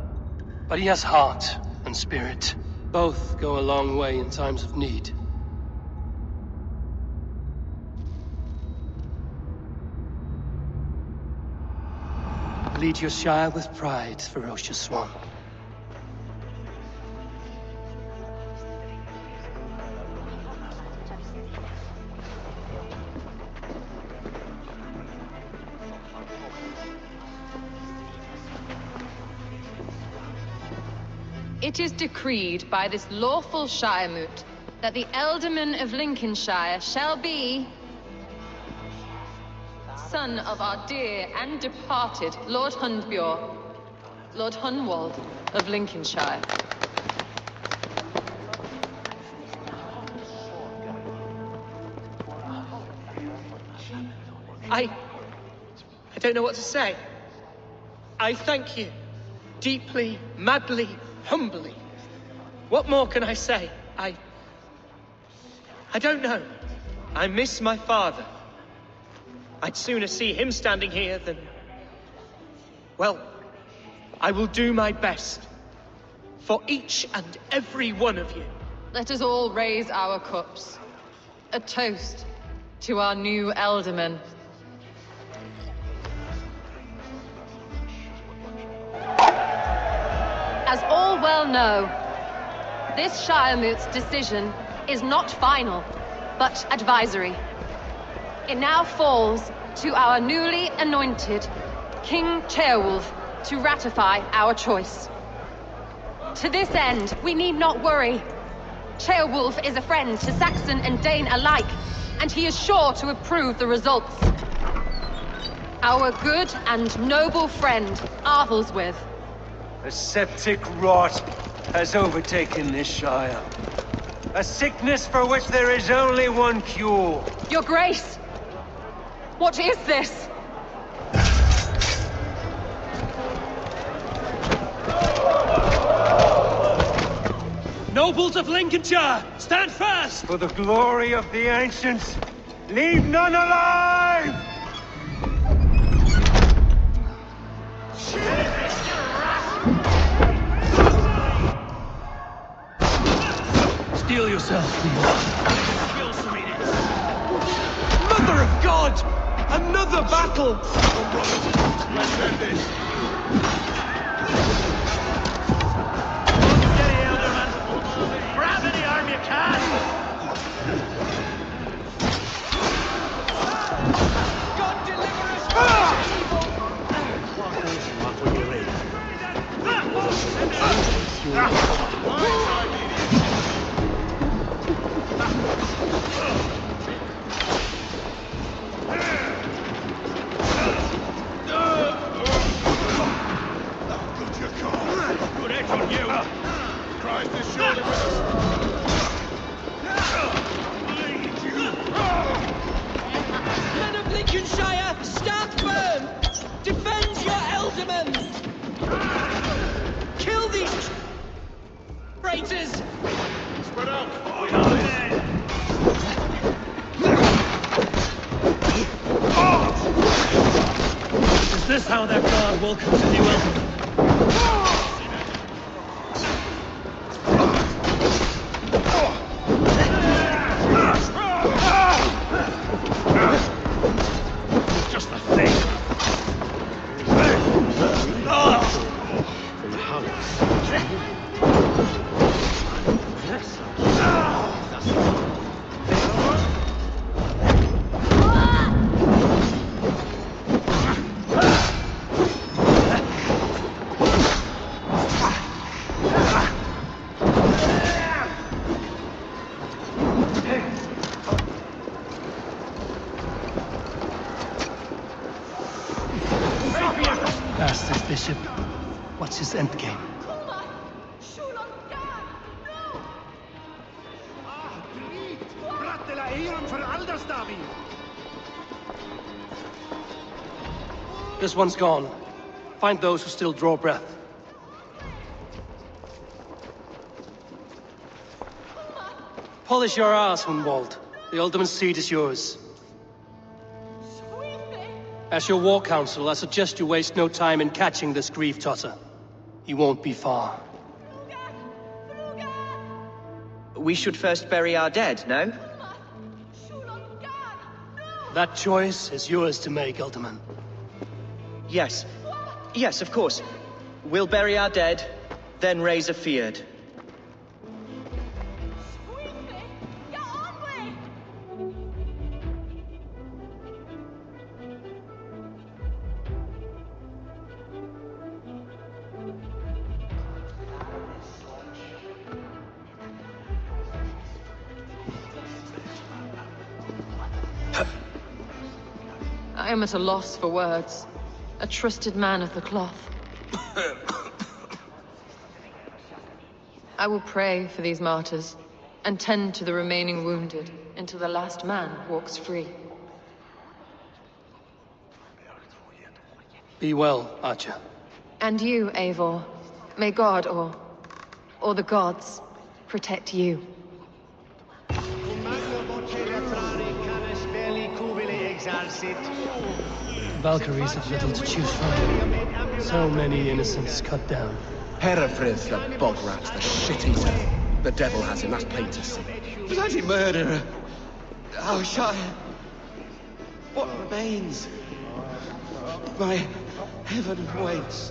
but he has heart and spirit. Both go a long way in times of need. lead your Shire with pride, ferocious one. It is decreed by this lawful Shiremoot that the Alderman of Lincolnshire shall be son of our dear and departed Lord Hundbjorn, Lord Hunwald of Lincolnshire. I don't know what to say. I thank you. Deeply, madly, humbly. What more can I say? I don't know. I miss my father. I'd sooner see him standing here than... Well, I will do my best. For each and every one of you. Let us all raise our cups. A toast to our new Alderman. As all well know, this Shiremoot's decision is not final, but advisory. It now falls to our newly anointed King Ceolwulf to ratify our choice. To this end, we need not worry. Ceolwulf is a friend to Saxon and Dane alike, and he is sure to approve the results. Our good and noble friend, Arthelswith. A septic rot has overtaken this Shire. A sickness for which there is only one cure. Your Grace! What is this? Nobles of Lincolnshire, stand fast! For the glory of the ancients, leave none alive! Steel yourself, Mother of God! Another battle! Let's end this. Steady, Alderman. Grab any arm you can! God deliver us from evil! Good edge on you. Christ is surely with us. Men of Lincolnshire, stand firm! Defend your Alderman! Kill these traitors! Spread out. Is this how their guard welcomes a new Alderman? Just the thing. Ask this bishop, what's his endgame? This one's gone. Find those who still draw breath. Polish your ass, Hunwald. The Alderman's seat is yours. As your war council, I suggest you waste no time in catching this grief-tosser. He won't be far. We should first bury our dead, no? That choice is yours to make, Alderman. Yes. Yes, of course. We'll bury our dead, then raise a feard. I am at a loss for words. A trusted man of the cloth. I will pray for these martyrs, and tend to the remaining wounded until the last man walks free. Be well, Archer. And you, Eivor. May God, or the gods, protect you. Valkyries have little to choose from. So many innocents cut down. Herefrith, the bog rat, the shit eater. The devil has him, that's plain to see. Bloody murderer! Oh, Shire! What remains? My heaven waits.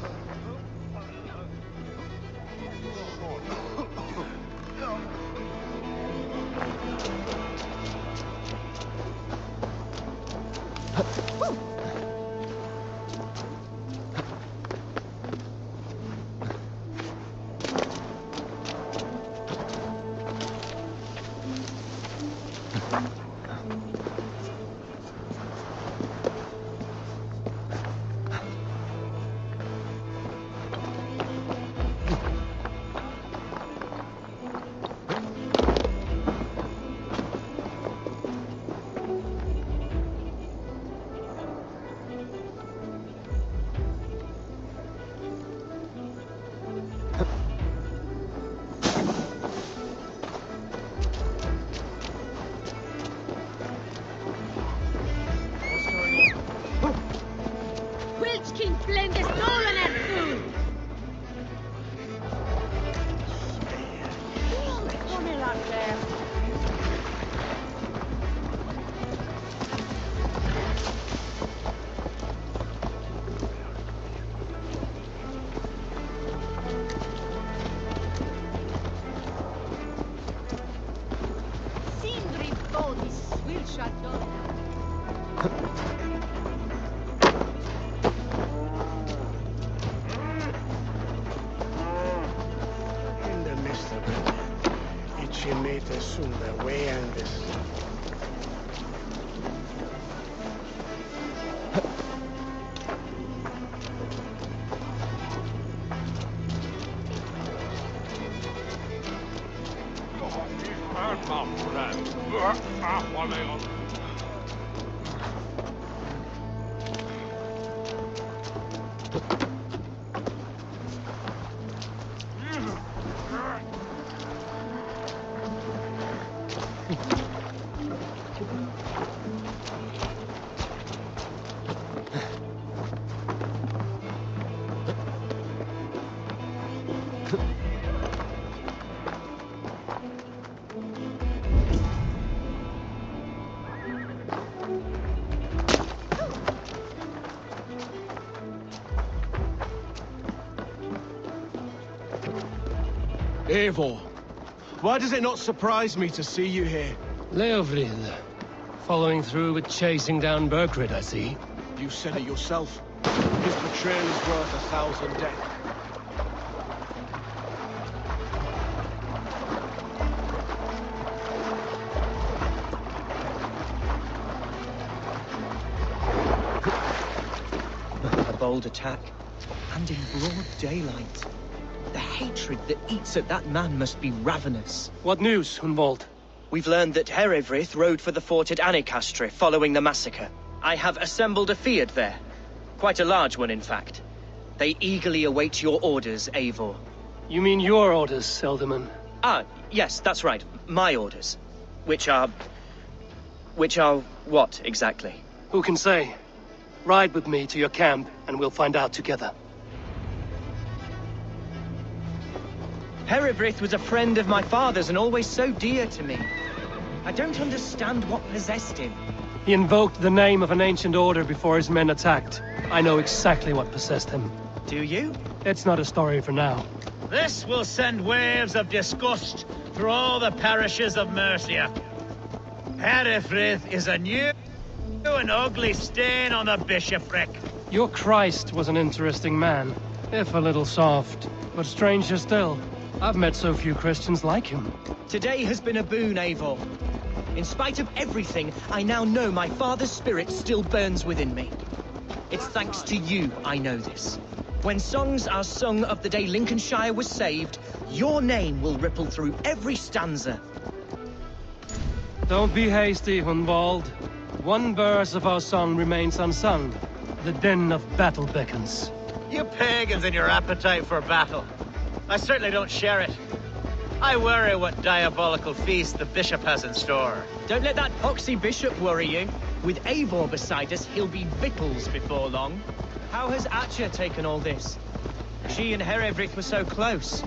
Eivor, why does it not surprise me to see you here? Leofrid, following through with chasing down Berkrid, I see. You said it yourself. His betrayal is worth 1,000 deaths. A bold attack, and in broad daylight. The hatred that eats at that man must be ravenous. What news, Hunwald? We've learned that Herefrith rode for the fort at Annikastre following the massacre. I have assembled a feard there. Quite a large one, in fact. They eagerly await your orders, Eivor. You mean your orders, Elderman? Ah, yes, that's right. My orders. Which are what, exactly? Who can say? Ride with me to your camp, and we'll find out together. Herefrith was a friend of my father's and always so dear to me. I don't understand what possessed him. He invoked the name of an ancient order before his men attacked. I know exactly what possessed him. Do you? It's not a story for now. This will send waves of disgust through all the parishes of Mercia. Herefrith is a new and ugly stain on the bishopric. Your Christ was an interesting man, if a little soft. But stranger still, I've met so few Christians like him. Today has been a boon, Eivor. In spite of everything, I now know my father's spirit still burns within me. It's thanks to you I know this. When songs are sung of the day Lincolnshire was saved, your name will ripple through every stanza. Don't be hasty, Hunwald. One verse of our song remains unsung. The din of battle beckons. You pagans and your appetite for battle. I certainly don't share it. I worry what diabolical feast the bishop has in store. Don't let that poxy bishop worry you. With Eivor beside us, he'll be victuals before long. How has Atcha taken all this? She and Herefrith were so close.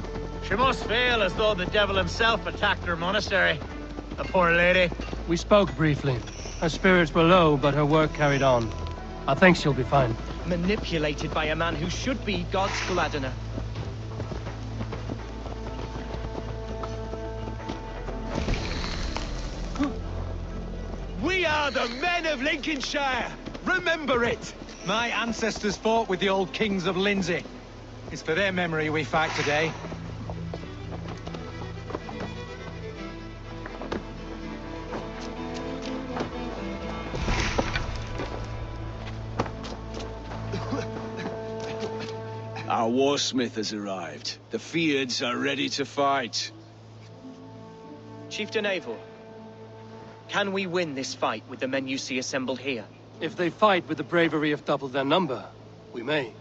She must feel as though the devil himself attacked her monastery. A poor lady. We spoke briefly. Her spirits were low, but her work carried on. I think she'll be fine. Manipulated by a man who should be God's Gladdener. We are the men of Lincolnshire! Remember it! My ancestors fought with the old kings of Lindsey. It's for their memory we fight today. Our warsmith has arrived. The Feards are ready to fight. Chieftain Eivor, can we win this fight with the men you see assembled here? If they fight with the bravery of double their number, we may.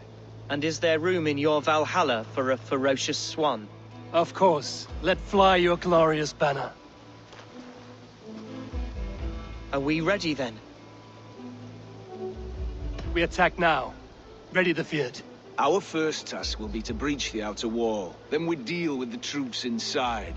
And is there room in your Valhalla for a ferocious swan? Of course. Let fly your glorious banner. Are we ready then? We attack now. Ready the Feared. Our first task will be to breach the outer wall. Then we deal with the troops inside.